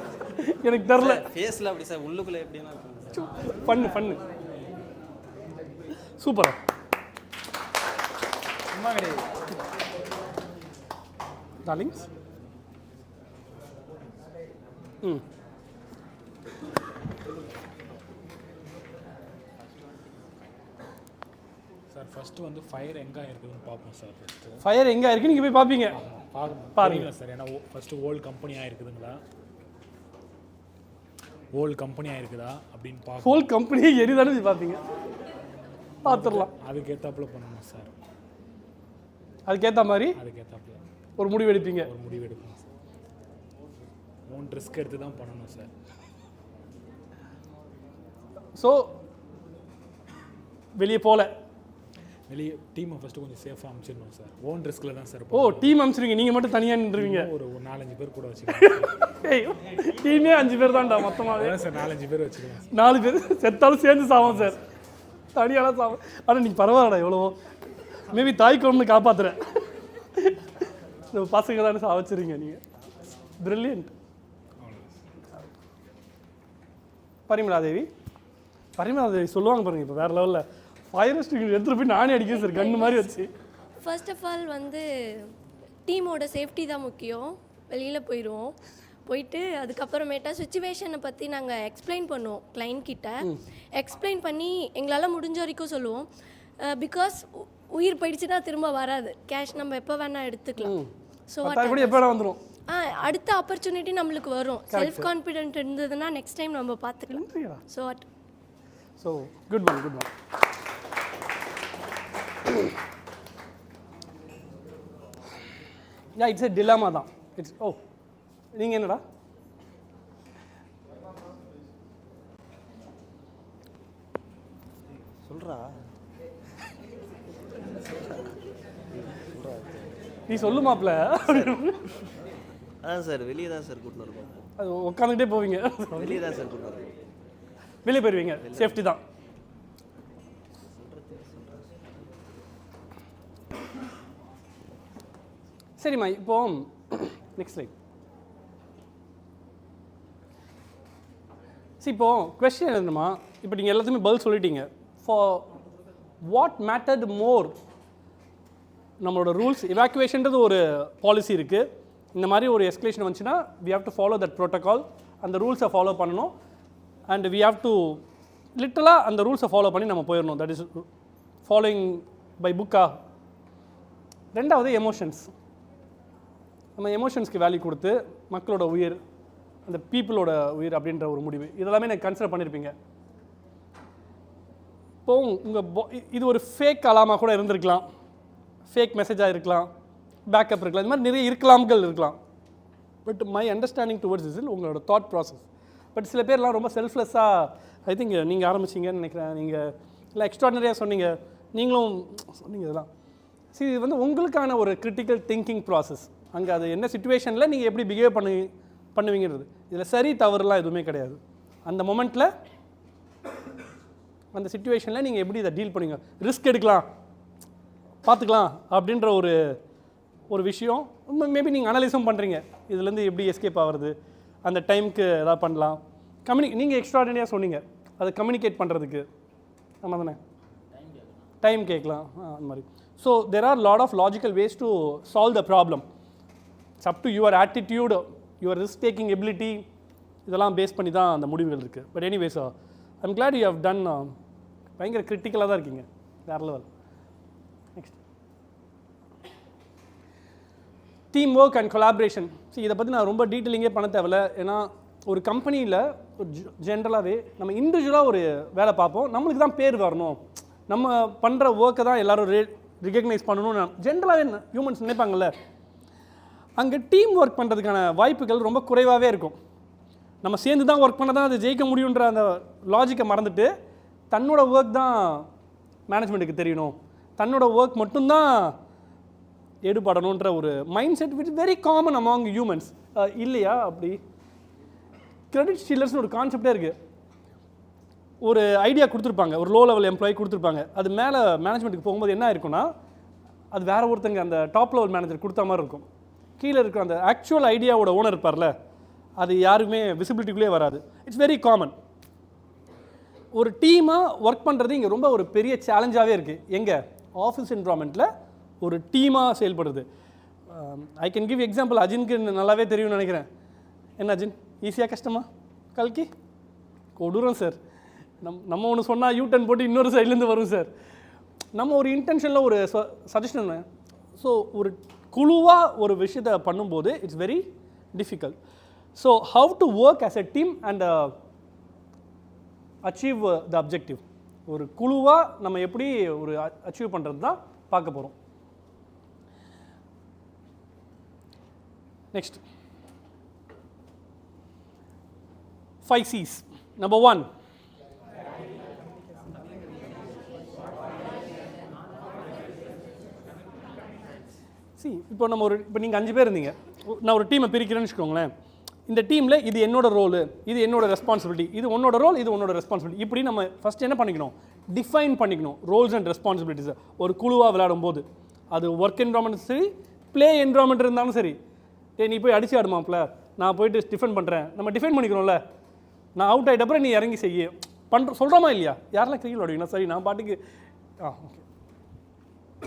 எனக்கு தெரில. ஃபேஸில் அப்படி சார், உள்ளுக்குள்ளே எப்படின்னா இருக்கும். பண்ணு சூப்பரா. டார்லிங்ஸ் சார் ஃபஸ்ட்டு வந்து ஃபயர் எங்கே இருக்குதுன்னு பார்ப்போம் சார். ஃபஸ்ட்டு ஃபயர் எங்கே இருக்குது நீங்கள் போய் பார்ப்பீங்க. பாருங்க சார், ஏன்னா ஃபஸ்ட்டு ஓல்டு கம்பெனியாக இருக்குதுங்களா, ஓல்டு கம்பெனியாக இருக்குதா அப்படின்னு பார்ப்போம். ஹோல் கம்பெனியை எரிதானே பார்ப்பீங்க, பார்த்துடலாம். அதுக்கேற்றாப்புல பண்ணணும் சார். அதுக்கேற்ற மாதிரி அதுக்கேற்றாப்புல ஒரு முடிவு எடுப்பீங்க. ஒரு முடிவு எடுக்கணும் சார். ஓன் ரிஸ்க் எடுத்து தான் பண்ணணும் சார். ஸோ வெளியே வெளியே டீமை ஃபஸ்ட்டு கொஞ்சம் சேஃபாக அனுப்பிச்சிடணும் சார். ஓன் ரிஸ்கில் தான் சார். ஓ டீம் அனுப்பிச்சிருங்க, நீங்கள் மட்டும் தனியாக நின்றுவீங்க. ஒரு 4-5 பேர் கூட வச்சுக்கோங்க. டீமே 5 பேர் தான்டா மொத்தமாகவே சார். 4-5 பேர் வச்சுக்கலாம். 4 பேர் செத்தாலும் சேர்ந்து சாவோம் சார், தனியாலாம் சாவோம். ஆனால் நீங்கள் பரவாயில்லடா எவ்வளவோ, மேபி தாய் குழம்பு காப்பாற்றுறேன். இந்த பசங்க தானே சாவச்சிருங்க நீங்கள். பிரில்லியன்ட். பரிமளாதேவி சொல்லுவாங்க பாருங்க, இப்போ வேறு லெவலில் ஃபயர் எக்ஸ்டிங்யூஷர் எடுத்துகிட்டு போய் நானே அடிக்கிறேன் சார், கண்ணு மாதிரி வச்சு. ஃபர்ஸ்ட் ஆஃப் ஆல் வந்து டீமோட சேஃப்டி தான் முக்கியம். வெளியில் போயிட்டு அதுக்கப்புறமேட்டா சுச்சுவேஷனை பற்றி நாங்கள் எக்ஸ்பிளைன் பண்ணுவோம் கிளைண்ட் கிட்ட. எக்ஸ்பிளைன் பண்ணி எங்களால் முடிஞ்ச வரைக்கும் சொல்லுவோம். பிகாஸ் உயிர் போயிடுச்சுன்னா திரும்ப வராது, கேஷ் நம்ம எப்போ வேணால் எடுத்துக்கலாம். ஸோ எப்போ வேணால் வந்துடும். அடுத்த ஆப்பர்ச்சுனிட்டி நம்மளுக்கு வரும். செல்ஃப் கான்ஃபிடென்ட் இருந்ததுன்னா நெக்ஸ்ட் டைம் நம்ம பார்த்துக்கலாம். So good one. It's a டிலமா தான். நீங்கள் என்னடா சொல்கிறா? நீ சொல்லு மாப்ள. அதான் சார், வெளியே தான் சார் கூட்டின்னு இருக்கோம். அது உட்காந்துக்கிட்டே போவீங்க. வெளியே தான் சார் கூட்டின்னு இருக்கோம். வெளியே போயிடுவீங்க, சேஃப்டி தான். சரிம்மா, இப்போ நெக்ஸ்ட் லைன். இப்போ கொஸ்டின் என்னம்மா, இப்போ நீங்கள் எல்லாத்துக்குமே பதில் சொல்லிட்டீங்க. ஃபார் வாட் மேட்டர்டு மோர், நம்மளோட ரூல்ஸ் எவாக்குவேஷன்றது ஒரு பாலிசி இருக்குது. இந்த மாதிரி ஒரு எஸ்கலேஷன் வந்துச்சுன்னா we have to follow that protocol. அந்த ரூல்ஸை ஃபாலோ பண்ணணும். அண்ட் வி ஹாவ் டு லிட்டலாக அந்த ரூல்ஸை ஃபாலோ பண்ணி நம்ம போயிடணும். தட் இஸ் ஃபாலோயிங் பை புக்கா. ரெண்டாவது எமோஷன்ஸ். நம்ம எமோஷன்ஸ்க்கு வேல்யூ கொடுத்து மக்களோட உயிர், அந்த பீப்புளோட உயிர் அப்படின்ற ஒரு முடிவு, இதெல்லாமே எனக்கு கன்சிடர் பண்ணியிருப்பீங்க. இப்போ இது ஒரு ஃபேக் அலாமா கூட இருந்திருக்கலாம், ஃபேக் மெசேஜாக இருக்கலாம், பேக்கப் இருக்கலாம், இந்த மாதிரி நிறைய இருக்கலாம்கள் இருக்கலாம். But my understanding towards is உங்களோட தாட் ப்ராசஸ். பட் சில பேர்லாம் ரொம்ப செல்ஃப்லெஸ்ஸாக, ஐ திங்க் நீங்கள் ஆரம்பிச்சிங்கன்னு நினைக்கிறேன். நீங்கள் இல்லை எக்ஸ்ட்ராடனரியாக சொன்னீங்க, நீங்களும் சொன்னீங்க. இதெல்லாம் சரி, இது வந்து உங்களுக்கான ஒரு கிரிட்டிக்கல் திங்கிங் ப்ராசஸ். அங்கே அது என்ன சுச்சுவேஷனில் நீங்கள் எப்படி பிஹேவ் பண்ணுவீங்கிறது. இதில் சரி தவறுலாம் எதுவுமே கிடையாது. அந்த மொமெண்ட்டில் அந்த சுச்சுவேஷனில் நீங்கள் எப்படி இதை டீல் பண்ணுவீங்க, ரிஸ்க் எடுக்கலாம், பார்த்துக்கலாம் அப்படின்ற ஒரு விஷயம். மேபி நீங்கள் அனலைஸும் பண்ணுறீங்க, இதுலேருந்து எப்படி எஸ்கேப் ஆகிறது, அந்த டைமுக்கு எதாவது பண்ணலாம். நீங்கள் எக்ஸ்ட்ராடனரியாக சொன்னீங்க அதை கம்யூனிகேட் பண்ணுறதுக்கு. ஆமாம் தானே, டைம் கேட்கலாம் அந்த மாதிரி. So there are lot of logical ways to solve the problem. It's up to your attitude, your risk taking ability, இதெல்லாம் பேஸ் பண்ணி தான் அந்த முடிவுகள் இருக்குது. But anyways I'm glad you have done. பயங்கர கிரிட்டிக்கலாக தான் இருக்கீங்க, வேறு level. Next, team work and collaboration. சரி, இதை பற்றி நான் ரொம்ப டீட்டெயிலிங்கே பண்ண தேவையில்ல. ஏன்னா ஒரு கம்பெனியில் ஒரு ஜென்ரலாகவே நம்ம இண்டிவிஜுவலாக ஒரு வேலை பார்ப்போம், நம்மளுக்கு தான் பேர் வரணும், நம்ம பண்ணுற ஒர்க்கை தான் எல்லோரும் ரிகக்னைஸ் பண்ணணும்னு ஜென்ரலாகவே ஹியூமன்ஸ் நினைப்பாங்கள்ல. அங்கே டீம் ஒர்க் பண்ணுறதுக்கான வாய்ப்புகள் ரொம்ப குறைவாகவே இருக்கும். நம்ம சேர்ந்து தான் ஒர்க் பண்ண தான் அது ஜெயிக்க முடியுன்ற அந்த லாஜிக்கை மறந்துட்டு தன்னோட ஒர்க் தான் மேனேஜ்மெண்ட்டுக்கு தெரியணும், தன்னோட ஒர்க் மட்டும்தான் ஈடுபடணுன்ற ஒரு mind set which very common among humans. இல்லையா? அப்படி கிரெடிட் ஸ்டீலர்ஸ்னு ஒரு கான்செப்டே இருக்குது. ஒரு ஐடியா கொடுத்துருப்பாங்க, ஒரு லோ லெவல் எம்ப்ளாயி கொடுத்துருப்பாங்க, அது மேலே மேனேஜ்மெண்ட்டுக்கு போகும்போது என்ன இருக்குன்னா அது வேறு ஒருத்தங்க அந்த டாப் லெவல் மேனேஜர் கொடுத்த மாதிரி இருக்கும். கீழே இருக்கிற அந்த ஆக்சுவல் ஐடியாவோட ஓனர் இருப்பார்ல, அது யாருக்குமே விசிபிலிட்டிக்குள்ளே வராது. It's very common. ஒரு டீமாக ஒர்க் பண்ணுறது இங்கே ரொம்ப ஒரு பெரிய சேலஞ்சாகவே இருக்குது. எங்கே? ஆஃபீஸ் என்விரான்மெண்ட்டில் ஒரு டீமாக செயல்படுறது. I can give example. அஜினுக்கு நல்லாவே தெரியும்னு நினைக்கிறேன். என்ன அஜின், ஈஸியாக கஷ்டமா? கல்கி கொடூரம் சார். நம்ம ஒன்று சொன்னால் யூ-டர்ன் போட்டு இன்னொரு சைட்லேருந்து வரும் சார். நம்ம ஒரு இன்டென்ஷனில் ஒரு சஜஷன். ஸோ ஒரு குழுவாக ஒரு விஷயத்தை பண்ணும்போது it's very difficult. So how to work as a team and achieve the objective. ஒரு குழுவாக நம்ம எப்படி ஒரு அச்சீவ் பண்ணுறது தான் பார்க்க போகிறோம். Next 5 C's. Number 1, இப்போ நம்ம இப்போ நீங்கள் 5 பேர் இருந்தீங்க, நான் ஒரு டீமை பிரிக்கிறேன்னு வச்சுக்கோங்களேன். இந்த டீமில் இது என்னோட ரோலு, இது என்னோட ரெஸ்பான்சிபிலிட்டி, இது உன்னோட ரோல், இது உன்னோட ரெஸ்பான்சிபிலிட்டி. இப்படி நம்ம ஃபஸ்ட் என்ன பண்ணிக்கணும்? டிஃபைன் பண்ணிக்கணும் ரோல்ஸ் அண்ட் ரெஸ்பான்சிபிலிட்டிஸை. ஒரு குழுவாக விளையாடும் போது அது ஒர்க் என்விரான்மெண்ட் சரி, ப்ளே என்விரான்மெண்ட் இருந்தாலும் சரி. நீ போய் அடிச்சு ஆடுமாப்ல, நான் போயிட்டு டிஃபெண்ட் பண்ணுறேன், நம்ம டிஃபைன் பண்ணிக்கிறோம்ல. நான் அவுட் ஆகிட்டப்பறம் நீ இறங்கி செய்ய சொல்கிறோமா இல்லையா? யாரெல்லாம் கிரிக்கெட் விளையாடுவீங்களா? சரி, நான் பாட்டுக்கு ஓகே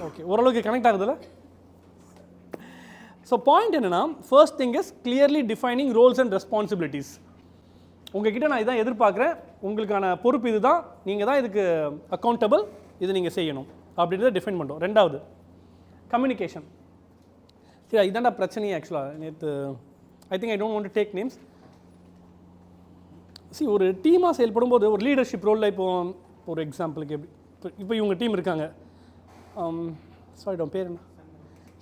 ஓகே ஓரளவுக்கு கனெக்ட் ஆகுதுல்ல. ஸோ பாயிண்ட் என்னென்னா, first thing is clearly defining roles and responsibilities. உங்ககிட்ட நான் இதான் எதிர்பார்க்குறேன், உங்களுக்கான பொறுப்பு இது தான், நீங்கள் தான் இதுக்கு அக்கௌண்டபிள், இது நீங்கள் செய்யணும் அப்படின்றத டிஃபைன் பண்ணுறோம். 2வது கம்யூனிகேஷன். சரி, இதான்டா பிரச்சனையே ஆக்சுவலாக. நேற்று I think I don't want to take names. ஒரு டீமாக செயல்படும் போது ஒரு லீடர்ஷிப் ரோலில் இப்போ ஒரு எக்ஸாம்பிளுக்கு இப்போ இவங்க டீம் இருக்காங்க. சாரி பேர் என்ன?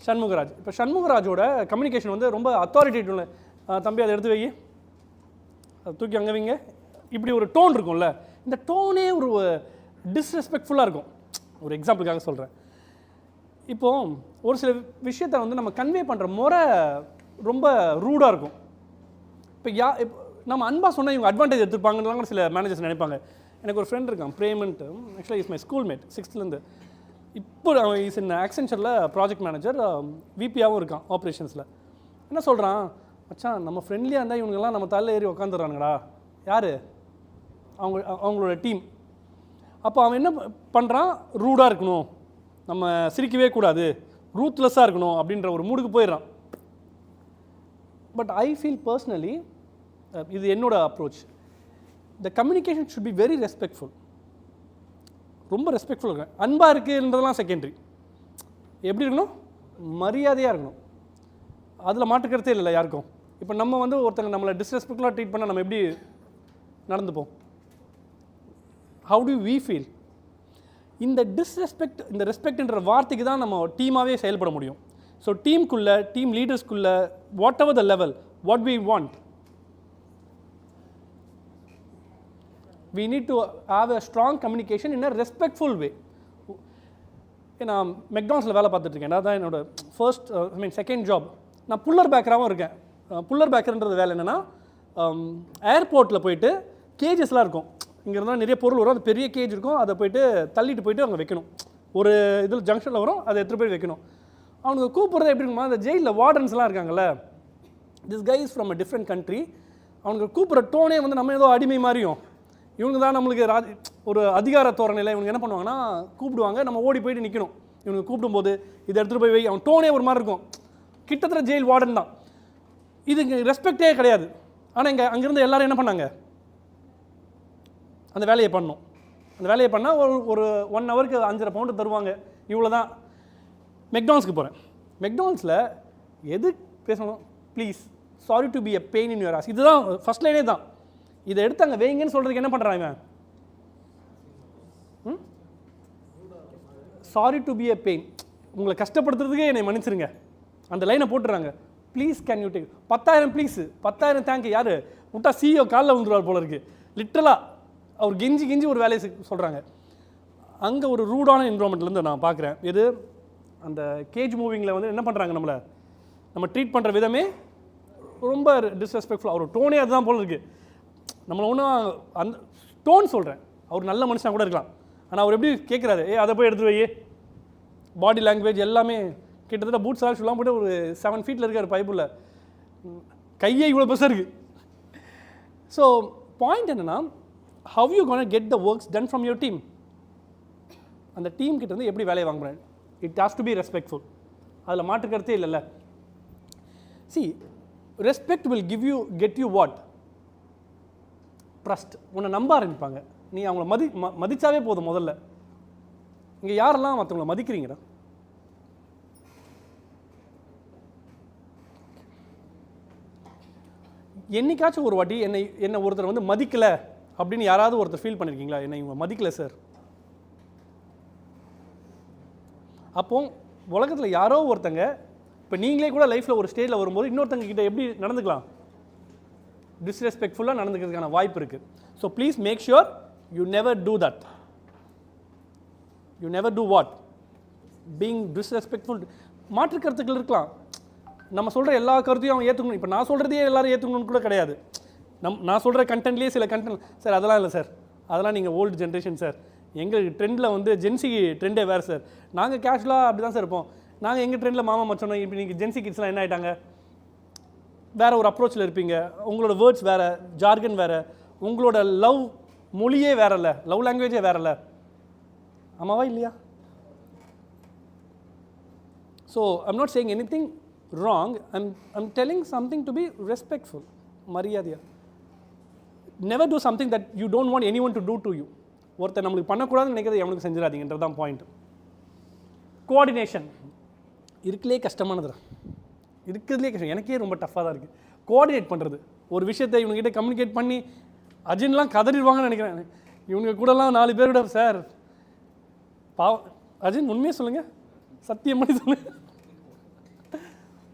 சண்முகராஜ். இப்போ சண்முகராஜோட கம்யூனிகேஷன் வந்து ரொம்ப அத்தாரிட்டேட்டிவ். தம்பி அதை எடுத்து வை, அதை தூக்கி அங்கே வைங்க, இப்படி ஒரு டோன் இருக்கும்ல. இந்த டோனே ஒரு டிஸ்ரெஸ்பெக்ட்ஃபுல்லாக இருக்கும். ஒரு எக்ஸாம்பிளுக்காக சொல்கிறேன். இப்போது ஒரு சில விஷயத்தை வந்து நம்ம கன்வே பண்ணுற முறை ரொம்ப ரூடாக இருக்கும். இப்போ நம்ம அன்பாக சொன்னால் இவங்க அட்வான்டேஜ் எடுத்துப்பாங்கன்னு சில மேனேஜர்ஸ் நினைப்பாங்க. எனக்கு ஒரு ஃப்ரெண்ட் இருக்கான், பிரேமன்ட்டு. ஆக்சுவலாக is my school mate 6th. இப்போ அவன் இஸ் இன் ஆக்சென்ச்சரில் ப்ராஜெக்ட் மேனேஜர், விபியாகவும் இருக்கான் ஆப்ரேஷன்ஸில். என்ன சொல்கிறான், மச்சான் நம்ம ஃப்ரெண்ட்லியாக இருந்தால் இவங்கெல்லாம் நம்ம தலையில் ஏறி உட்காந்துடுறானுங்கடா. யார்? அவங்களோட டீம். அப்போ அவன் என்ன பண்ணுறான், ரூடாக இருக்கணும், நம்ம சிரிக்கவே கூடாது, ரூத்லெஸ்ஸாக இருக்கணும் அப்படின்ற ஒரு மூடுக்கு போயிடுறான். பட் ஐ ஃபீல் பர்சனலி, இது என்னோட approach, the communication should be very respectful. ரொம்ப ரெஸ்பெக்ட்ஃபுல் இருக்கேன். அன்பாக இருக்குன்றதெல்லாம் செகண்டரி. எப்படி இருக்கணும்? மரியாதையாக இருக்கணும். அதில் மாற்றுக்கிறதே இல்லை யாருக்கும். இப்போ நம்ம வந்து ஒருத்தங்க நம்மளை டிஸ்ரெஸ்பெக்ட்ஃபுல்லாக ட்ரீட் பண்ணால் நம்ம எப்படி நடந்துப்போம்? How do we feel? இந்த டிஸ்ரெஸ்பெக்ட், இந்த ரெஸ்பெக்ட்ன்ற வார்த்தைக்கு தான் நம்ம டீமாகவே செயல்பட முடியும். ஸோ டீமுக்குள்ளே, டீம் லீடர்ஸ்குள்ளே, whatever the level, what we want, we need to have a strong communication in a respectful way. நான் மெக்டானல்ஸில் வேலை பார்த்துட்ருக்கேன். அதான் என்னோட ஃபர்ஸ்ட் செகண்ட் ஜாப். நான் புல்லர் பேக்கராகவும் இருக்கேன். புல்லர் பேக்கர்ன்றது வேலை என்னென்னா, ஏர்போர்ட்டில் போயிட்டு கேஜஸ்லாம் இருக்கும், இங்கே இருந்தால் நிறைய பொருள் வரும், அது பெரிய கேஜ் இருக்கும், அதை போயிட்டு தள்ளிட்டு போயிட்டு அங்கே வைக்கணும். ஒரு இதில் ஜங்ஷனில் வரும், அதை எடுத்துகிட்டு போய் வைக்கணும். அவனுக்கு கூப்பிட்றது எப்படி இருக்குமா, அந்த ஜெயிலில் வார்டன்ஸ்லாம் இருக்காங்கல்ல, this guy is from a different country. அவனுக்கு கூப்பிட்ற டோனே வந்து நம்ம ஏதோ அடிமை மாதிரியும், இவங்க தான் நம்மளுக்கு ஒரு அதிகார தோரணையில் இவங்க என்ன பண்ணுவாங்கன்னா கூப்பிடுவாங்க, நம்ம ஓடி போயிட்டு நிற்கணும். இவங்க கூப்பிடும்போது இதை எடுத்துகிட்டு போய் வை, அவன் டோனே ஒரு மாதிரி இருக்கும், கிட்டத்தட்ட ஜெயில் வார்டன் தான். இதுக்கு ரெஸ்பெக்டே கிடையாது. ஆனால் இங்கே அங்கேருந்து எல்லோரும் என்ன பண்ணாங்க, அந்த வேலையை பண்ணணும். அந்த வேலையை பண்ணால் ஒரு 1 ஹவருக்கு 5.5 பவுண்டு தருவாங்க, இவ்வளோ தான். மெக்டானல்ஸ்க்கு போகிறேன். மெக்டானல்ஸில் எது பேசணும், please, sorry to be a pain in your as, இதுதான் ஃபஸ்ட் லைனே தான். இதை எடுத்து அங்கே வைங்கன்னு சொல்கிறதுக்கு என்ன பண்ணுறான் இவன், sorry to be a pain, உங்களை கஷ்டப்படுத்துறதுக்கே என்னை மன்னிச்சிருங்க, அந்த லைனை போட்டுறாங்க. Please can you take 10,000 please, 10,000 thank you. யார் விட்டா சிஇஓ காலில் விழுந்துருவார் போல இருக்குது. லிட்டரலாக அவர் கெஞ்சி ஒரு வேலையை சொல்கிறாங்க. அங்கே ஒரு ரூடான என்விரான்மெண்ட்லேருந்து நான் பார்க்குறேன். இது அந்த கேஜ் மூவிங்கில் வந்து என்ன பண்ணுறாங்க, நம்ம ட்ரீட் பண்ணுற விதமே ரொம்ப டிஸ்ரெஸ்பெக்ட்ஃபுல். அவர் டோனே அதுதான் போல இருக்குது. நம்மளை ஒன்றும் அந்த டோன் சொல்கிறேன், அவர் நல்ல மனுஷனாக கூட இருக்கலாம், ஆனால் அவர் எப்படி கேட்குறாரு, அதை போய் எடுத்துகிட்டு வை, பாடி லாங்குவேஜ் எல்லாமே கிட்டத்தட்ட பூட்ஸ் ஆல் ஷூலாம் போய்ட்டு ஒரு 7 ஃபீட்டில் இருக்கார் பைப்புள்ள, கையே இவ்வளோ பெருசாக இருக்குது. ஸோ பாயிண்ட் என்னென்னா, how you gonna get the works done from your team. அந்த டீம் கிட்ட வந்து எப்படி வேலையை வாங்குறேன், it has to be respectful, அதில் மாற்றுக்கிறதே இல்லைல்ல. See, respect will get you what? Trust. உன்னை நம்ப ஆரம்பிப்பாங்க, நீ அவங்கள மதிச்சாவே போதும். முதல்ல இங்கே யாரெல்லாம் மற்றவங்களை மதிக்கிறீங்கடா? என்னைக்காச்சும் ஒரு வாட்டி என்னை ஒருத்தர் வந்து மதிக்கலை அப்படின்னு யாராவது ஒருத்தர் ஃபீல் பண்ணியிருக்கீங்களா? என்னை இவங்க மதிக்கலை சார். அப்போ உலகத்தில் யாரோ ஒருத்தங்க, இப்போ நீங்களே கூட லைஃப்பில் ஒரு ஸ்டேஜில் வரும்போது இன்னொருத்தங்க கிட்ட எப்படி நடந்துக்கலாம், டிஸ்ரெஸ்பெக்ட்ஃபுல்லாக நடந்துக்கிறதுக்கான வாய்ப்பு இருக்குது. So please make sure you never do that. You never do what? Being disrespectful. மாற்று கருத்துக்கள் இருக்கலாம், நம்ம சொல்கிற எல்லா கருத்தையும் அவன் ஏற்றுக்கணும். இப்போ நான் சொல்கிறதையே எல்லோரும் ஏற்றுக்கணும்னு கூட கிடையாது. நான் சொல்கிற கண்டென்ட்லேயே சில கண்டென்ட், சார் அதெல்லாம் இல்லை சார், அதெல்லாம் நீங்கள் ஓல்டு ஜென்ரேஷன் சார், எங்கள் ட்ரெண்டில் வந்து ஜென்சி ட்ரெண்டே வேறு சார், நாங்கள் கேஷுவலாக அப்படி தான் சார் இருப்போம், நாங்கள் எங்கள் ட்ரெண்டில் மாமா மச்சோம். இப்போ நீங்கள் ஜென்சி கிட்ஸ்லாம் என்ன ஆகிட்டாங்க, வேறு ஒரு அப்ரோச்சில் இருப்பீங்க, உங்களோட வேர்ட்ஸ் வேறு, ஜார்கன் வேறு, உங்களோட லவ் மொழியே வேறு இல்லை, லவ் லாங்குவேஜே வேறு இல்லை. ஆமாவா இல்லையா? So I'm not saying any thing wrong, I'm telling something to be respectful, மரியாதையா. Never do something that you don't want anyone to do to you. ஒருத்தர் நம்மளுக்கு பண்ணக்கூடாதுன்னு நினைக்கிறத எவனுக்கு செஞ்சிடாதீங்கன்றது தான் பாயிண்ட். கோஆர்டினேஷன் இருக்குலே கஷ்டமானது, இருக்கிறதுலே கஷ்டம், எனக்கே ரொம்ப டஃப்பாக தான் இருக்குது கோஆர்டினேட் பண்ணுறது. ஒரு விஷயத்தை இவங்ககிட்ட கம்யூனிகேட் பண்ணி அஜின்லாம் கதறிடுவாங்கன்னு நினைக்கிறேன். இவங்க கூடலாம் 4 பேர் கூட சார் அஜின் உண்மையாக சொல்லுங்கள், சத்தியம் பண்ணி சொல்லுங்கள்,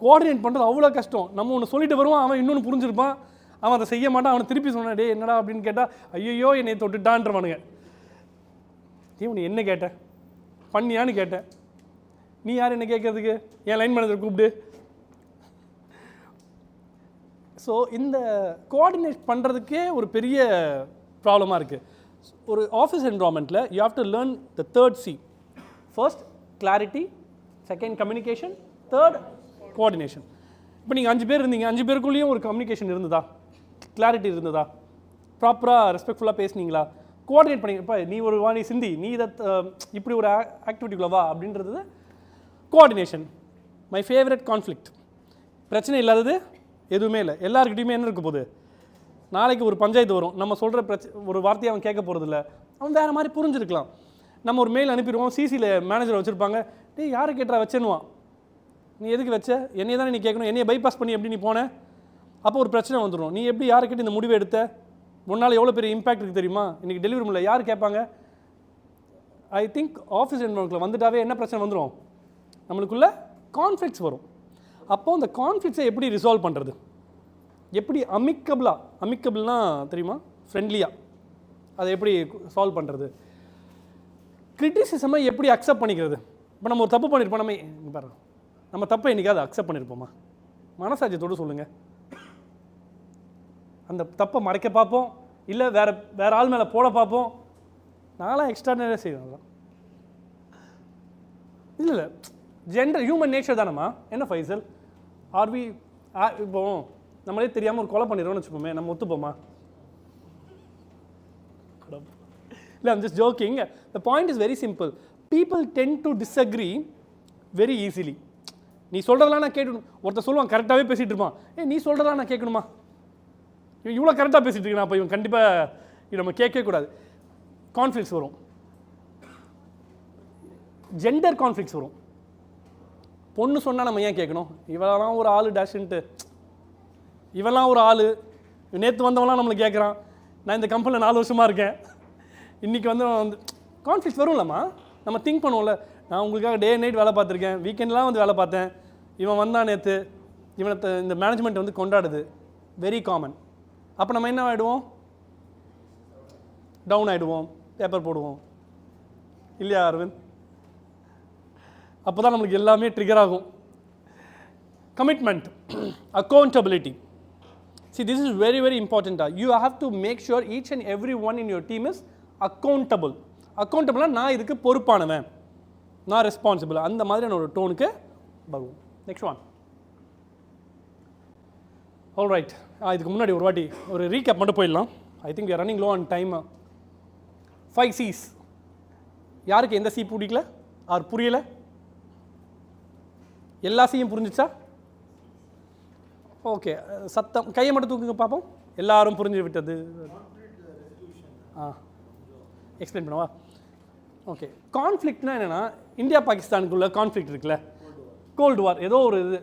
கோஆர்டினேட் பண்ணுறது அவ்வளோ கஷ்டம். நம்ம ஒன்று சொல்லிட்டு வருவோம், அவன் இன்னொன்று புரிஞ்சிருப்பான், அவன் அதை செய்ய மாட்டான், அவனை திருப்பி சொன்னான், டே என்னடா அப்படின்னு கேட்டால் ஐயோ என்னை தொட்டுட்டான்றவானுங்க. நீ என்ன கேட்டேன், பண்ணியான்னு கேட்டேன், நீ யார் என்ன கேட்கறதுக்கு, என் லைன் மேனேஜர் கூப்பிடு. ஸோ இந்த கோஆர்டினேட் பண்ணுறதுக்கே ஒரு பெரிய ப்ராப்ளமாக இருக்குது. ஒரு ஆஃபீஸ் என்வரான்மெண்ட்டில் you have to learn the 3rd C. First clarity, second communication, third coordination. இப்போ நீங்கள் 5 பேர் இருந்தீங்க, 5 பேருக்குள்ளேயும் ஒரு கம்யூனிகேஷன் இருந்ததா, கிளாரிட்டி இருந்ததா, ப்ராப்பராக ரெஸ்பெக்ட்ஃபுல்லாக பேசுனீங்களா, கோஆர்டினேட் பண்ணி, இப்போ நீ ஒரு வாணி சிந்தி, நீ இதை இப்படி ஒரு ஆக்டிவிட்டிக்குள்ள வா அப்படின்றது கோஆர்டினேஷன். மை ஃபேவரட் கான்ஃப்ளிக்ட், பிரச்சனை இல்லாதது எதுவுமே இல்லை. எல்லாருக்கிட்டையுமே என்ன இருக்க போகுது, நாளைக்கு ஒரு பஞ்சாயத்து வரும், நம்ம சொல்கிற ஒரு வார்த்தையை அவன் கேட்க போகிறதில்ல, அவன் வேறு மாதிரி புரிஞ்சிருக்கலாம். நம்ம ஒரு மெயில் அனுப்பிடுவோம், சிசியில் மேனேஜர் வச்சுருப்பாங்க, டே யாரை கேட்டா வச்சேன்னுவான், நீ எதுக்கு வச்ச, என்னையை தானே நீ கேட்கணும், என்னையை பைபாஸ் பண்ணி எப்படி நீ போன, அப்போ ஒரு பிரச்சனை வந்துடும். நீ எப்படி யாரை கேட்டு இந்த முடிவை எடுத்த, முன்னால் எவ்வளோ பெரிய இம்பாக்ட் இருக்குது தெரியுமா, இன்றைக்கி டெலிவரி முடியல, யார் கேட்பாங்க. ஐ திங்க் ஆஃபீஸ் என்வரான்மெண்ட்டில் வந்துட்டாவே என்ன பிரச்சனை வந்துடும், நம்மளுக்குள்ள கான்ஃப்ளிக்ட்ஸ் வரும். அப்போது அந்த கான்ஃப்ளிக்ட்ஸை எப்படி ரிசால்வ் பண்ணுறது, எப்படி அமிக்கபிள்னா தெரியுமா, ஃப்ரெண்ட்லியாக அதை எப்படி சால்வ் பண்ணுறது, கிரிட்டிசிசமை எப்படி அக்செப்ட் பண்ணிக்கிறது. இப்போ நம்ம ஒரு தப்பு பண்ணியிருப்போம், நம்ம பாருங்க, நம்ம தப்பை என்றைக்காவது அக்செப்ட் பண்ணியிருப்போமா, மனசாட்சியத்தோடு சொல்லுங்கள். அந்த தப்பை மறைக்க பார்ப்போம், இல்லை வேறு ஆள் மேலே போட பார்ப்போம். நான்லாம் எக்ஸ்ட்ரானரியாக செய்வேன். இல்லை ஜென்ரல் ஹியூமன் நேச்சர் தானம்மா. என்ன ஃபைசல், ஆர்வி இப்போ நம்மளே தெரியாமல் ஒரு கொலை பண்ணிடுறோம்னு வச்சுப்போமே, நம்ம ஒத்துப்போமா? இல்லை, I'm just joking. The point is very simple. People ten to disagree very easily. நீ சொல்கிறதெல்லாம் நான் கேட்கணும். ஒருத்தர் சொல்லுவான் கரெக்டாகவே பேசிகிட்டு இருப்பான், நீ சொல்கிறதெல்லாம் நான் கேட்கணுமா, இவன் இவ்வளோ கரெக்டாக பேசிகிட்டு இருக்கா, அப்போ இவன் கண்டிப்பாக இது நம்ம கேட்கவே கூடாது. கான்ஃப்ளிக்ஸ் வரும், ஜெண்டர் கான்ஃப்ளிக்ஸ் வரும். பொண்ணு சொன்னால் நம்ம ஏன் கேட்கணும், இவெல்லாம் ஒரு ஆள் டேஷன்ட்டு, இவெல்லாம் ஒரு ஆள், நேற்று வந்தவங்களாம் நம்மளை கேட்குறான், நான் இந்த கம்பெனியில் 4 வருஷமாக இருக்கேன், இன்றைக்கி வந்து கான்ஃப்ளிக்ஸ் வரும்லம்மா. நம்ம திங்க் பண்ணுவோம்ல, நான் உங்களுக்காக டே நைட் வேலை பார்த்துருக்கேன், வீக்கெண்ட்லாம் வந்து வேலை பார்த்தேன், இவன் வந்தான் நேற்று, இவனை இந்த மேனேஜ்மெண்ட் வந்து கொண்டாடுது, வெரி காமன். அப்போ நம்ம என்ன ஆகிடுவோம், டவுன் ஆகிடுவோம், பேப்பர் போடுவோம், இல்லையா அரவிந்த்? அப்போ தான் நம்மளுக்கு எல்லாமே ட்ரிகர் ஆகும். Commitment, accountability. See, this is very, very important. You have to make sure each and every one in your team is accountable. Accountable நான் இதுக்கு பொறுப்பானவன், நான் ரெஸ்பான்சிபிள், அந்த மாதிரியான ஒரு டோனுக்கு வருவோம். Next one. ஆல் ரைட், இதுக்கு முன்னாடி ஒரு வாட்டி ஒரு ரீகேப் மட்டும் போயிடலாம். I think we are running low on time. 5 C's. யாருக்கு எந்த சி பிடிக்கல ஆர் புரியலை? எல்லா சியும் புரிஞ்சிச்சா? ஓகே, சத்தம் கையை மட்டும் தூக்குங்க பார்ப்போம். எல்லாரும் புரிஞ்சு விட்டது. எக்ஸ்பிளைன் பண்ணவா? ஓகே, கான்ஃப்ளிக்ட்னா என்னென்னா, இந்தியா பாகிஸ்தானுக்குள்ள கான்ஃப்ளிக்ட் இருக்குல்ல, கோல்டு வார், ஏதோ ஒரு இது.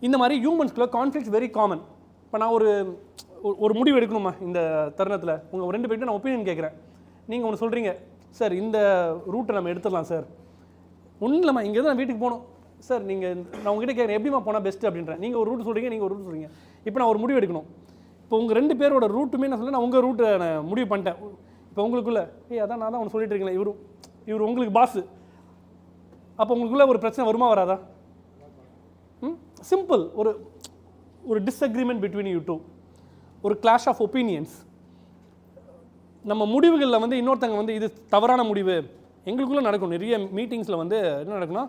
இந்த மாதிரி ஹியூமன்ஸ்குள்ள கான்ஃப்ளிக்ட்ஸ் வெரி காமன். இப்போ நான் ஒரு முடிவு எடுக்கணுமா இந்த தருணத்தில்? உங்கள் 2 பேர்கிட்ட நான் ஒப்பீனியன் கேட்குறேன். நீங்கள் ஒன்று சொல்கிறீங்க, சார் இந்த ரூட்டை நம்ம எடுத்துடலாம் சார். ஒன்றும் இல்லைம்மா, இங்கேருந்து நான் வீட்டுக்கு போகணும் சார். நான் உங்ககிட்ட கேட்குறேன், எப்படிமா போனால் பெஸ்ட்டு அப்படின்றேன். நீங்கள் ஒரு ரூட் சொல்கிறீங்க, நீங்கள் ஒரு ரூட் சொல்கிறீங்க. இப்போ நான் ஒரு முடிவு எடுக்கணும். இப்போ உங்கள் 2 பேரோட ரூட்டுமே நான் சொல்ல, நான் உங்கள் ரூட்டை நான் முடிவு பண்ணிட்டேன். இப்போ உங்களுக்குள்ள அதான் நான் தான் ஒன்று சொல்லிட்டு இருக்கேன், இவர் உங்களுக்கு பாஸு. அப்போ உங்களுக்குள்ள ஒரு பிரச்சனை வருமா வராதா? சிம்பிள். ஒரு டிஸ்அக்ரிமெண்ட் பிட்வீன் யூ டூ, ஒரு கிளாஷ் ஆஃப் ஒப்பீனியன்ஸ். நம்ம முடிவுகளில் வந்து இன்னொருத்தங்க வந்து இது தவறான முடிவு எங்களுக்குள்ளே நடக்கும். நிறைய மீட்டிங்ஸில் வந்து என்ன நடக்குன்னா,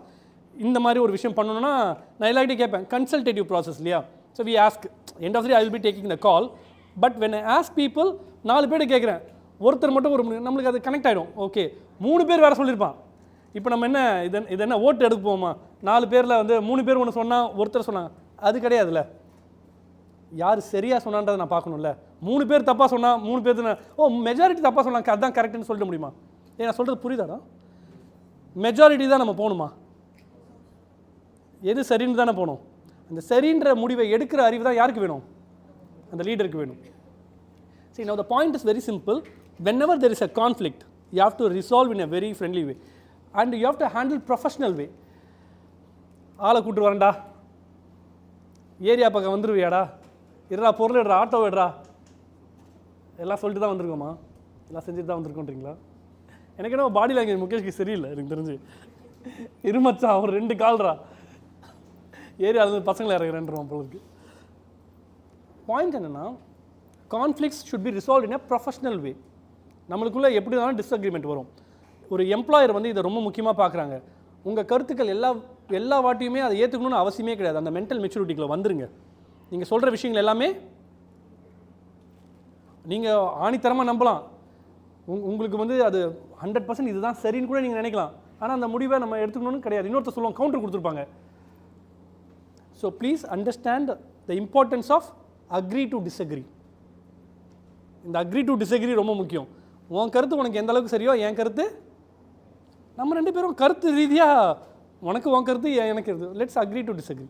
இந்த மாதிரி ஒரு விஷயம் பண்ணணும்னா நான் எல்லார்கிட்டையும் கேட்பேன். கன்சல்டேட்டிவ் ப்ராசஸ் இல்லையா? So we ask, end of the day I will be taking the call. But when I ask people, 4 பேர் கேட்குறேன், ஒருத்தர் மட்டும் நம்மளுக்கு அது கனெக்ட் ஆகிடும். ஓகே, 3 பேர் வேறு சொல்லியிருப்பான். இப்போ நம்ம என்ன இது என்ன ஓட்டு எடுக்க போவோமா? 4 பேரில் வந்து 3 பேர் ஒன்று சொன்னால், ஒருத்தர் சொன்னாங்க, அது கிடையாதுல்ல. யார் சரியாக சொன்னான்றதை நான் பார்க்கணும்ல. 3 பேர் தப்பாக சொன்னால் 3 பேர் மெஜாரிட்டி தப்பாக சொன்னாங்க, அதுதான் கரெக்டுன்னு சொல்லிட முடியுமா? நான் சொல்கிறது புரியுதாடா? மெஜாரிட்டி தான் நம்ம போகணுமா? எது சரின்னு தானே போகணும். அந்த சரின்ற முடிவை எடுக்கிற அறிவு தான் யாருக்கு வேணும்? அந்த லீடருக்கு வேணும். See, now the point is very simple. Whenever there is a conflict, you have to resolve in a very friendly way and you have to handle professional way. ஆளை கூட்டு வரேன்டா, ஏரியா பக்கம் வந்துருவியாடா, இருடா பொருள் எடுறா, ஆட்டோ எடுறா, எல்லாம் சொல்லிட்டு தான் வந்திருக்கோமா? எல்லாம் செஞ்சுட்டு தான் வந்திருக்கோன்றீங்களா? எனக்கு என்ன பாடி லாங்குவேஜ் முகேஷ்க்கு சரியில்லை எனக்கு தெரிஞ்சு. இருமச்சா ஒரு 2 கால்ரா, ஏரியாவில் பசங்களை இறங்குறேன்றான் போல இருக்கு. பாயிண்ட் என்னென்னா, conflicts should be resolve in a professional way. நம்மளுக்குள்ளே எப்படி இருந்தாலும் டிஸ்அக்ரிமெண்ட் வரும். ஒரு எம்ப்ளாயர் வந்து இதை ரொம்ப முக்கியமாக பார்க்குறாங்க. உங்கள் கருத்துக்கள் எல்லா வாட்டியுமே அதை ஏற்றுக்கணும்னு அவசியமே கிடையாது. அந்த மென்டல் மெச்சூரிட்டிக்குள்ள வந்துருங்க. நீங்கள் சொல்கிற விஷயங்கள் எல்லாமே நீங்கள் ஆணித்தரமாக நம்பலாம். உங்களுக்கு வந்து அது 100% இதுதான் சரின்னு கூட நீங்கள் நினைக்கலாம். ஆனால் அந்த முடிவை நம்ம எடுத்துக்கணும்னு கிடையாது. இன்னொருத்தர் சொல்லுவாங்க, கவுண்டர் கொடுத்துருப்பாங்க. So please understand the importance of agree to disagree. இந்த அக்ரி டு டிஸ்அக்ரி ரொம்ப முக்கியம். உன் கருத்து உனக்கு எந்த அளவுக்கு சரியோ, என் கருத்து, நம்ம 2 பேரும் கருத்து ரீதியாக உனக்கு உன் கருத்து எனக்கு இருக்குது, லெட்ஸ் அக்ரி டு டிஸ்அக்ரி.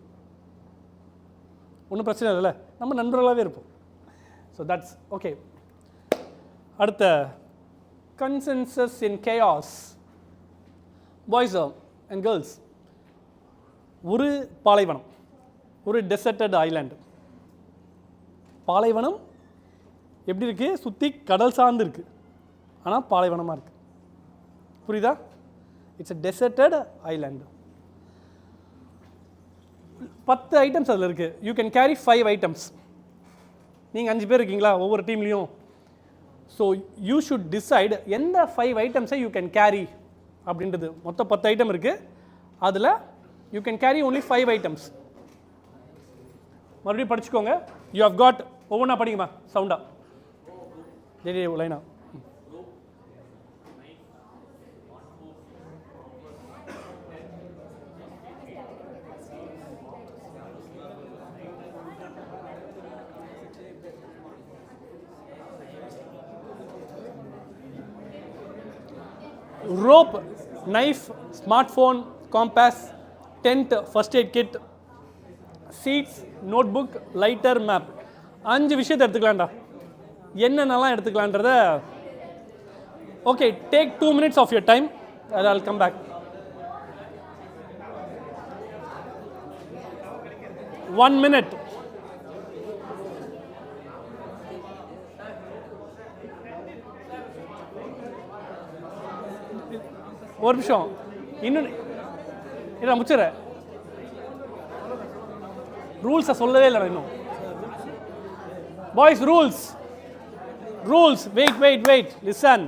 ஒன்றும் பிரச்சனை இல்லைல்ல, நம்ம நண்பர்களாகவே இருப்போம். So that's okay. அடுத்த consensus in chaos. Boys and girls, ஒரு பாலைவனம், ஒரு டெசர்டட் ஐலாண்டு. பாலைவனம் எப்படி இருக்குது? சுற்றி கடல் சார்ந்து இருக்குது, ஆனால் பாலைவனமாக இருக்குது. புரியுதா? It's a deserted island. 10 items அதில் இருக்குது. You can carry 5 items. நீங்கள் 5 பேர் இருக்கீங்களா ஒவ்வொரு டீம்லேயும்? ஸோ யூ ஷுட் டிசைட் எந்த 5 ஐட்டம்ஸை யூ கேன் கேரி அப்படின்றது. மொத்தம் 10 ஐட்டம் இருக்குது, அதில் you can carry only 5 items. மறுபடியும் படிச்சுக்கோங்க. யூ ஹவ் காட், ஒவ்வொன்றா படிங்கம்மா சவுண்டா, லைனா. rope, knife, smartphone, compass, tent, first aid kit, seats, notebook, lighter, map. 5 விஷயத்தை எடுத்துக்கலாம்டா. என்னென்னலாம் எடுத்துக்கலான்றத. Okay, take 2 minutes of your time and I'll come back. 1 minute. ஒரு நிமிஷம், இன்னும் இல்லை முடிச்சிடறேன். ரூல்ஸை சொல்லவே இல்லை இன்னும். Boys rules wait listen.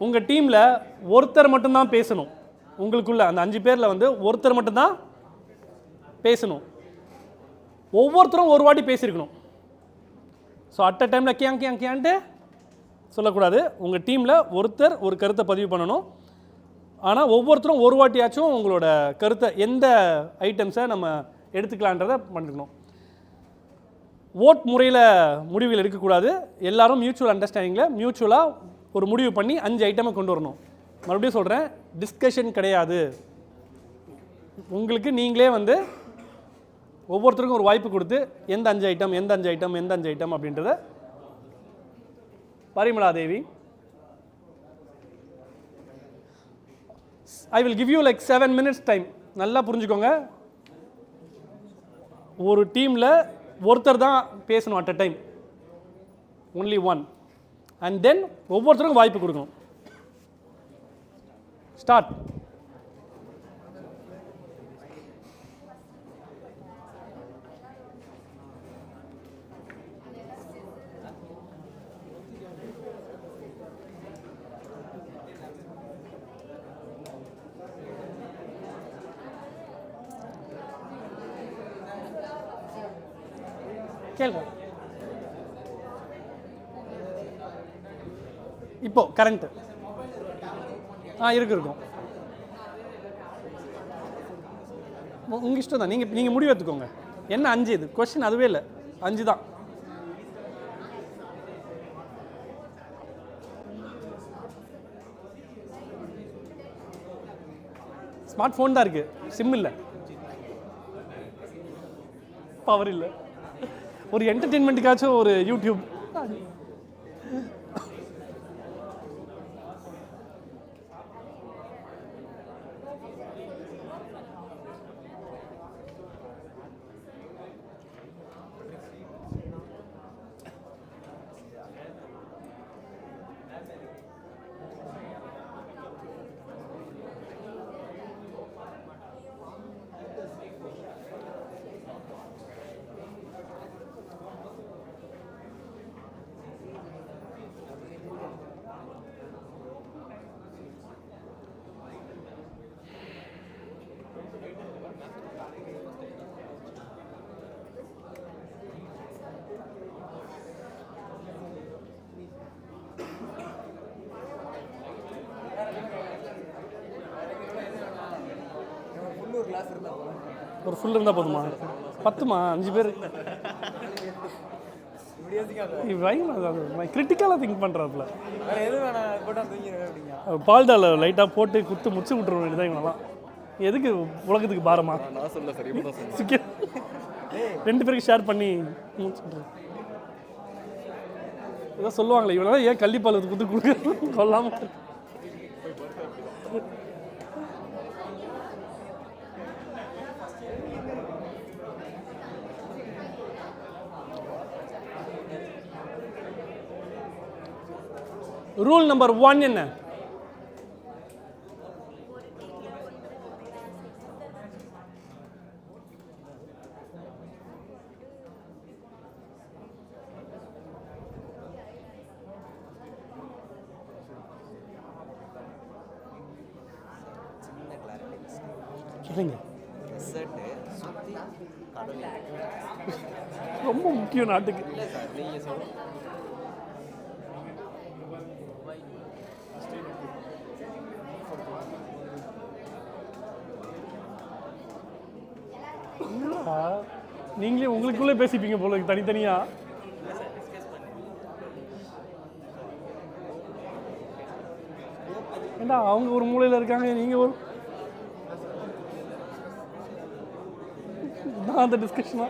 உங்கள் டீமில் ஒருத்தர் மட்டும்தான் பேசணும். உங்களுக்குள்ள அந்த 5 பேரில் வந்து ஒருத்தர் மட்டும்தான் பேசணும். ஒவ்வொருத்தரும் ஒரு வாட்டி பேசியிருக்கணும். ஸோ அட் அ டைமில் கேன்ட்டு சொல்லக்கூடாது. உங்கள் டீமில் ஒருத்தர் ஒரு கருத்தை பதிவு பண்ணணும். ஆனால் ஒவ்வொருத்தரும் ஒரு வாட்டியாச்சும் உங்களோட கருத்தை எந்த ஐட்டம்ஸை நம்ம எடுத்துக்கலான்றதை பண்ணிக்கணும். ஓட் முறையில் முடிவுகள் எடுக்கக்கூடாது. எல்லாரும் மியூச்சுவல் அண்டர்ஸ்டாண்டிங்கில் மியூச்சுவலாக ஒரு முடிவு பண்ணி 5 ஐட்டமை கொண்டு வரணும். மறுபடியும் சொல்கிறேன், டிஸ்கஷன் கிடையாது. உங்களுக்கு நீங்களே வந்து ஒவ்வொருத்தருக்கும் ஒரு வாய்ப்பு கொடுத்து எந்த 5 ஐட்டம் அப்படின்றத. Parimala Devi, I will give you like 7 minutes time. நல்லா புரிஞ்சுக்கோங்க, ஒரு டீமில் ஒருத்தர் தான் பேசணும் at a time, only one. And then ஒவ்வொருத்தருக்கும் வாய்ப்பு கொடுக்கணும். ஸ்டார்ட். கேளுங்க. இப்போ கரண்ட் இருக்கும். உங்கள் இஷ்டம் தான். நீங்கள் முடிவு எடுத்துக்கோங்க. என்ன 5 இது கொஸ்டின்? அதுவே இல்லை, 5 தான். ஸ்மார்ட் ஃபோன் தான் இருக்குது, சிம் இல்லை, பவர் இல்லை. ஒரு என்டர்டெயின்மெண்ட்டுக்காச்சும் ஒரு யூடியூப். ஒரு ஃபுல் இருந்தால் போதுமா? 10மா? 5 பேர். கிரிட்டிக்கலாக திங்க் பண்ணுறாப்புல. பால்டால லைட்டாக போட்டு குத்து முடிச்சு விட்டுருவோம். இதுதான் இவங்கெல்லாம் எதுக்கு உலகத்துக்கு பாரமா? 2 பேருக்கு ஷேர் பண்ணி இதான் சொல்லுவாங்களே, இவனால ஏன் கள்ளிப்பால் குத்து கொடுக்க கொல்லாம. ரூல் நம்பர் 1 என்ன? சொல்லுங்க. ரொம்ப முக்கியம் நாட்டுக்கு. நீங்களே உங்களுக்குள்ளே பேசிப்பீங்க போல தனித்தனியா. ஏண்டா அவங்க ஒரு மூலையில் இருக்காங்க, நீங்க ஒரு அந்த டிஸ்கஷனா?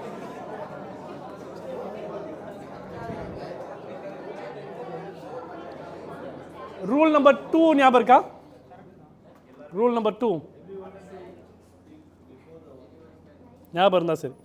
ரூல் நம்பர் 2 ஞாபகம் இருக்கா? ரூல் நம்பர் 2 ஞாபகம் இருந்தா சரி.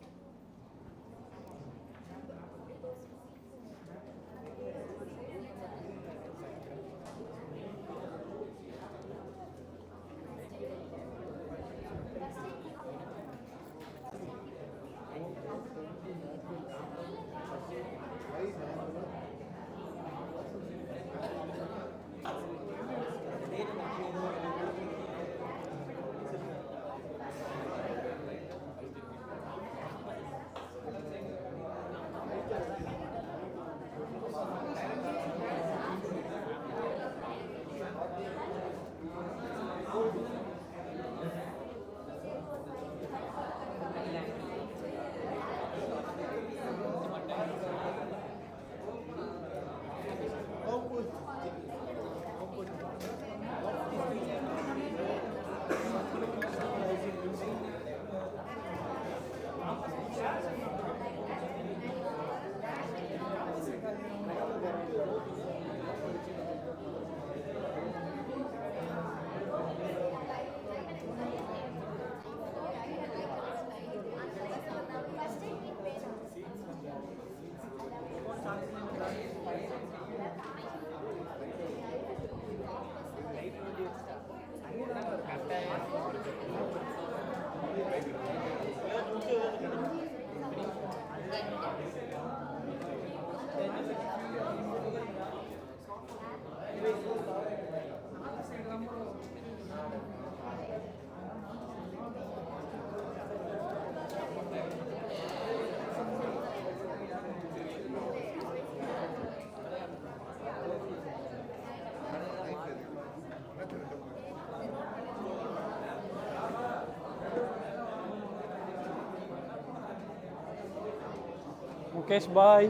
முகேஷ் பாய்.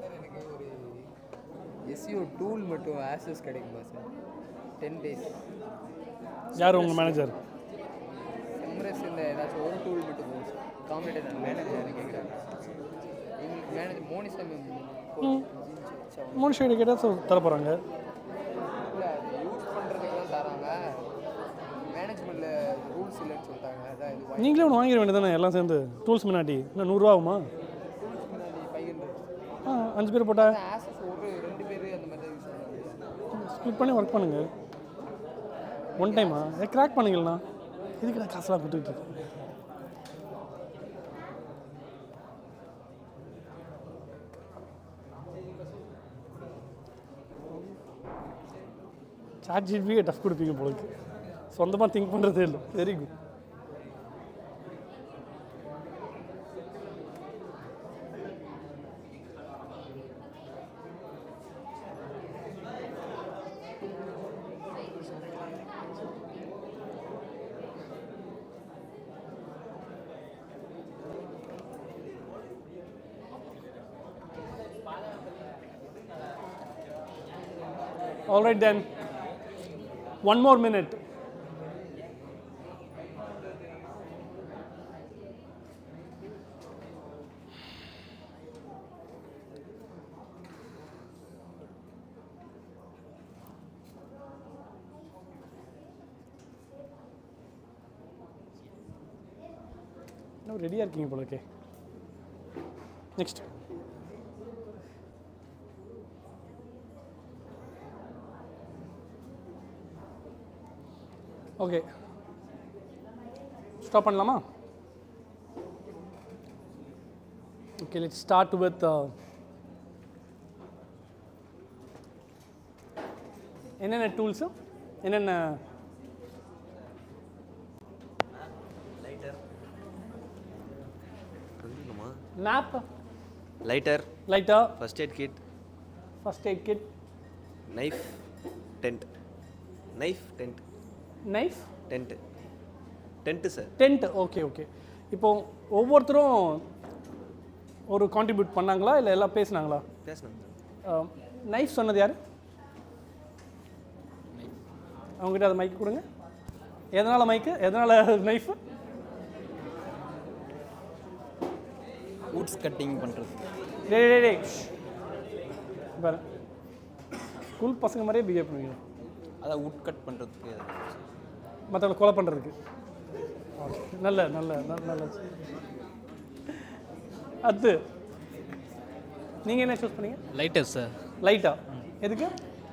எனக்கு ஒரு எஸ்இஓ டூல் மட்டும் ஆக்சஸ் கிடைக்குமா சார்? 10 days. யார் உங்கள் மேனேஜர்? எம்எஸ் இந்த ஏதாச்சும் ஒரு டூல் மட்டும் போதும் சார். காம்படிட்டர் மேனேஜர் கேட்குறாங்க. மேனேஜர் மோனிஷா மேம் மோனிஷா கேட்டால் தர போகிறாங்க. இல்லை அது யூஸ் பண்ணுறதுக்கு தான் தராங்க. மேனேஜ்மெண்ட்டில் ரூல்ஸ் இல்லைன்னு சொல்லிட்டாங்க. அதான் இது நீங்களே ஒன்று வாங்கிட வேண்டியதானே எல்லாம் சேர்ந்து டூல்ஸ் முன்னாடி. இன்னும் 100 ரூபா ஆகுமா? டூல்ஸ் முன்னாடி 500. 5 பேர் போட்டால் ஆக்சஸ் ஒரு 2 பேர் அந்த மாதிரி யூஸ் பண்ணுறாங்க. ஸ்பிளிட் பண்ணி ஒர்க் பண்ணுங்கள். ஒன் டைமா கிராக் பண்ணிங்களா? இதுக்கு நான் காசுலாம் கொடுத்துக்கிட்டு இருக்கேன். சாட் ஜிபியே டஃப் கொடுப்பீங்க போலுக்கு. சொந்தமாக திங்க் பண்ணுறதே இல்லை. Very good. All right then, one more minute. இன்னும் ரெடியாக இருக்கீங்க போல இருக்கே. நெக்ஸ்ட். ஓகே, ஸ்டாப் பண்ணலாமா? ஓகே, லெட்ஸ் ஸ்டார்ட் வித் என்னென்ன டூல்ஸு, என்னென்ன map, lighter, first aid kit, knife, tent. Sir. Tent. Okay okay. இப்போ ஒவ்வொருத்தரும் ஒரு கான்ட்ரிபியூட் பண்ணாங்களா இல்லை எல்லாம் பேசுனாங்களா? நைஃப் சொன்னது யார்? அவங்ககிட்ட அது மைக்கு கொடுங்க. எதனால் மைக்கு, எதனால் நைஃபு? வுட்ஸ் கட்டிங் பண்ணுறது. டே பாரு, ஸ்கூல் பசங்க மாதிரியே பிஹேவ் பண்ணுவீங்க. அதான் வுட் கட் பண்ணுறதுக்கு, மற்றவங்களை கொலை பண்ணுறதுக்கு. நல்ல நல்ல நல்ல. அது நீங்கள் என்ன சூஸ் பண்ணீங்க? Lighter sir. லைட்டா? எதுக்கு?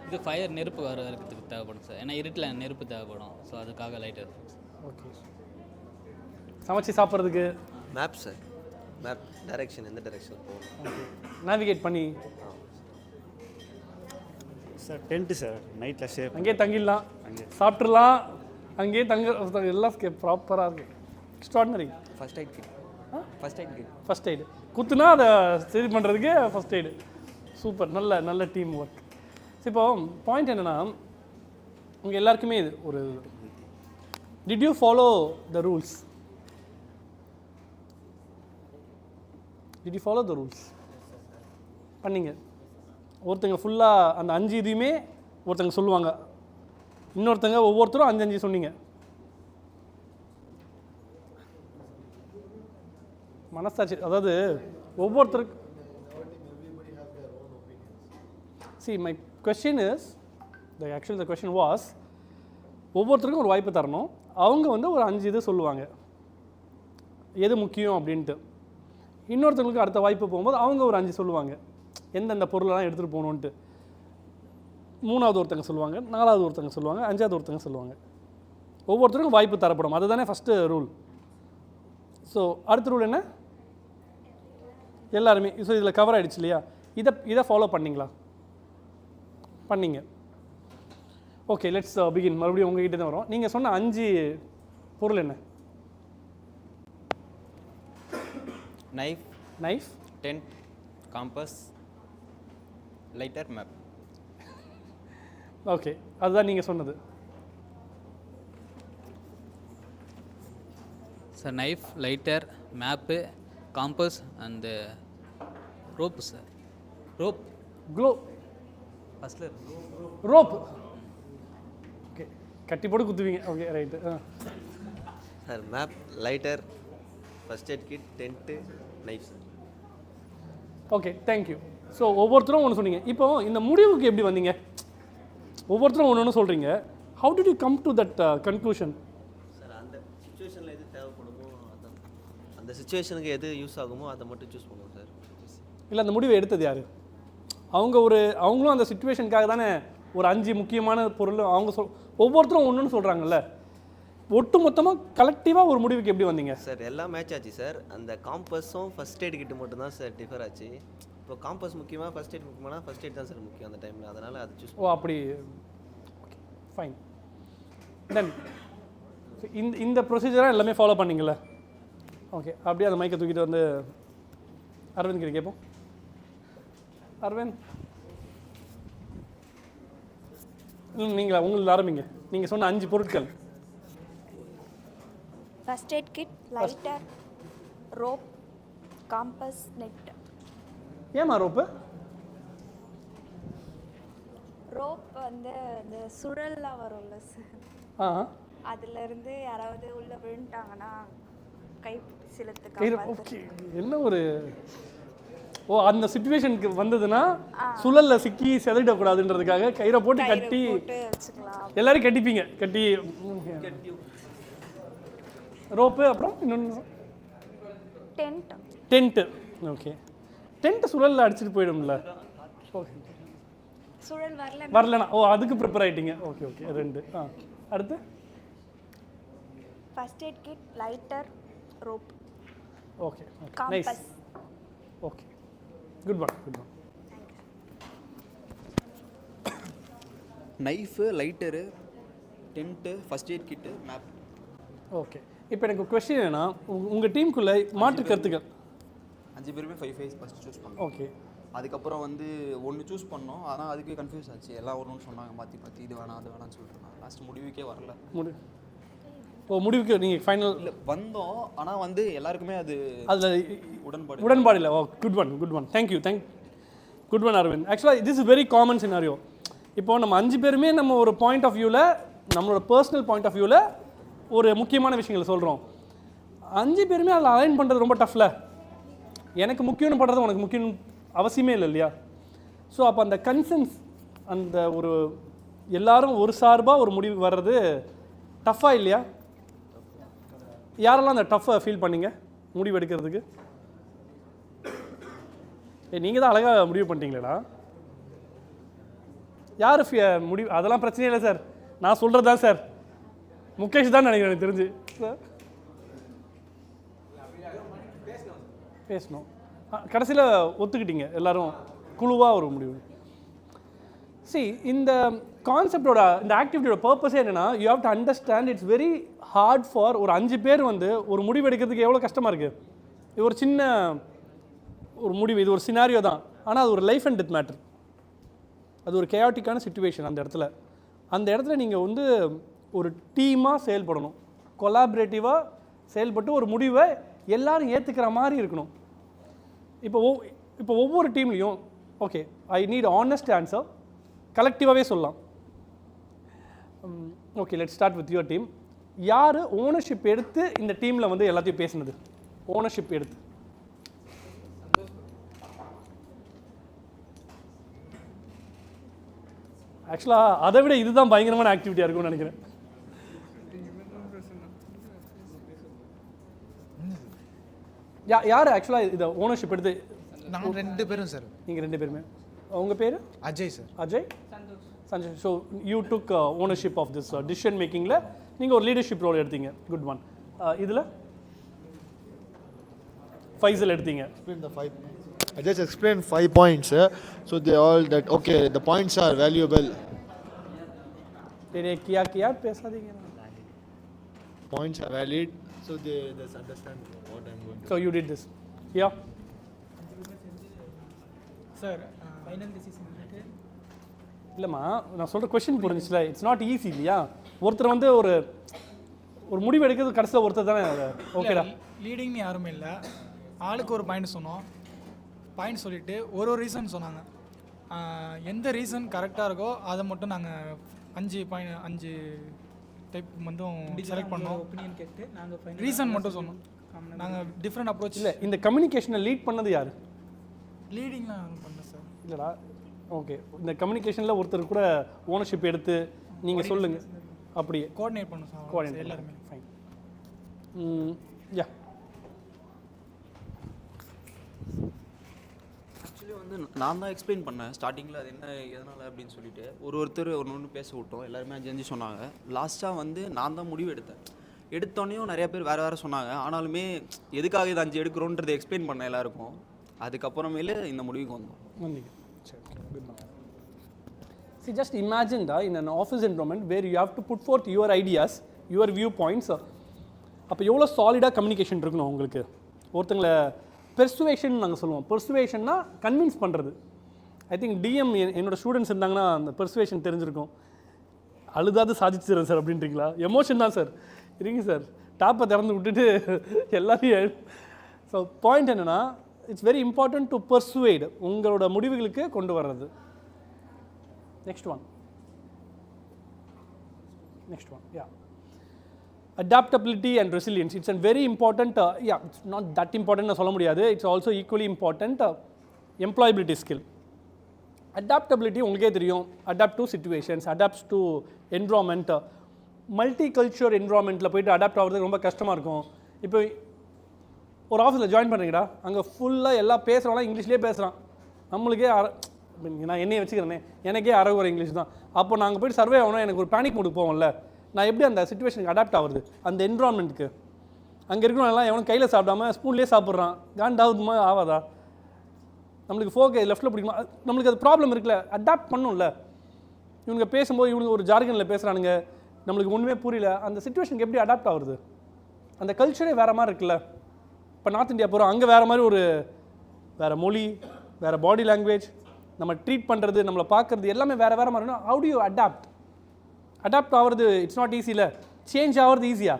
இது ஃபயர், நெருப்பு வரதுக்கு தேவைப்படும் சார். ஏன்னா இருட்டில் நெருப்பு தேவைப்படும். ஸோ அதுக்காக லைட்டர். ஓகே. சமைச்சு சாப்பிட்றதுக்கு? Map sir. மேப், டைரக்ஷன், எந்த டைரக்ஷன் போகணும் நேவிகேட் பண்ணி. Sir tent sir. நைட்டில் சேஃப், அங்கேயே தங்கிடலாம், சாப்பிட்றலாம், அங்கேயே தங்க, எல்லாம் ப்ராப்பராக இருக்குது. எக்ஸ்ட்ராடினரி. First eight. குத்துனா அதை சரி பண்ணுறதுக்கு ஃபர்ஸ்ட் எய்டு. சூப்பர். நல்ல நல்ல டீம் ஒர்க். இப்போ பாயிண்ட் என்னென்னா, உங்கள் எல்லாருக்குமே இது ஒரு, did you follow the rules? பண்ணிங்க. ஒருத்தங்க ஃபுல்லாக அந்த 5 இதையுமே ஒருத்தங்க சொல்லுவாங்க, இன்னொருத்தங்க ஒவ்வொருத்தரும் 5 சொன்னீங்க. மனசாட்சி, அதாவது ஒவ்வொருத்தருக்கு. See, my question is, the question was, ஒவ்வொருத்தருக்கும் ஒரு வாய்ப்பு தரணும். அவங்க வந்து ஒரு 5 இது சொல்லுவாங்க, எது முக்கியம் அப்படின்ட்டு. இன்னொருத்தங்களுக்கு அடுத்த வாய்ப்பு போகும்போது அவங்க ஒரு 5 சொல்லுவாங்க, எந்தெந்த பொருளெல்லாம் எடுத்துகிட்டு போகணுன்ட்டு. 3வது ஒருத்தங்க சொல்லுவாங்க, 4வது ஒருத்தங்க சொல்லுவாங்க, 5வது ஒருத்தங்க சொல்லுவாங்க. ஒவ்வொருத்தருக்கும் வாய்ப்பு தரப்படும். அதுதானே ஃபஸ்ட்டு ரூல். ஸோ அடுத்த ரூல் என்ன? எல்லாருமே. ஸோ இதில் கவர் ஆகிடுச்சு இல்லையா? இதை ஃபாலோ பண்ணிங்களா? பண்ணிங்க. Okay, let's begin. மறுபடியும் உங்ககிட்ட தான் வரும். நீங்கள் சொன்ன 5 பொருள் என்ன? Knife, tent, compass, lighter, map. Okay, அதுதான் நீங்கள் சொன்னது. Sir knife, lighter, map, compass and rope sir. Rope க்ளோ ஃபஸ்ட்டில் ரோப். ஓகே, கட்டி போட்டு குத்துவீங்க. Okay, right. Sir map, lighter, first aid kit, tent, knife sir. Okay, thank you. So ஒவ்வொருத்தரும் ஒன்று சொன்னீங்க. இப்போ இந்த முடிவுக்கு எப்படி வந்தீங்க? ஒவ்வொருத்தரும் ஒன்று ஒன்று சொல்கிறீங்க. How did you come to that conclusion? Sir அந்த சுச்சுவேஷனில் எது தேவைப்படுமோ அதான், அந்த சுச்சுவேஷனுக்கு எது யூஸ் ஆகுமோ அதை மட்டும் சூஸ் பண்ணுவோம் சார். இல்லை, அந்த முடிவை எடுத்தது யார்? அவங்களும் அந்த சுச்சுவேஷனுக்காக தானே ஒரு 5 முக்கியமான பொருள் அவங்க ஒவ்வொருத்தரும் ஒன்றுன்னு சொல்கிறாங்கல்ல. ஒட்டு மொத்தமாக கலெக்டிவாக ஒரு முடிவுக்கு எப்படி வந்தீங்க? சார் எல்லாம் மேட்ச் ஆச்சு சார். அந்த காம்பஸும் ஃபர்ஸ்ட் எய்ட் கிட்ட மட்டும்தான் சார் டிஃபர் ஆச்சு. இப்போ காம்பஸ் முக்கியமாக ஃபர்ஸ்ட் எய்ட் முக்கியமான ஃபர்ஸ்ட் எய்ட் தான் சார் முக்கியம் அந்த டைமில். அதனால் அது சூஸ். ஓ, அப்படி. Okay, fine. தென் இந்த ப்ரொசீஜராக எல்லாமே ஃபாலோ பண்ணிங்கள? ஓகே, அப்படியே அந்த மைக்கை தூக்கிட்டு வந்து அரவிந்த் கிட்ட கேட்போம். அரவிந்த், நீங்களா உங்களுக்கு ஆரம்பிங்க. நீங்கள் சொன்ன 5 பொருட்கள். First aid kit, lighter, rope, compass, net. ஏமா ரோப்பு? ரோப் வந்து இந்த சுழல்லாம் வரும்ல சார், அதுலேருந்து யாராவது உள்ளே விழுந்துட்டாங்கன்னா கை சிலத்துக்கு. ஓகே, என்ன ஒரு அந்த சிச்சுவேஷனுக்கு வந்ததுன்னா சுழல்ல சிக்கி செதறிடக்கூடாதுன்றதுக்காக கயிறை போட்டு கட்டி எல்லாரும் கட்டிப்பீங்க. கட்டி ரோப்பு. அப்புறம் இன்னொன்று டென்ட்டு. ஓகே, டென்ட் சுழல்ல அடிச்சுட்டு போயிடும்ல. ஓகே, சுழல் வரலனா அதுக்கு ப்ரிப்பேர் ஆகிட்டீங்க. Okay okay, 2. அடுத்து first aid kit, lighter, rope. Okay, nice. Okay, good one. Knife, lighter, tent, first aid kit, map. Okay, இப்போ எனக்கு கொஸ்டின் என்னன்னா, உங்கள் டீமுக்குள்ளே மாற்று கருத்துக்கள் 5 பேருமே 5 ஃபஸ்ட் சூஸ் பண்ணோம். ஓகே, அதுக்கப்புறம் வந்து ஒன்று சூஸ் பண்ணோம். ஆனால் அதுக்கு கன்ஃபியூஸ் ஆச்சு. எல்லாம் ஒன்று சொன்னாங்க, மாற்றி இது வேணாம் அது வேணாம்னு சொல்லிட்டு லாஸ்ட் முடிவுக்கே வரல. முடிவுக்கு நீங்கள் ஃபைனல் வந்தோம். ஆனால் வந்து எல்லாருக்குமே அதில் உடன்பாடு இல்லை. Good one. Thank you. Good one Aravind. ஆக்சுவலாக this is very common scenario. இப்போது நம்ம 5 பேருமே நம்ம ஒரு பாயிண்ட் ஆஃப் வியூவில், நம்மளோட பர்சனல் பாயிண்ட் ஆஃப் வியூவில் ஒரு முக்கியமான விஷயங்களை சொல்கிறோம். 5 பேருமே அதில் அலைன் பண்ணுறது ரொம்ப டஃப்ல. எனக்கு முக்கியம்னு பண்ணுறது உனக்கு முக்கியம் அவசியமே இல்லை இல்லையா? ஸோ அப்போ அந்த கன்சென்ஸ், அந்த ஒரு எல்லாரும் ஒரு சார்பாக ஒரு முடிவு வர்றது டஃப்பாக இல்லையா? யாரெல்லாம் அந்த டஃப்பை ஃபீல் பண்ணீங்க முடிவு எடுக்கிறதுக்கு? நீங்கள் தான் அழகாக முடிவு பண்ணிட்டீங்களேடா. யார் முடிவு? அதெல்லாம் பிரச்சனையே இல்லை சார், நான் சொல்கிறது தான் சார். முகேஷ் தான் நினைக்கிறேன் எனக்கு தெரிஞ்சு. சார் பேசணும், கடைசியில் ஒத்துக்கிட்டீங்க எல்லாரும் குழுவாக ஒரு முடிவு. இந்த கான்செப்டோட, இந்த ஆக்டிவிட்டியோட பர்பஸே என்னென்னா, you have to understand it's very hard for ஒரு 5 பேர் வந்து ஒரு முடிவு எடுக்கிறதுக்கு எவ்வளோ கஷ்டமாக இருக்குது. இது ஒரு சின்ன ஒரு முடிவு, இது ஒரு சினாரியோ தான். ஆனால் அது ஒரு லைஃப் அண்ட் டெத் மேட்டர். அது ஒரு கேயாட்டிக்கான சிச்சுவேஷன். அந்த இடத்துல நீங்கள் வந்து ஒரு டீமாக செயல்படணும், கொலாபரேட்டிவாக செயல்பட்டு ஒரு முடிவை எல்லாரும் ஏற்றுக்கிற மாதிரி இருக்கணும். இப்போ ஒவ்வொரு டீம்லேயும் okay, I need honest answer, கலெக்டிவாகவே சொல்லலாம். Okay, let's start with your team. யார் ஓனர்ஷிப் எடுத்து இந்த டீமில் வந்து எல்லாத்தையும் பேசுனது? ஓனர்ஷிப் எடுத்து. ஆக்சுவலாக அதை விட இதுதான் பயங்கரமான ஆக்டிவிட்டியாக இருக்கும்னு நினைக்கிறேன். யார் ஆக்சுவலாக இதை ஓனர்ஷிப் எடுத்து? நான் 2 பேரும் சார். நீங்கள் 2 பேருமே. உங்கள் பேர்? Ajay sir. Ajay, Sanjay. So you took ownership of this decision மேக்கிங்கில் நீங்கள் ஒரு லீடர்ஷிப் ரோல் எடுத்தீங்க. Good one. இதில் ஃபைசல் எடுத்தீங்க. I just explained 5 points. So they all that okay, the points are valuable. क्या பேசாதீங்க. Points are valid, so they just understand what I'm going to. So you did this. Yeah. Sir, final decision. இல்லைம்மா, நான் சொல்கிற question புரிஞ்சிச்சுல. It's not easy இல்லையா? ஒருத்தர் வந்து ஒரு முடிவு எடுக்கிறது கடைசியில் ஒருத்தர் தானே. ஓகேடா, லீடிங்னு யாருமே இல்லை. ஆளுக்கு ஒரு பாயிண்ட் சொன்னோம். பாயிண்ட் சொல்லிவிட்டு ஒரு ரீசன் சொன்னாங்க. எந்த ரீசன் கரெக்டாக இருக்கோ அதை மட்டும் நாங்கள் 5 டைப் மட்டும் செலக்ட் பண்ணோம். ஒப்பீனியன் கேட்டு நாங்கள் ரீசன் மட்டும் சொன்னோம். நாங்கள் டிஃப்ரெண்ட் அப்ரோச். இல்லை, இந்த கம்யூனிகேஷனை லீட் பண்ணது யார்? லீடிங்லாம் பண்ணல சார். இல்லைடா, ஓகே. இந்த கம்யூனிகேஷனில் ஒருத்தர் கூட ஓனர்ஷிப் எடுத்து நீங்கள் சொல்லுங்கள், அப்படியே கோஆர்டினேட் பண்ணோம் சார். கோஆர்டினேட் எல்லாருமே ஃபைன். யா, ஆக்சுவலி வந்து நான் தான் எக்ஸ்பிளைன் பண்ணேன் ஸ்டார்டிங்கில் அது என்ன எதனால் அப்படின்னு சொல்லிட்டு ஒருத்தர் ஒன்று பேச விட்டோம். எல்லாருமே அஞ்சு சொன்னாங்க. லாஸ்ட்டாக வந்து நான் தான் முடிவு எடுத்தோடனையும் நிறைய பேர் வேறு சொன்னாங்க. ஆனாலுமே எதுக்காக இது 5 எடுக்கிறோன்றதை எக்ஸ்பிளைன் பண்ணேன் எல்லாருக்கும். அதுக்கப்புறமேலே இந்த முடிவுக்கு வந்தோம். See, just imagine in an office environment where you have to put forth your ideas, your viewpoints. அப்போ எவ்வளோ சாலிடாக கம்யூனிகேஷன் இருக்கணும் உங்களுக்கு. ஒருத்தங்களை பெர்சுவேஷன் நாங்கள் சொல்லுவோம். பெர்சுவேஷன்னா கன்வின்ஸ் பண்ணுறது. ஐ திங்க் டிஎம் என்னோடய ஸ்டூடெண்ட்ஸ் இருந்தாங்கன்னா அந்த பெர்சுவேஷன் தெரிஞ்சிருக்கும். அழுதாது சாதிச்சிடுறேன் சார் அப்படின்றீங்களா? எமோஷன் தான் சார். இருங்க சார், டாப்பை திறந்து விட்டுட்டு எல்லாத்தையும். ஸோ பாயிண்ட் என்னென்னா, it's very important to persuade, உங்களோட முடிவுகளுக்கு கொண்டு வர்றது. Next one, yeah. Adaptability and resilience. It's a very important, it's not that important na solla mudiyadhu. It's also equally important employability skill. Adaptability ungalke theriyum. Adapt to situations, adapts to environment. Multicultural environment la poitu adapt ஆவறது ரொம்ப கஷ்டமா இருக்கும். இப்போ ஒரு ஆஃபீஸில் join பண்ணுறீங்கடா, அங்கே ஃபுல்லாக எல்லாம் பேசுகிறவங்களாம் இங்கிலீஷ்லேயே பேசுகிறான். நம்மளுக்கே நான் என்னையே வச்சுக்கிறேனே, எனக்கே அரைகுறை இங்கிலீஷ் தான். அப்போ நாங்கள் போய்ட்டு சர்வே ஆகணும், எனக்கு ஒரு பேனிக் மூடுக்கு போவோம்ல. நான் எப்படி அந்த சுச்சுவேஷனுக்கு அடாப்ட் ஆகுறது, அந்த என்விரான்மெண்ட்டுக்கு? அங்கே இருக்கிறவங்கலாம் எவனும் கையில் சாப்பிடாம ஸ்பூன்லேயே சாப்பிட்றான். காண்டாகுதுமா ஆகாதா? நம்மளுக்கு ஃபோக்கு லெஃப்ட்டில் பிடிக்குமா? நம்மளுக்கு அது ப்ராப்ளம் இருக்குல்ல, அடாப்ட் பண்ணும்ல. இவங்க பேசும்போது இவனுக்கு ஒரு ஜார்கனில் பேசுகிறானுங்க, நம்மளுக்கு ஒன்றுமே புரியல. அந்த சுச்சுவேஷனுக்கு எப்படி அடாப்ட் ஆகுறது? அந்த கல்ச்சரே வேறு மாதிரி இருக்குல்ல. இப்போ நார்த் இந்தியா போகிறோம், அங்கே வேறு மாதிரி வேறு மொழி, வேறு பாடி லாங்குவேஜ், நம்ம ட்ரீட் பண்ணுறது, நம்மளை பார்க்குறது எல்லாமே வேறு வேறு மாதிரி. ஹவு டு யூ அடாப்ட் ஆகிறது? இட்ஸ் நாட் ஈஸியில். சேஞ்ச் ஆகிறது ஈஸியாக?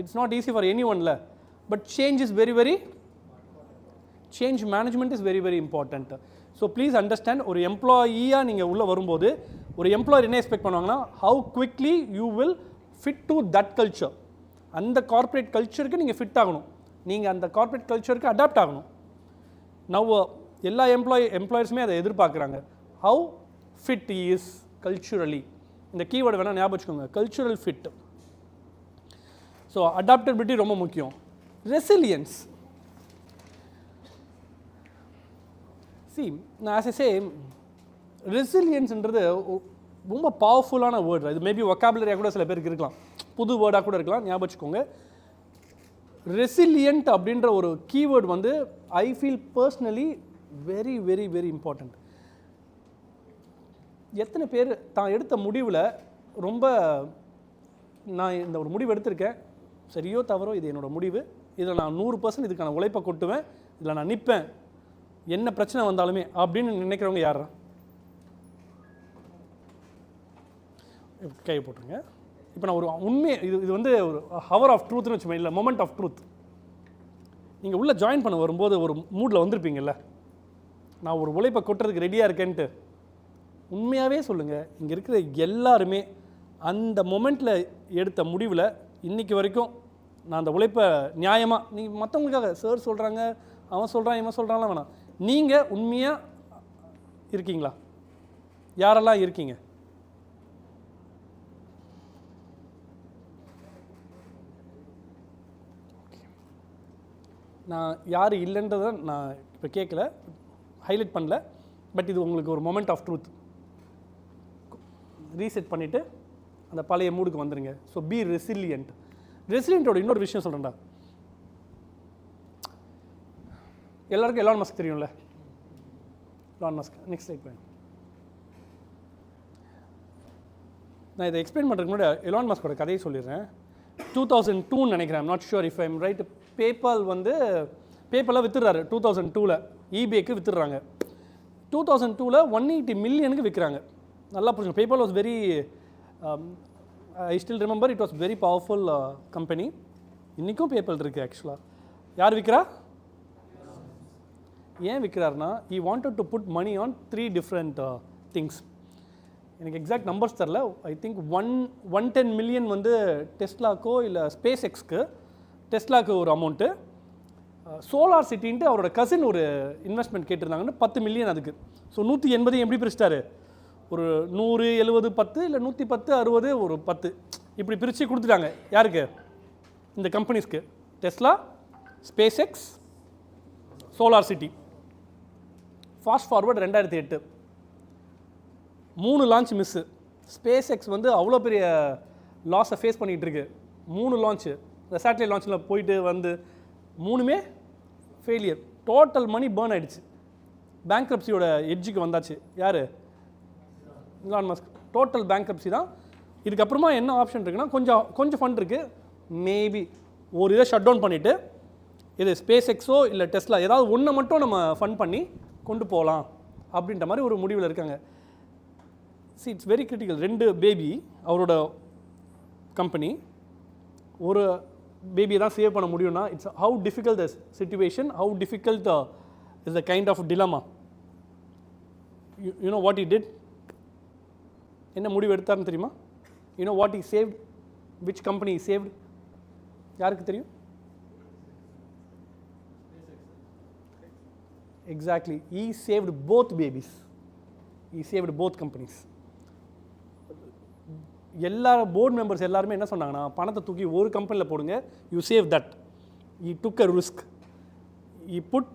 It's not easy for any ஒன்ல. But change is very change management is very important. So please understand, ஒரு எம்ப்ளாயியாக நீங்கள் உள்ளே வரும்போது ஒரு எம்ப்ளாயர் என்ன எக்ஸ்பெக்ட் பண்ணுவாங்கன்னா, how quickly you will fit to that culture. அந்த கார்ப்பரேட் கல்ச்சருக்கு நீங்கள் ஃபிட் ஆகணும், நீங்கள் அந்த கார்ப்பரேட் கல்ச்சருக்கு அடாப்ட் ஆகணும். நவ் எல்லா எம்ப்ளாயர்ஸுமே அதை எதிர்பார்க்குறாங்க. ஹவு ஃபிட் இஸ் கல்ச்சுரலி, இந்த கீவேர்டு வேணால் ஞாபகம் வச்சுக்கோங்க, கல்ச்சுரல் ஃபிட். ஸோ அடாப்டபிலிட்டி ரொம்ப முக்கியம். ரெசிலியன்ஸ், நான் ஆஸ் எ சே, ரெசிலியன்ஸ்ன்றது ரொம்ப பவர்ஃபுல்லான வேர்டு. இது மேபி ஒக்காபுலரியாக கூட சில பேருக்கு இருக்கலாம், புது வேர்டாக கூட இருக்கலாம். ஞாபகம் வச்சுக்கோங்க, ரெசிலியன்ட் அப்படின்ற ஒரு கீவேர்டு வந்து I feel personally very important. எத்தனை பேர் தான் எடுத்த முடிவில் ரொம்ப, நான் இந்த ஒரு முடிவு எடுத்திருக்கேன், சரியோ தவறோ இது என்னோடய முடிவு, இதில் நான் 100% இதுக்கான உழைப்பை கொட்டுவேன், இதில் நான் நிற்பேன், என்ன பிரச்சனை வந்தாலுமே அப்படின்னு நினைக்கிறவங்க யாரா? கை போட்டுருங்க. இப்போ நான் ஒரு உண்மை, இது வந்து ஒரு ஹவர் ஆஃப் ட்ரூத்னு வச்சுப்பேன், இல்லை மொமெண்ட் ஆஃப் ட்ரூத். நீங்கள் உள்ளே ஜாயின் பண்ண வரும்போது ஒரு மூடில் வந்திருப்பீங்கள்ல, நான் ஒரு உழைப்பை கொட்டுறதுக்கு ரெடியாக இருக்கேன்ட்டு. உண்மையாகவே சொல்லுங்கள், இங்கே இருக்கிற எல்லாருமே அந்த மொமெண்ட்டில் எடுத்த முடிவில் இன்றைக்கி வரைக்கும் நான் அந்த உழைப்பை நியாயமாக, நீங்கள் மற்றவங்களுக்காக சார் சொல்கிறாங்க, அவன் சொல்கிறான், இவன் சொல்கிறான்லாம் வேணாம், நீங்கள் உண்மையாக இருக்கீங்களா? யாரெல்லாம் இருக்கீங்க? நான் யார் இல்லைன்றதை நான் இப்போ கேட்கல, ஹைலைட் பண்ணல. பட் இது உங்களுக்கு ஒரு மொமெண்ட் ஆஃப் ட்ரூத். ரீசெட் பண்ணிவிட்டு அந்த பழைய மூடுக்கு வந்துடுங்க. So be resilient. ரெசிலியன்ட்டோட இன்னொரு விஷயம் சொல்கிறேன்டா. எல்லாருக்கும் எலான் மஸ்க் தெரியும்ல? எலான் மஸ்க், நெக்ஸ்ட் ஸ்லைட் பாருங்க. நான் இதை எக்ஸ்பிளைன் பண்ணுறதுக்கு முன்னாடி எலான் மஸ்கோட கதையை சொல்லிடுறேன். 2002 நினைக்கிறேன், not sure if I'm right. PayPal வந்து பேபாலாக வித்துடுறாரு 2002, ஈபேக்கு வித்துடுறாங்க. 2002 180 மில்லியனுக்கு விற்கிறாங்க. நல்லா புரிஞ்சுங்க, PayPal was very, I still remember, it was very powerful company. இன்றைக்கும் பேபால் இருக்குது ஆக்சுவலாக. யார் விற்கிறா? ஏன் விற்கிறாருன்னா he wanted to put money on 3 different things. எனக்கு எக்ஸாக்ட் நம்பர்ஸ் தெரில. ஐ திங்க் 110 மில்லியன் வந்து டெஸ்லாக்கோ இல்லை ஸ்பேஸ் எக்ஸ்க்கு, டெஸ்லாக்கு ஒரு அமௌண்ட்டு, சோலார் சிட்டின்ட்டு அவரோட கசின் ஒரு இன்வெஸ்ட்மெண்ட் கேட்டிருந்தாங்கன்னு 10 மில்லியன் அதுக்கு. ஸோ 180 எப்படி பிரிச்சிட்டாரு? ஒரு 100, 70, 10 இல்லை 110, 60, ஒரு 10 இப்படி பிரித்து கொடுத்துட்டாங்க. யாருக்கு? இந்த கம்பெனிஸ்க்கு. Tesla, SpaceX, SolarCity. Fast forward 2008 3 launch miss. SpaceX வந்து அவ்வளோ பெரிய லாஸை ஃபேஸ் பண்ணிகிட்டு இருக்கு. 3 லான்ச்சு, இந்த சேட்டலைட் லான்ச்சில் போயிட்டு வந்து 3மே ஃபெயிலியர். டோட்டல் மணி பேர்ன் ஆகிடுச்சு. பேங்க்ரப்சியோட எட்ஜுக்கு வந்தாச்சு. யார்? Elon Musk. டோட்டல் பேங்க்ரப்சி தான். இதுக்கப்புறமா என்ன ஆப்ஷன் இருக்குன்னா, கொஞ்சம் ஃபண்ட் இருக்குது. மேபி ஒரு இதை ஷட் டவுன் பண்ணிவிட்டு இது ஸ்பேஸ் எக்ஸோ இல்லை டெஸ்லா ஏதாவது ஒன்றை மட்டும் நம்ம ஃபண்ட் பண்ணி கொண்டு போகலாம் அப்படின்ற மாதிரி ஒரு முடிவில் இருக்காங்க. It's very critical. 2 பேபி அவரோட கம்பெனி, ஒரு பேபியை தான் சேவ் பண்ண முடியும்னா it's how difficult the situation, how difficult is the kind of dilemma. You know what he did? என்ன முடிவு எடுத்தார்னு தெரியுமா? You know what he saved? Which company saved? யாருக்கு தெரியும்? Exactly. He saved both babies. He saved both companies. எல்லா board members எல்லாருமே என்ன சொன்னாங்கன்னா, பணத்தை தூக்கி ஒரு கம்பெனியில் போடுங்க, you save that. He took a risk. He put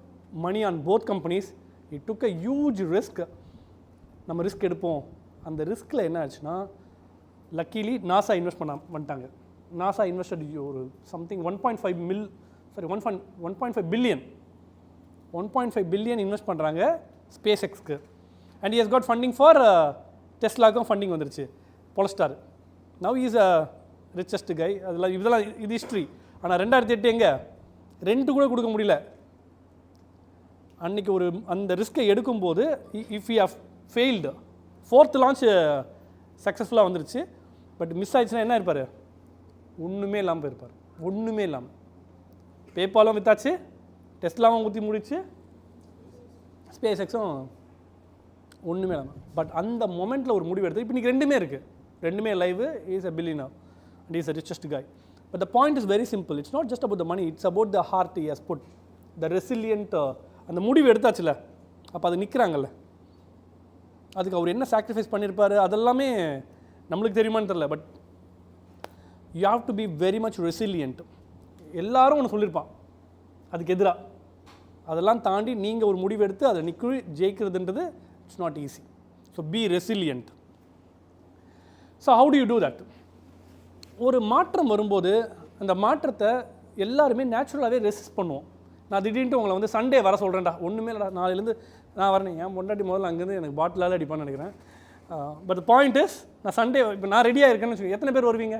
money on both companies. He took a huge risk. நம்ம ரிஸ்க் எடுப்போம். அந்த ரிஸ்கில் என்ன ஆச்சுன்னா, லக்கிலி நாசா இன்வெஸ்ட் பண்ணிட்டாங்க. நாசா இன்வெஸ்டட் ஒரு சம்திங் 1.5 பில்லியன் 1.5 பில்லியன் இன்வெஸ்ட் பண்ணுறாங்க ஸ்பேஸ் எக்ஸ்க்கு. And he has got funding for டெஸ்லாக்கும் ஃபண்டிங் வந்துருச்சு. பொலஸ்டார் now is a richest guy. இதெல்லாம் இது ஹிஸ்ட்ரி. ஆனால் 2008 எங்கே ரெண்ட் கூட கொடுக்க முடியல. அன்றைக்கி ஒரு அந்த ரிஸ்க்கை எடுக்கும்போது if you have failed, 4th launch சக்ஸஸ்ஃபுல்லாக வந்துருச்சு. பட் மிஸ் ஆயிடுச்சுன்னா என்ன இருப்பார்? ஒன்றுமே இல்லாமல் போயிருப்பார். ஒன்றுமே இல்லாமல். பேபாலும் வித்தாச்சு, டெஸ்லாவும் ஊற்றி முடிச்சு, ஸ்பேஸ் எக்ஸும் ஒன்றுமே இல்லாமல். பட் அந்த மொமெண்ட்டில் ஒரு முடிவு எடுத்து இப்போ இன்றைக்கி 2மே இருக்குது. 2மே live. Is a billionaire and is a richest guy. But the point is very simple. It's not just about the money, it's about the heart. He has put the resilient. அந்த முடிவு எடுத்தாச்சுல, அப்போ அது நிற்கிறாங்கல்ல, அதுக்கு அவர் என்ன சாக்ரிஃபைஸ் பண்ணியிருப்பார் அதெல்லாமே நம்மளுக்கு தெரியுமான்னு தெரில. But you have to be very much resilient. எல்லாரும் ஒன்று சொல்லியிருப்பான் அதுக்கு எதிராக. அதெல்லாம் தாண்டி நீங்கள் ஒரு முடிவு எடுத்து அதை ஜெயிக்கிறதுன்றது it's not easy. So be resilient. So how do you do that? ஒரு மாற்றம் வரும்போது அந்த மாற்றத்தை எல்லாருமே நேச்சுரலாகவே ரெசிஸ்ட் பண்ணுவோம். நான் திடீர்னு உங்களை வந்து சண்டே வர சொல்கிறேன்டா, ஒன்றுமே இல்லைடா, நாளையிலேருந்து நான் வரேன், என் பொண்டாட்டி முதல்ல அங்கேருந்து எனக்கு பாட்டிலால் அடிப்பான்னு நினைக்கிறேன். பட் பாயிண்ட் இஸ், நான் சண்டே இப்போ நான் ரெடியாக இருக்கேன்னு வச்சுக்கோங்க, எத்தனை பேர் வருவீங்க?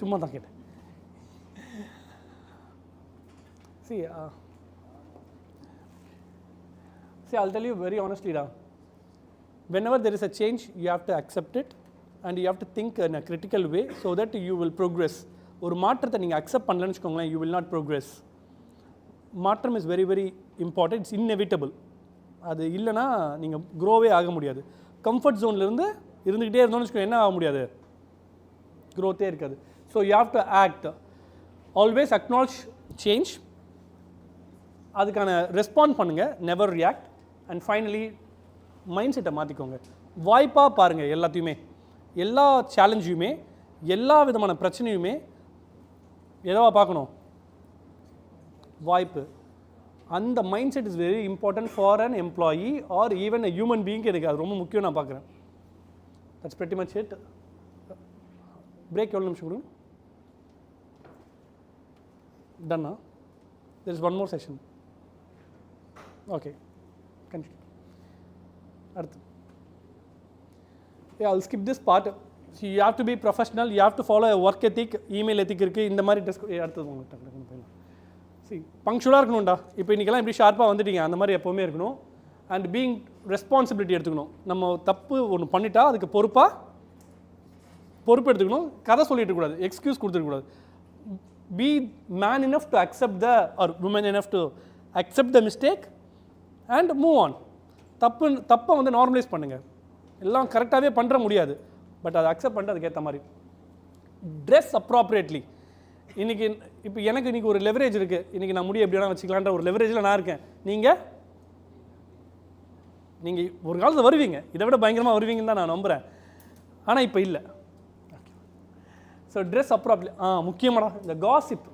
சும்மா தான் கேட்டேன். See, I'll tell you very honestly, whenever there is a change, you have to accept it and you have to think in a critical way so that you will progress. ஒரு மாற்றத்தை நீங்கள் அக்செப்ட் பண்ணலன்னு வச்சுக்கோங்களேன், you will not progress. மாற்றம் is very very important. It's inevitable. அது இல்லைனா நீங்கள் க்ரோவே ஆக முடியாது. கம்ஃபர்ட் ஜோன்லேருந்து இருந்துக்கிட்டே இருந்தோம்னு வச்சுக்கோங்க, என்ன ஆக முடியாது? க்ரோத்தே இருக்காது. So you have to act. Always acknowledge change, அதுக்கான ரெஸ்பாண்ட் பண்ணுங்கள், never react. And finally mind செட்டை மாற்றிக்கோங்க. வாய்ப்பாக பாருங்கள் எல்லாத்தையுமே, எல்லா சேலஞ்சையுமே, எல்லா விதமான பிரச்சனையுமே எதவா பார்க்கணும்? வாய்ப்பு. அந்த mindset is very important for an employee or even a human பீயிங்க்கு. எனக்கு அது ரொம்ப முக்கியம் நான் பார்க்குறேன். That's pretty much it. Break எவ்வளோ நிமிஷம் கொடுங்க? டன்னா? there is one more session. Okay, continue. அடுத்து. Yeah, I'll skip this part. So you have to be professional, you have to follow a work ethic, email ethic இருக்குது. இந்த மாதிரி அடுத்தது உங்களுக்கு டக்குனு போயிடலாம். பங்க்சுவலாக இருக்கணும்டா. இப்போ இன்றைக்கெல்லாம் இப்படி ஷார்ப்பாக வந்துட்டீங்க, அந்த மாதிரி எப்போவுமே இருக்கணும். அண்ட் பீயிங் ரெஸ்பான்சிபிலிட்டி எடுத்துக்கணும். நம்ம தப்பு ஒன்று பண்ணிட்டா அதுக்கு பொறுப்பாக பொறுப்பு எடுத்துக்கணும், கதை சொல்லிட்டு கூடாது, எக்ஸ்கியூஸ் கொடுத்துருக்கூடாது. Be man enough to accept the or woman enough to accept the mistake and move on. தப்பை வந்து நார்மலைஸ் பண்ணுங்கள். எல்லாம் கரெக்டாகவே பண்ணுற முடியாது, பட் அதை அக்செப்ட் பண்ணிட்டு அதுக்கேற்ற மாதிரி. Dress appropriately. இன்றைக்கி இப்போ எனக்கு இன்றைக்கி ஒரு லெவரேஜ் இருக்குது, இன்றைக்கி நான் முடிய எப்படி வேணால் வச்சுக்கலான்ற ஒரு லெவரேஜில் நான் இருக்கேன். நீங்கள் ஒரு காலத்தில் வருவீங்க, இதை விட பயங்கரமாக வருவீங்கன்னு தான் நான் நம்புகிறேன். ஆனால் இப்போ இல்லை. So dress appropriate. முக்கியமாடா இந்த காசிப்.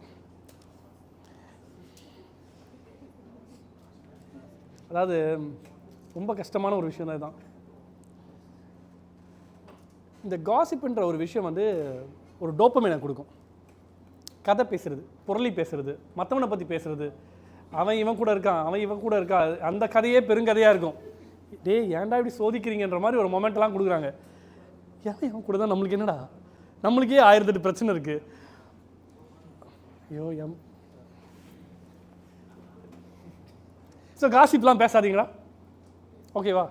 அதாவது ரொம்ப கஷ்டமான ஒரு விஷயம் தான் இதுதான். இந்த காசிப்ன்ற ஒரு விஷயம் வந்து ஒரு டோப்பமைனை கொடுக்கும். கதை பேசுகிறது, புரளி பேசுகிறது, மற்றவனை பற்றி பேசுகிறது, அவன் இவன் கூட இருக்கான், அவன் இவன் கூட இருக்கா, அந்த கதையே பெருங்கதையாக இருக்கும். ஏன்டா இப்படி சோதிக்கிறீங்கன்ற மாதிரி ஒரு மொமெண்ட்லாம் கொடுக்குறாங்க. இவன் கூட தான் நம்மளுக்கு என்னடா, நம்மளுக்கே 1008 பிரச்சனை இருக்குது. ஐயோ ஸோ காசிப்லாம் பேசாதீங்களா, ஓகேவா?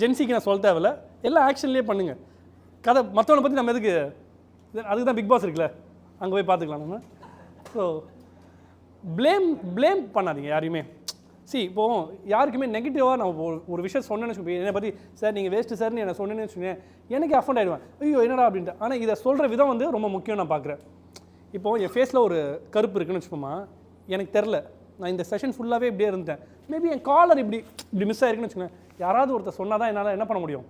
ஜென்சிக்கு நான் சொல்ல தேவையில்ல, எல்லாம் ஆக்ஷன்லேயே பண்ணுங்கள். கதை மற்றவனை பற்றி நம்ம எதுக்கு, அதுக்கு தான் பிக் பாஸ் இருக்குல்ல, அங்கே போய் பார்த்துக்கலாம் நம்ம. ஸோ ப்ளேம் பண்ணாதீங்க யாரையுமே. இப்போது யாருக்குமே நெகட்டிவாக நான் ஒரு விஷயம் சொன்னேன்னு வச்சுக்கோங்க, என்னை பற்றி சார் நீங்கள் வேஸ்ட்டு சார்னு என்ன சொன்னேன்னு வச்சுக்கோங்க, எனக்கு அஃபண்ட் ஆகிடுவேன், ஐயோ என்னடா அப்படின்ட்டு. ஆனால் இதை சொல்கிற விதம் வந்து ரொம்ப முக்கியம் நான் பார்க்குறேன். இப்போது என் ஃபேஸில் ஒரு கருப்பு இருக்குன்னு வச்சுக்கோமா, எனக்கு தெரில, நான் இந்த செஷன் ஃபுல்லாகவே இப்படியே இருந்தேன், மேபி என் காலர் இப்படி மிஸ் ஆகிருக்குன்னு வச்சுக்கோங்க, யாராவது ஒருத்தர் சொன்னால் தான் என்னால் என்ன பண்ண முடியும்,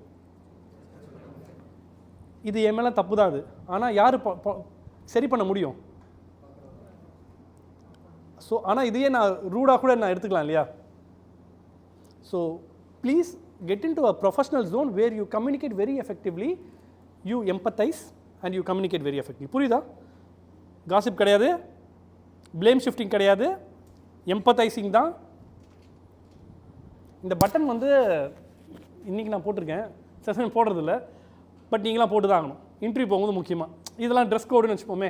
இது என் மேலே தப்பு தான் அது. ஆனால் யார் சரி பண்ண முடியும்? ஸோ ஆனால் இதையே நான் ரூடாக கூட நான் எடுத்துக்கலாம் இல்லையா? So please get in to a professional zone where you communicate very effectively, you empathise and you communicate very effective. புரியுதா? காசிப் கிடையாது, ப்ளேம் ஷிஃப்டிங் கிடையாது, எம்பத்தைசிங் தான். இந்த பட்டன் வந்து இன்றைக்கி நான் போட்டிருக்கேன், செஷன் போடுறதில்ல, பட் நீங்களாம் போட்டு தான் ஆகணும். இன்டர்வியூ போகும்போது முக்கியமாக இதெல்லாம் ட்ரெஸ் கோடுன்னு வச்சுப்போமே,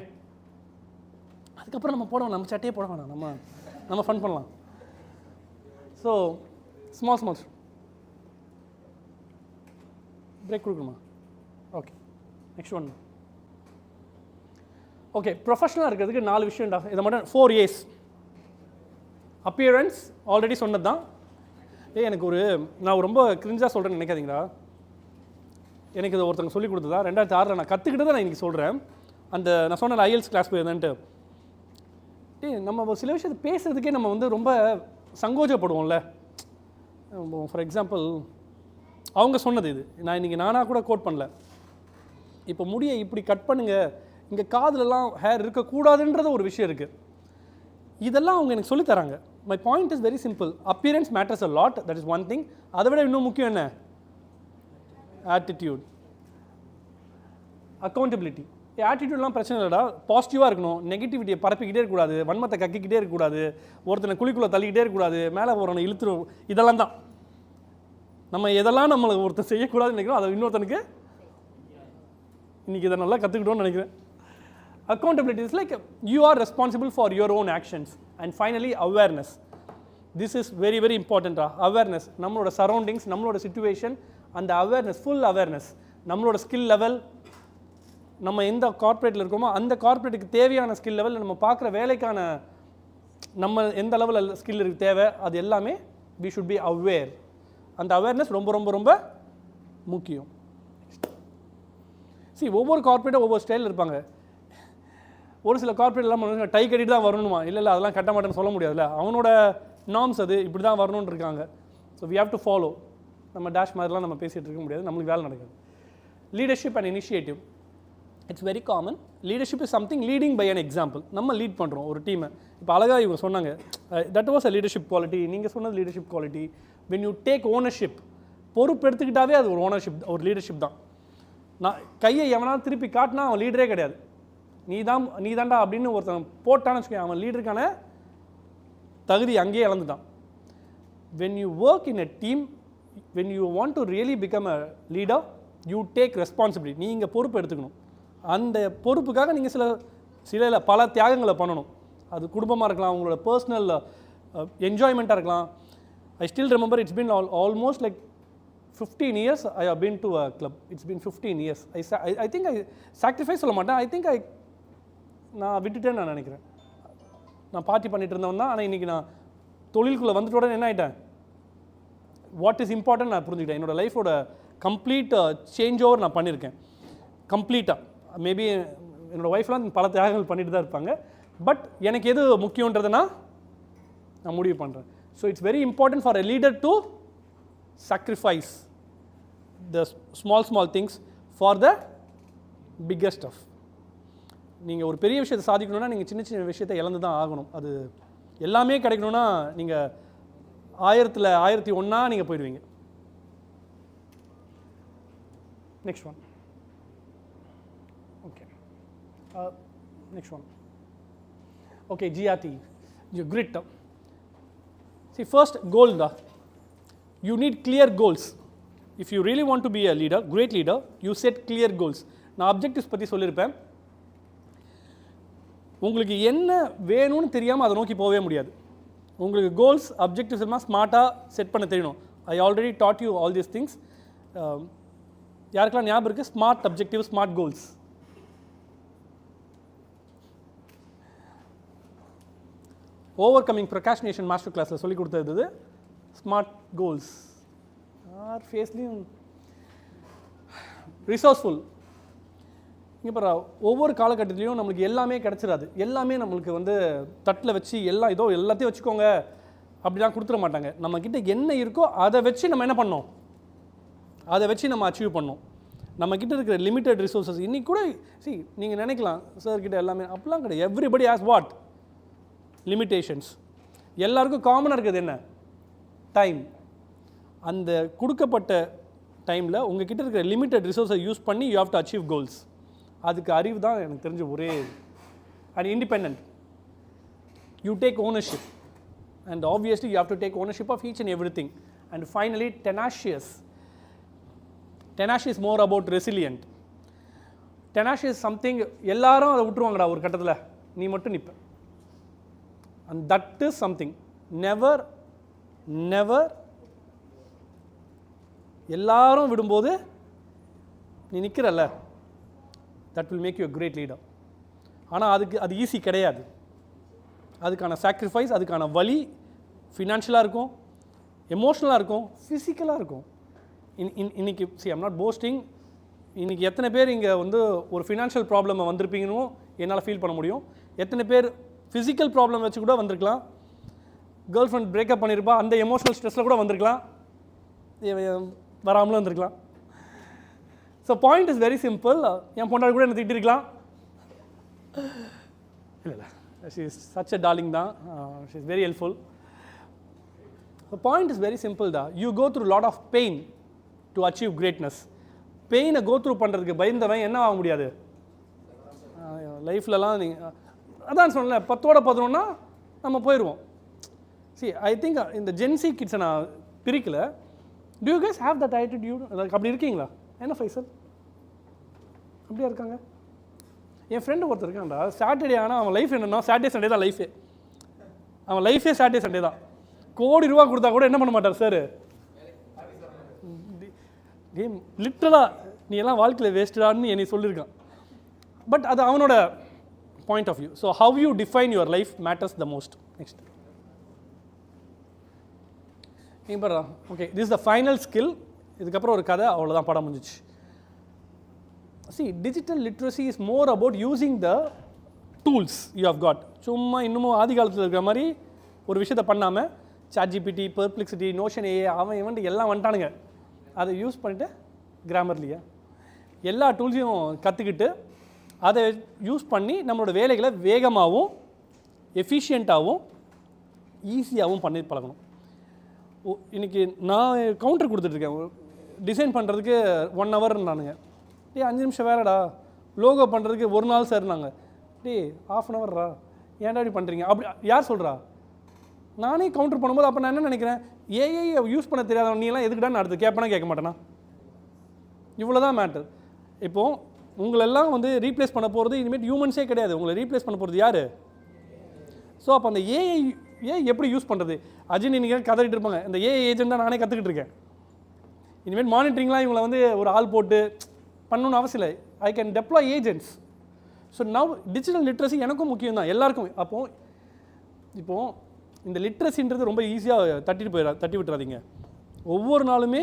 அதுக்கப்புறம் நம்ம போட வேணாம், நம்ம சட்டையே போட வேணாம், நம்ம ஃபன் பண்ணலாம். ஸோ ஸ்மால் பிரேக் கொடுக்கணுமா? Okay, next one. ஓகே, ப்ரொஃபஷனலாக இருக்கிறதுக்கு 4 விஷயம்டா, இதை மட்டும் 4 A's. அப்பியரன்ஸ் ஆல்ரெடி சொன்னது தான். எனக்கு நான் ரொம்ப கிரிஞ்சாக சொல்கிறேன்னு நினைக்காதீங்களா, எனக்கு இதை ஒருத்தங்க சொல்லிக் கொடுத்ததா 2006 நான் கற்றுக்கிட்டதை நான் இன்றைக்கி சொல்கிறேன். அந்த நான் சொன்ன IELTS கிளாஸ் போயிருந்தேன்ட்டு, நம்ம சில விஷயத்தை பேசுகிறதுக்கே நம்ம வந்து ரொம்ப சங்கோஜப்படுவோம்ல. ஃபார் எக்ஸாம்பிள் அவங்க சொன்னது இது, நான் இன்றைக்கி நானாக கூட கோட் பண்ணல. இப்போ முடியை இப்படி கட் பண்ணுங்கள், இங்கே காதுலலாம் ஹேர் இருக்கக்கூடாதுன்றது ஒரு விஷயம் இருக்குது. இதெல்லாம் அவங்க எனக்கு சொல்லித்தராங்க. My point is very simple. Appearance matters a lot, that is one thing. அதை விட இன்னும் முக்கியம் என்ன? Attitude, accountability. ஆட்டிடியூட்லாம் பிரச்சனை இல்லைடா, பாசிட்டிவாக இருக்கணும், நெகட்டிவிட்டியை பரப்பிக்கிட்டே இருக்கக்கூடாது, வன்மத்தை கக்கிக்கிட்டே இருக்கக்கூடாது, ஒருத்தனை குழிக்குள்ளே தள்ளிக்கிட்டே இருக்கக்கூடாது, மேலே போகிறவனை இழுத்துரும். இதெல்லாம் தான் நம்ம எதெல்லாம் நம்மளை ஒருத்தர் செய்யக்கூடாதுன்னு நினைக்கிறோம், அதை இன்னொருத்தனுக்கு இன்றைக்கி இதை நல்லா கற்றுக்கிட்டோன்னு நினைக்கிறேன். Accountability is like you are responsible for your own actions. And finally awareness. This is very very இம்பார்ட்டண்ட்டா. அவேர்னஸ், நம்மளோட சரௌண்டிங்ஸ், நம்மளோட சிச்சுவேஷன், அந்த அவேர்னஸ், ஃபுல் அவேர்னஸ், நம்மளோட ஸ்கில் லெவல், நம்ம எந்த கார்ப்பரேட்டில் இருக்கோமோ அந்த கார்ப்பரேட்டுக்கு தேவையான ஸ்கில் லெவல், நம்ம பார்க்குற வேலைக்கான நம்ம எந்த லெவலில் ஸ்கில் இருக்குது தேவை, அது எல்லாமே வி ஷுட் பி அவேர். அந்த அவேர்னஸ் ரொம்ப ரொம்ப ரொம்ப முக்கியம். ஒவ்வொரு கார்ப்பரேட்டும் ஒவ்வொரு ஸ்டைலில் இருப்பாங்க. ஒரு சில கார்ப்பரேட்லாம் டை கட்டிட்டு தான் வரணுமா, இல்லை அதெல்லாம் கட்ட மாட்டேன்னு சொல்ல முடியாதுல்ல, அவனோட நார்ம்ஸ் அது இப்படி தான் வரணும்னு இருக்காங்க. So we have to follow. நம்ம டேஷ் மாதிரிலாம் நம்ம பேசிகிட்டு இருக்க முடியாது, நம்மளுக்கு வேலை நடக்காது. Leadership and initiative, it's very common. Leadership is something leading by an example. நம்ம லீட் பண்ணுறோம் ஒரு டீமை. இப்போ அழகாக இவங்க சொன்னாங்க, that was a leadership quality. நீங்கள் சொன்னது leadership quality. When you take ownership, பொறுப்பு எடுத்துக்கிட்டாவே அது ஒரு ஓனர்ஷிப், ஒரு லீடர்ஷிப் தான். நான் கையை எவனாலும் திருப்பி காட்டினா அவன் லீடரே கிடையாது. நீ தாண்டா அப்படின்னு ஒருத்தன் போட்டான்னு வச்சுக்கோங்க, அவன் லீடருக்கான தகுதி அங்கேயே இழந்துட்டான். When you work in a team, when you want to really become a leader, you take responsibility. நீங்கள் பொறுப்பு எடுத்துக்கணும். அந்த பொறுப்புக்காக நீங்கள் சில பல தியாகங்களை பண்ணணும். அது குடும்பமாக இருக்கலாம், உங்களோட பர்சனல் என்ஜாய்மெண்ட்டாக இருக்கலாம். ஐ still remember it's been almost like 15 years I have been to a club. It's been 15 years. I think I sacrifice சொல்ல மாட்டேன். I think நான் விட்டுட்டேன்னு நான் நினைக்கிறேன். நான் பார்ட்டி பண்ணிட்டு இருந்தவன் தான். ஆனால் இன்றைக்கி நான் தொழிலுக்குள்ளே வந்துட்டு உடனே என்ன ஆகிட்டேன், வாட் இஸ் இம்பார்ட்டன்ட் நான் புரிஞ்சுக்கிட்டேன். என்னோடய லைஃபோட கம்ப்ளீட் சேஞ்ச் ஓவர் நான் பண்ணியிருக்கேன் கம்ப்ளீட்டாக. மேபி என்னோடய ஒய்ஃப்லாம் பல தியாகங்கள் பண்ணிட்டு தான் இருப்பாங்க. பட் எனக்கு எது முக்கியன்றதுனா நான் முடிவு பண்ணுறேன். So it's very important for a leader to sacrifice the small things for the bigger stuff. நீங்கள் ஒரு பெரிய விஷயத்தை சாதிக்கணும்னா நீங்கள் சின்ன சின்ன விஷயத்தை இழந்து தான் ஆகணும். அது எல்லாமே கிடைக்கணும்னா நீங்கள் 1001 நீங்கள் போயிடுவீங்க. Next one. Okay, next one. Okay, GRT, grit. See, first goal da. You need clear goals. If you really want to be a leader, great leader, you set clear goals. நான் அப்ஜெக்டிவ்ஸ் பற்றி சொல்லியிருப்பேன். உங்களுக்கு என்ன வேணும்னு தெரியாமல் அதை நோக்கி போகவே முடியாது. உங்களுக்கு கோல்ஸ் அப்ஜெக்டிவ்ஸ் எல்லாம் ஸ்மார்ட்டாக செட் பண்ண தெரியணும். I already taught you all these things. யாருக்கெல்லாம் ஞாபகம் இருக்குது smart objective, smart goals? Overcoming procrastination master கிளாஸில் சொல்லிக் கொடுத்தது ஸ்மார்ட் கோல்ஸ். ஆர் ஃபேஸ்லையும் ரிசோர்ஸ்ஃபுல். இங்கே பாரு, ஒவ்வொரு காலகட்டத்திலையும் நம்மளுக்கு எல்லாமே கிடச்சிடாது. எல்லாமே நம்மளுக்கு வந்து தட்டில் வச்சு எல்லாம் இதோ எல்லாத்தையும் வச்சுக்கோங்க அப்படிலாம் கொடுத்துட மாட்டாங்க. நம்மக்கிட்ட என்ன இருக்கோ அதை வச்சு நம்ம என்ன பண்ணோம், அதை வச்சு நம்ம அச்சீவ் பண்ணோம். நம்மக்கிட்ட இருக்கிற லிமிட்டட் ரிசோர்ஸஸ் இன்றைக்கி கூட நீங்கள் நினைக்கலாம் சார்கிட்ட எல்லாமே, அப்படிலாம் கிடையாது. Everybody has what limitations. எல்லாருக்கும் காமனாக இருக்கிறது என்ன, டைம். அந்த கொடுக்கப்பட்ட டைமில் உங்கள் கிட்ட இருக்கிற லிமிட்டட் ரிசோர்ஸை யூஸ் பண்ணி you have to achieve goals. அதுக்கு அறிவு தான் எனக்கு தெரிஞ்ச ஒரே. And independent. You take ownership and obviously you have to take ownership of each and every thing. And finally tenacious. Tenacious is more about resilient. Tenacious is something எல்லாரும் அதை விட்டுருவாங்கடா ஒரு கட்டத்தில், நீ மட்டும் நிற்ப. And that is something. Never எல்லாரும் விடும்போது நீ நிற்கிறல்ல, that will make you a great leader. ஆனால் அது ஈஸி கிடையாது. அதுக்கான சாக்ரிஃபைஸ், அதுக்கான வலி ஃபினான்ஷியலாக இருக்கும், எமோஷ்னலாக இருக்கும், ஃபிசிக்கலாக இருக்கும். இன்னைக்கு ஐம் நாட் போஸ்டிங். இன்றைக்கி எத்தனை பேர் இங்கே வந்து ஒரு ஃபினான்ஷியல் ப்ராப்ளமை வந்திருப்பீங்கன்னு என்னால் ஃபீல் பண்ண முடியும். எத்தனை பேர் ஃபிசிக்கல் ப்ராப்ளம் வச்சு கூட வந்திருக்கலாம். கேர்ள் ஃப்ரெண்ட் பிரேக்கப் பண்ணியிருப்பா, அந்த எமோஷனல் ஸ்ட்ரெஸ்ஸில் கூட வந்திருக்கலாம், வராமலும் வந்திருக்கலாம். So point is very simple. என் பொண்டாடி கூட என்ன திட்டிருக்கலாம். இல்லை, she is such a darling தான். She is very helpful. The point is very simple தான். You go through lot of pain to achieve greatness. பெயினை கோ த்ரூ பண்ணுறதுக்கு பயந்தவன் என்ன ஆக முடியாது லைஃப்லலாம். நீங்கள் அதான் சொன்னல, 10 நம்ம போயிடுவோம். ஐ திங்க் இந்த ஜென்சி கிட்ஸை நான் பிரிக்கல. Do you guys have that attitude? அப்படி இருக்கீங்களா? என்ன ஃபைசல் அப்படியா இருக்காங்க? என் ஃப்ரெண்டு ஒருத்தர் இருக்கான்டா, சாட்டர்டே ஆனால் அவன் லைஃப் என்னன்னா சாட்டர்டே சண்டே தான் லைஃபே. அவன் லைஃபே சாட்டர்டே சண்டே தான். கோடி ரூபா கொடுத்தா கூட என்ன பண்ண மாட்டார் சார், லிட்டரலாக நீ எல்லாம் வாழ்க்கையில் வேஸ்டான்னு என்னை சொல்லியிருக்கான். பட் அது அவனோட point of view. So how you define your life matters the most. Next இப்போ okay, this is the final skill. இதுக்கப்புறம் ஒரு கதை, அவ்வளோதான், படம் முடிஞ்சிச்சு. See, digital literacy is more about using the tools you have got. சும்மா இன்னமும் ஆதி காலத்தில் இருக்கிற மாதிரி ஒரு விஷயத்தை பண்ணாமல் ChatGPT, Perplexity, Notion AI அவன் எல்லாம் வந்துட்டானுங்க. அதை யூஸ் பண்ணிவிட்டு கிராமர்லியா எல்லா டூல்ஸையும் கற்றுக்கிட்டு அதை யூஸ் பண்ணி நம்மளோட வேலைகளை வேகமாகவும் எஃபிஷியண்ட்டாகவும் ஈஸியாகவும் பண்ணி பழகணும். இன்றைக்கி நான் கவுண்டர் கொடுத்துட்ருக்கேன். டிசைன் பண்ணுறதுக்கு 1 hour நானுங்க. 5 நிமிஷம் வேறடா. லோகோ பண்ணுறதுக்கு 1 நாள் சார்னாங்க. 1/2 hour ஏன்டா இப்படி பண்ணுறீங்க? அப்படி யார் சொல்கிறா? நானே கவுண்டர் பண்ணும்போது அப்போ நான் என்ன நினைக்கிறேன், ஏஐ யூஸ் பண்ண தெரியாதவன் நீ எல்லாம் எதுக்குடான்னு அடுத்து கேட்பேனா கேட்க மாட்டேனா? இவ்வளோ தான் மேட்டர். இப்போது உங்களெல்லாம் ரீப்ளேஸ் பண்ண போகிறது இனிமேல் ஹியூமன்ஸே கிடையாது. உங்களை ரீப்ளேஸ் பண்ண போகிறது யார்? ஸோ அப்போ அந்த ஏஐ எப்படி யூஸ் பண்ணுறது? அஜின் இன்றைக்கி கதறிட்டு இருப்பாங்க, இந்த ஏஐ ஏஜென்ட் தான் நானே கற்றுக்கிட்டு இருக்கேன். இனிமேல் மானிட்டரிங்லாம் இவங்களை வந்து ஒரு ஆள் போட்டு பண்ணணும்னு அவசியம் இல்லை. I can deploy agents. So now digital literacy எனக்கும் முக்கியம் தான், எல்லாருக்கும். இப்போது இந்த லிட்ரஸின்றது ரொம்ப ஈஸியாக தட்டி விட்டுறாதீங்க. ஒவ்வொரு நாளுமே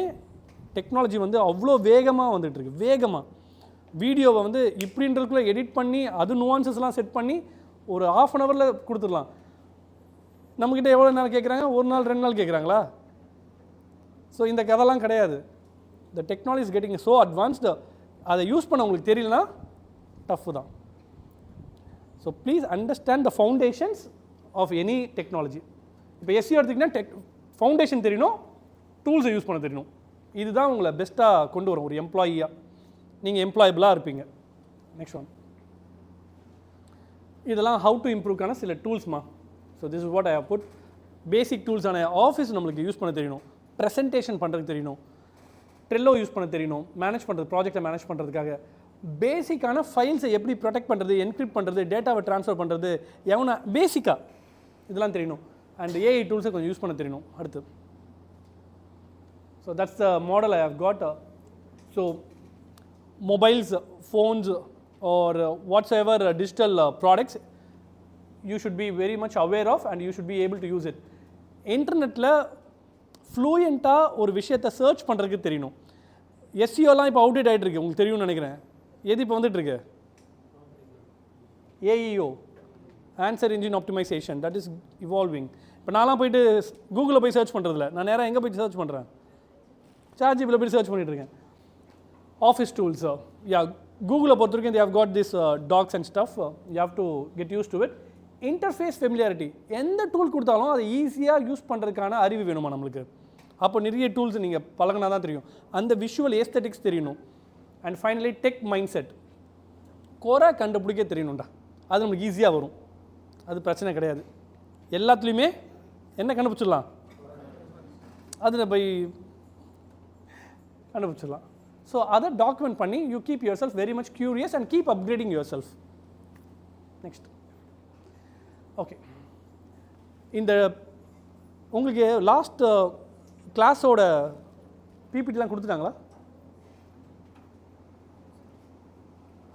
டெக்னாலஜி வந்து அவ்வளோ வேகமாக வந்துட்டுருக்கு. வேகமாக வீடியோவை வந்து இப்படின்றதுக்குள்ளே எடிட் பண்ணி அது நுவான்சஸ்லாம் செட் பண்ணி ஒரு 1/2 hourல கொடுத்துடலாம். நம்மக்கிட்ட எவ்வளோ நேரம் கேட்குறாங்க? 1 நாள் 2 நாள் கேட்குறாங்களா? ஸோ இந்த கதைலாம் கிடையாது. The technology is getting so advanced. அதை யூஸ் பண்ண உங்களுக்கு தெரியலனா டஃப் தான். So please understand the foundations of any technology. இப்போ எஸ்சிஓ எடுத்திங்கன்னா ஃபவுண்டேஷன் தெரியணும், டூல்ஸை யூஸ் பண்ண தெரியணும். இதுதான் உங்களை பெஸ்ட்டாக கொண்டு வரும் ஒரு எம்ப்ளாயியாக. நீங்கள் எம்ப்ளாயபிளாக இருப்பீங்க. நெக்ஸ்ட் ஒன், இதெல்லாம் ஹவு டு இம்ப்ரூவ்க்கான சில டூல்ஸ்மா. So this is what I have put. Basic டூல்ஸான ஆஃபீஸ் நம்மளுக்கு யூஸ் பண்ண தெரியணும், ப்ரெசன்டேஷன் பண்ணுறதுக்கு தெரியணும், ட்ரெல்லோ யூஸ் பண்ண தெரியணும், மேனேஜ் பண்ணுறது, ப்ராஜெக்டை மேனேஜ் பண்ணுறதுக்காக பேசிக்கான ஃபைல்ஸை எப்படி ப்ரொடெக்ட் பண்ணுறது, என்கிரிப்ட் பண்ணுறது, டேட்டாவை ட்ரான்ஸ்ஃபர் பண்ணுறது, எவனா பேசிக்காக இதெல்லாம் தெரியணும். அண்ட் ஏஐ டூல்ஸை கொஞ்சம் யூஸ் பண்ண தெரியணும். அடுத்து, so that's the model I have got. So mobiles, phones or whatsoever digital products you should be very much aware of and you should be able to use it. இன்டர்நெட்டில் ஃப்ளூயண்ட்டாக ஒரு விஷயத்தை search பண்ணுறதுக்கு தெரியணும். எஸ்சிஓலாம் இப்போ outdated ஆகிட்டு இருக்கு, உங்களுக்கு தெரியும்னு நினைக்கிறேன். எது இப்போ வந்துட்டுருக்கு? AEO, answer engine optimisation, that is evolving. இப்போ நான்லாம் போயிட்டு கூகுளில் போய் சர்ச் பண்ணுறதில்ல, நான் நேராக எங்கே போய் சர்ச் பண்ணுறேன்? சாட்ஜிபியில் போய் சர்ச் பண்ணிகிட்ருக்கேன். Office tools, Google பொறுத்த வரைக்கும் they have got this docs and stuff, you have to get used to it. Interface familiarity, எந்த டூல் கொடுத்தாலும் அதை ஈஸியாக யூஸ் பண்ணுறதுக்கான அறிவு வேணுமா நம்மளுக்கு? அப்போ நிறைய டூல்ஸ் நீங்கள் பழகினா தான் தெரியும். அந்த விஷுவல் ஏஸ்தட்டிக்ஸ் தெரியணும். And finally tech mindset, கோராக கண்டுபிடிக்க தெரியணும்டா. அது நம்மளுக்கு ஈஸியாக வரும், அது பிரச்சனை கிடையாது. எல்லாத்துலேயுமே என்ன கண்டுபிடிச்சிடலாம், அதில் போய் கண்டுபிடிச்சிடலாம். ஸோ அதை டாக்குமெண்ட் பண்ணி you keep yourself very much curious and keep upgrading yourself. Next, okay, இந்த உங்களுக்கு லாஸ்ட் கிளாஸோட பிபிடிலாம் கொடுத்துட்டாங்களா?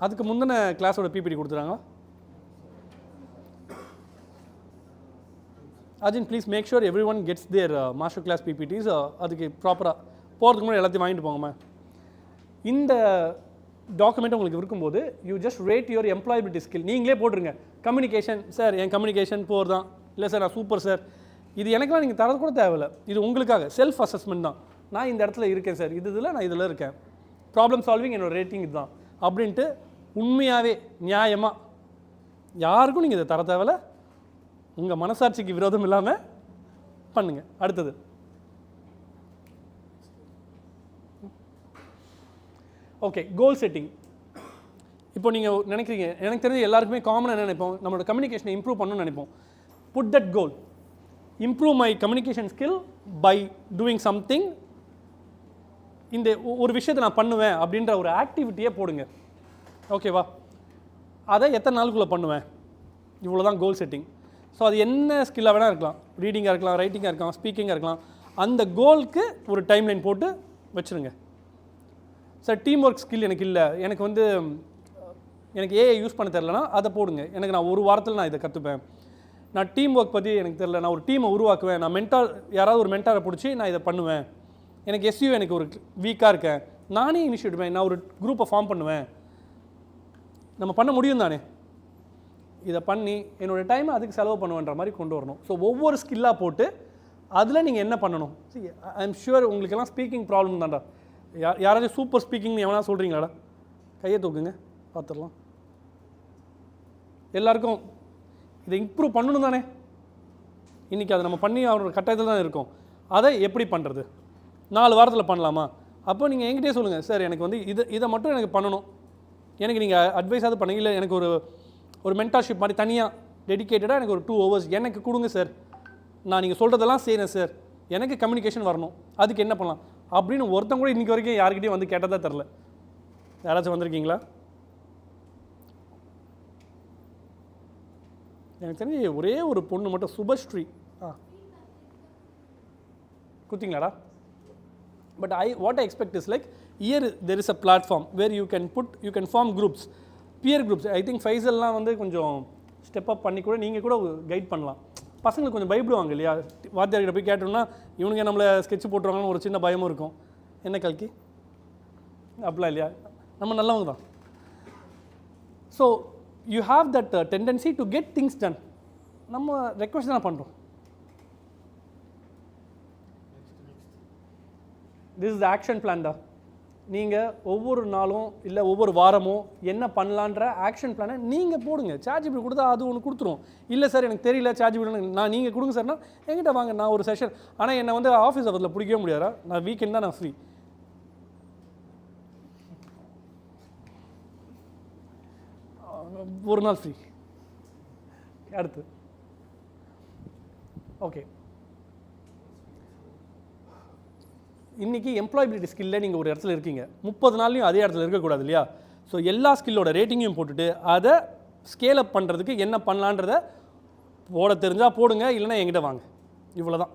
அதுக்கு முந்தின கிளாஸோட பிபிடி கொடுத்துட்டாங்களா? Arjun, please make sure everyone gets their master class PPTs. அதுக்கு ப்ராப்பராக போகிறதுக்கு முன்னாடி எல்லாத்தையும் வாங்கிட்டு போங்கம்மா. இந்த டாக்குமெண்ட் உங்களுக்கு இருக்கும்போது you just rate your employability skill. நீங்களே போட்டுருங்க, கம்யூனிகேஷன் சார், என் கம்யூனிகேஷன் போர் தான், இல்லை சார் நான் சூப்பர் சார். இது எனக்குலாம் நீங்கள் தரது கூட தேவையில்லை, இது உங்களுக்காக செல்ஃப் அசஸ்மெண்ட் தான். நான் இந்த இடத்துல இருக்கேன் சார், இதில் நான் இதில் இருக்கேன், ப்ராப்ளம் சால்விங் என்னோடய ரேட்டிங் இதுதான் அப்படின்ட்டு உண்மையாகவே நியாயமாக யாருக்கும் நீங்கள் இதை தர தேவையில்லை. உங்கள் மனசாட்சிக்கு விரோதம் இல்லாமல் பண்ணுங்கள். அடுத்தது, ஓகே, கோல் செட்டிங். இப்போ நீங்கள் நினைக்கிறீங்க, எனக்கு தெரிஞ்ச எல்லாருக்குமே காமனாக என்ன நினைப்போம், நம்மளோட கம்யூனிகேஷனை இம்ப்ரூவ் பண்ணணும்னு நினைப்போம். Put that goal, improve my communication skill by doing something. இந்த ஒரு விஷயத்தை நான் பண்ணுவேன் அப்படின்ற ஒரு ஆக்டிவிட்டியே போடுங்க, ஓகேவா? அதை எத்தனை நாளுக்குள்ளே பண்ணுவேன், இவ்வளோ தான் கோல் செட்டிங். ஸோ அது என்ன ஸ்கில்லாக வேணால் இருக்கலாம், ரீடிங்காக இருக்கலாம், ரைட்டிங்காக இருக்கலாம், ஸ்பீக்கிங்காக இருக்கலாம். அந்த கோலுக்கு ஒரு டைம்லைன் போட்டு வச்சுருங்க. சார் டீம் ஒர்க் ஸ்கில் எனக்கு இல்லை, எனக்கு ஏஐ யூஸ் பண்ண தெரிலனா அதை போடுங்க. எனக்கு நான் ஒரு வாரத்தில் நான் இதை கற்றுப்பேன். நான் டீம் ஒர்க் பற்றி எனக்கு தெரில, நான் ஒரு டீமை உருவாக்குவேன், நான் யாராவது ஒரு மென்டாரை பிடிச்சி நான் இதை பண்ணுவேன். எனக்கு எஸ்யூ எனக்கு ஒரு வீக்காக இருக்கேன், நானே இனிஷியேட் பண்ணுவேன், நான் ஒரு குரூப்பை ஃபார்ம் பண்ணுவேன். நம்ம பண்ண முடியும் தானே, இதை பண்ணி என்னோடய டைமை அதுக்கு செலவு பண்ணுவேன்ற மாதிரி கொண்டு வரணும். ஸோ ஒவ்வொரு ஸ்கில்லாக போட்டு அதில் நீங்கள் என்ன பண்ணணும். ஐ எம் ஷுவர் உங்களுக்கெல்லாம் ஸ்பீக்கிங் ப்ராப்ளம் தான்டா. யாராச்சும் சூப்பர் ஸ்பீக்கிங்னு எவனா சொல்கிறீங்களாடா? கையை தூக்குங்க பார்த்துடலாம். எல்லாருக்கும் இதை இம்ப்ரூவ் பண்ணணும் தானே. இன்றைக்கி அதை நம்ம பண்ணி அவரோட கட்டாயத்தில் தான் இருக்கோம். அதை எப்படி பண்ணுறது? 4 வாரத்தில் பண்ணலாமா? அப்போ நீங்கள் என்கிட்டே சொல்லுங்கள், சார் எனக்கு இதை மட்டும் எனக்கு பண்ணணும், எனக்கு நீங்கள் அட்வைஸாவது பண்ணுங்க, இல்லை எனக்கு ஒரு மென்டார்ஷிப் மாதிரி தனியாக டெடிக்கேட்டடாக எனக்கு ஒரு 2 hours எனக்கு கொடுங்க சார், நான் நீங்கள் சொல்கிறதெல்லாம் செய்கிறேன் சார், எனக்கு கம்யூனிகேஷன் வரணும், அதுக்கு என்ன பண்ணலாம் அப்படின்னு ஒருத்தன் கூட இன்றைக்கி வரைக்கும் யாருக்கிட்டையும் வந்து கேட்டதாக தெரில. யாராச்சும் வந்திருக்கீங்களா? எனக்கு தெரிஞ்சு ஒரே ஒரு பொண்ணு மட்டும், Subashree. குத்திங்களாடா? But what I expect is like here there is a platform where you can form groups, peer groups. I think ஃபைசல்லாம் வந்து கொஞ்சம் ஸ்டெப் அப் பண்ணி கூட நீங்கள் கூட கைட் பண்ணலாம். பசங்களுக்கு கொஞ்சம் பயப்படுவாங்க இல்லையா, வாத்தியார்கிட்ட போய் கேட்டோம்னா இவனுங்க நம்மளை ஸ்கெட்ச் போட்டுருவாங்கன்னு ஒரு சின்ன பயமும் இருக்கும். என்ன கல்கி அப்படிலாம் இல்லையா, நம்ம நல்லவங்க தான். So you have that tendency to get things ton. நம்ம ரெக்வஸ்ட் தான் பண்ணுறோம். This is the action plan தான். நீங்கள் ஒவ்வொரு நாளும் இல்லை ஒவ்வொரு வாரமும் என்ன பண்ணலான்ற ஆக்ஷன் பிளானை நீங்கள் போடுங்க. சார்ஜிபிள் கொடுத்தா அது ஒன்று கொடுத்துரும். இல்லை சார் எனக்கு தெரியல சார்ஜிபிள் நான் நீங்கள் கொடுங்க சார்னா என்கிட்ட வாங்க, நான் ஒரு செஷன். ஆனால் என்னை வந்து ஆஃபீஸ் அவரில் பிடிக்கவே முடியாதா, நான் வீக்கெண்ட் தான் நான் ஃப்ரீ. ஒரு நாள் ஃப்ரீ. அடுத்து ஓகே, இன்றைக்கி எம்ப்ளாயபிலிட்டி ஸ்கில்ல நீங்கள் ஒரு இடத்துல இருக்கீங்க, 30 நாள்லையும் அதே இடத்துல இருக்கக்கூடாது இல்லையா. ஸோ எல்லா ஸ்கில்லோட ரேட்டிங்கையும் போட்டுட்டு அதை ஸ்கேல் அப் பண்ணுறதுக்கு என்ன பண்ணலான்றதை போட தெரிஞ்சால் போடுங்க, இல்லைன்னா என்கிட்ட வாங்க. இவ்வளோ தான்.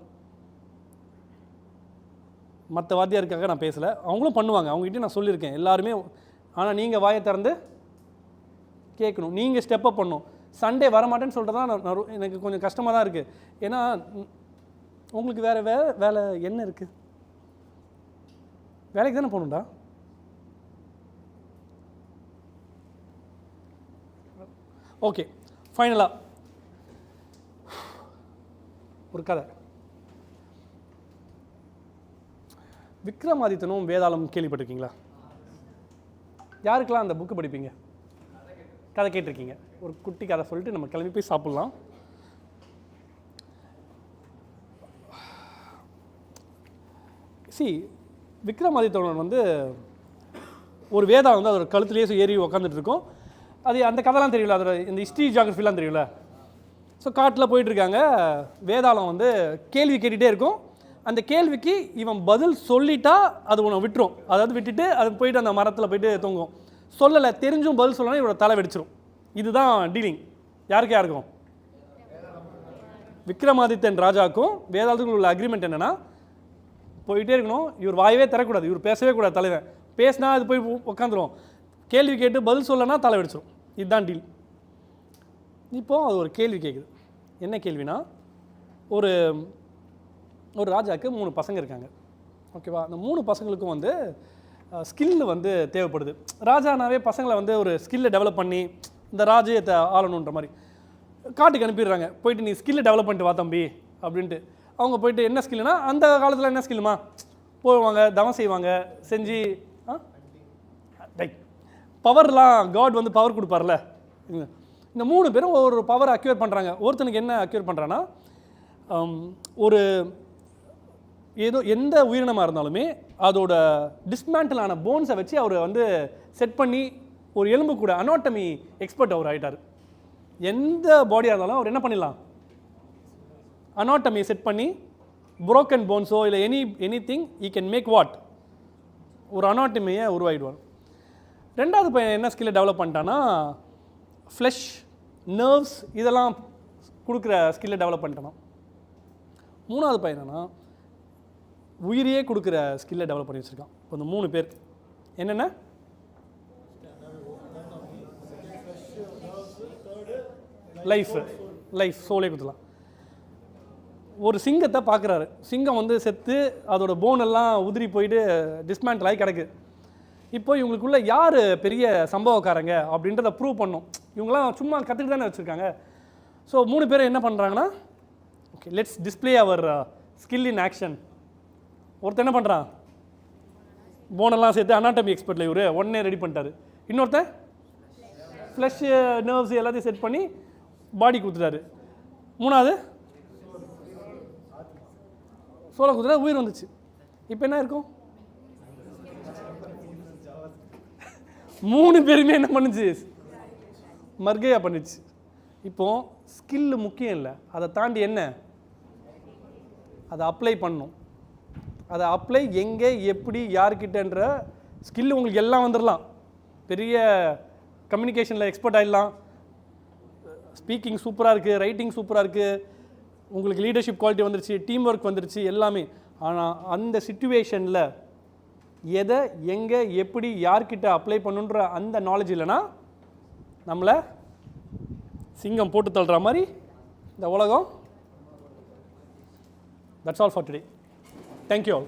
மற்ற வாத்தியாருக்காக நான் பேசலை, அவங்களும் பண்ணுவாங்க, அவங்ககிட்ட நான் சொல்லியிருக்கேன் எல்லாருமே. ஆனால் நீங்கள் வாயை திறந்து கேட்கணும், நீங்கள் ஸ்டெப் அப் பண்ணணும். சண்டே வரமாட்டேன்னு சொல்லிட்டு தான் நான் எனக்கு கொஞ்சம் கஷ்டமாக தான் இருக்குது. ஏன்னா உங்களுக்கு வேறு வேலை என்ன இருக்குது, வேலைக்கு தானே போகணுண்டா. ஓகே, ஃபைனலாக ஒரு கதை. விக்ரமாதித்தனும் வேதாளம் கேள்விப்பட்டிருக்கீங்களா? யாருக்கெல்லாம் அந்த புக்கு படிப்பீங்க? கதை கேட்டிருக்கீங்க. ஒரு குட்டி கதை சொல்லிட்டு நம்ம கிளம்பி போய் சாப்பிட்லாம். விக்ரமாதித்தன் வந்து ஒரு வேதா வந்து அதோட கழுத்துலேயே ஏறி உக்காந்துட்டு இருக்கும். அது அந்த கதைலாம் தெரியல, அதோட இந்த ஹிஸ்ட்ரி ஜியாகிரஃபிலாம் தெரியல. ஸோ காட்டில் போயிட்டுருக்காங்க, வேதாளம் வந்து கேள்வி கேட்டுகிட்டே இருக்கும். அந்த கேள்விக்கு இவன் பதில் சொல்லிட்டா அது உன்னை விட்டுரும், அதாவது விட்டுட்டு அது போயிட்டு அந்த மரத்தில் போயிட்டு தொங்கும். சொல்லலை, தெரிஞ்சும் பதில் சொல்லணும், இவரோட தலை வெடிச்சிடும். இதுதான் டீலிங். யாருக்கு யாருக்கும்? விக்ரமாதித்தன் ராஜாவுக்கும் வேதாளத்துக்கும் உள்ள அக்ரிமெண்ட் என்னென்னா, போயிட்டே இருக்கணும், இவர் வாயவே தரக்கூடாது, இவர் பேசவே கூடாது. தலைவன் பேசினா அது போய் உட்காந்துரும், கேள்வி கேட்டு பதில் சொல்லனா தலை வெடிச்சிடும். இதுதான் டீல். இப்போது அது ஒரு கேள்வி கேட்குது. என்ன கேள்வினா, ஒரு ராஜாவுக்கு 3 பசங்க இருக்காங்க, ஓகேவா? அந்த 3 பசங்களுக்கும் வந்து ஸ்கில் வந்து தேவைப்படுது. ராஜானாவே பசங்களை வந்து ஒரு ஸ்கில்லை டெவலப் பண்ணி இந்த ராஜ்யத்தை ஆளணுன்ற மாதிரி காட்டுக்கு அனுப்பிடுறாங்க. போயிட்டு நீ ஸ்கில்லை டெவலப் பண்ணிட்டு வா தம்பி அப்படின்ட்டு. அவங்க போயிட்டு என்ன ஸ்கில்னா, அந்த காலத்தில் என்ன ஸ்கில்லுமா, போவாங்க தவம் செய்வாங்க, செஞ்சு பவர்லாம் காட் வந்து பவர் கொடுப்பார்ல. இந்த 3 பேரும் ஒரு பவரை அக்யூர் பண்ணுறாங்க. ஒருத்தனுக்கு என்ன அக்யூர் பண்ணுறான்னா, ஒரு ஏதோ எந்த உயிரினமாக இருந்தாலுமே அதோட டிஸ்மேண்டில் ஆன போன்ஸை வச்சு அவர் வந்து செட் பண்ணி ஒரு எலும்பு கூட அனாட்டமி எக்ஸ்பர்ட் அவர் ஆகிட்டார். எந்த பாடியாக இருந்தாலும் அவர் என்ன பண்ணிடலாம், அனாட்டமியை செட் பண்ணி புரோக்கன் போன்ஸோ இல்லை any thing he can make what, ஒரு அனாட்டமியை உருவாகிடுவார். 2வது பையன் என்ன ஸ்கில்லை டெவலப் பண்ணிட்டான்னா, ஃப்ளஷ் நர்வ்ஸ் இதெல்லாம் கொடுக்குற ஸ்கில்லை டெவலப் பண்ணிட்டானா. 3வது பையன் என்னன்னா, உயிரையே கொடுக்குற ஸ்கில்லை டெவலப் பண்ணி வச்சுருக்கான். இப்போ இந்த 3 பேர் என்னென்ன, லைஃப் சோலே கொடுத்துலாம். ஒரு சிங்கத்தை பார்க்குறாரு, சிங்கம் வந்து செத்து அதோட போன் எல்லாம் உதிரி போயிட்டு டிஸ்மேண்டில் ஆகி கிடக்கு. இப்போ இவங்களுக்குள்ள யார் பெரிய சம்பவக்காரங்க அப்படின்றத ப்ரூவ் பண்ணும். இவங்களாம் சும்மா கற்றுட்டு தானே வச்சுருக்காங்க. ஸோ 3 பேரும் என்ன பண்ணுறாங்கன்னா, okay let's display our skill in action. ஒருத்தர் என்ன பண்ணுறான், போனெல்லாம் சேர்த்து அனாட்டமி எக்ஸ்பர்ட்டில் இவர் உடனே ரெடி பண்ணிட்டாரு. இன்னொருத்தன் ஃப்ளஷ் நர்வ்ஸ் எல்லாத்தையும் செட் பண்ணி பாடி கொடுத்துட்டாரு. 3வது சோலை கொடுத்துட்டா உயிர் வந்துச்சு. இப்போ என்ன இருக்கும், 3 பேருமே என்ன பண்ணுச்சு, மர்கையாக பண்ணிச்சு. இப்போது ஸ்கில்லு முக்கியம் இல்லை, அதை தாண்டி என்ன, அதை அப்ளை பண்ணணும். அதை அப்ளை எங்கே எப்படி யார்கிட்டன்ற ஸ்கில்லு உங்களுக்கு எல்லாம் வந்துடலாம். பெரிய கம்யூனிகேஷனில் எக்ஸ்பர்ட் ஆகிடலாம், ஸ்பீக்கிங் சூப்பராக இருக்குது, ரைட்டிங் சூப்பராக இருக்குது, உங்களுக்கு லீடர்ஷிப் குவாலிட்டி வந்துருச்சு, டீம் ஒர்க் வந்துருச்சு எல்லாமே. ஆனால் அந்த சிச்சுவேஷனில் எதை எங்கே எப்படி யார்கிட்ட அப்ளை பண்ணுன்ற அந்த நாலேஜ் இல்லைன்னா நம்மளை சிங்கம் போட்டு தள்ளுற மாதிரி இந்த உலகம். That's all for today. Thank you all.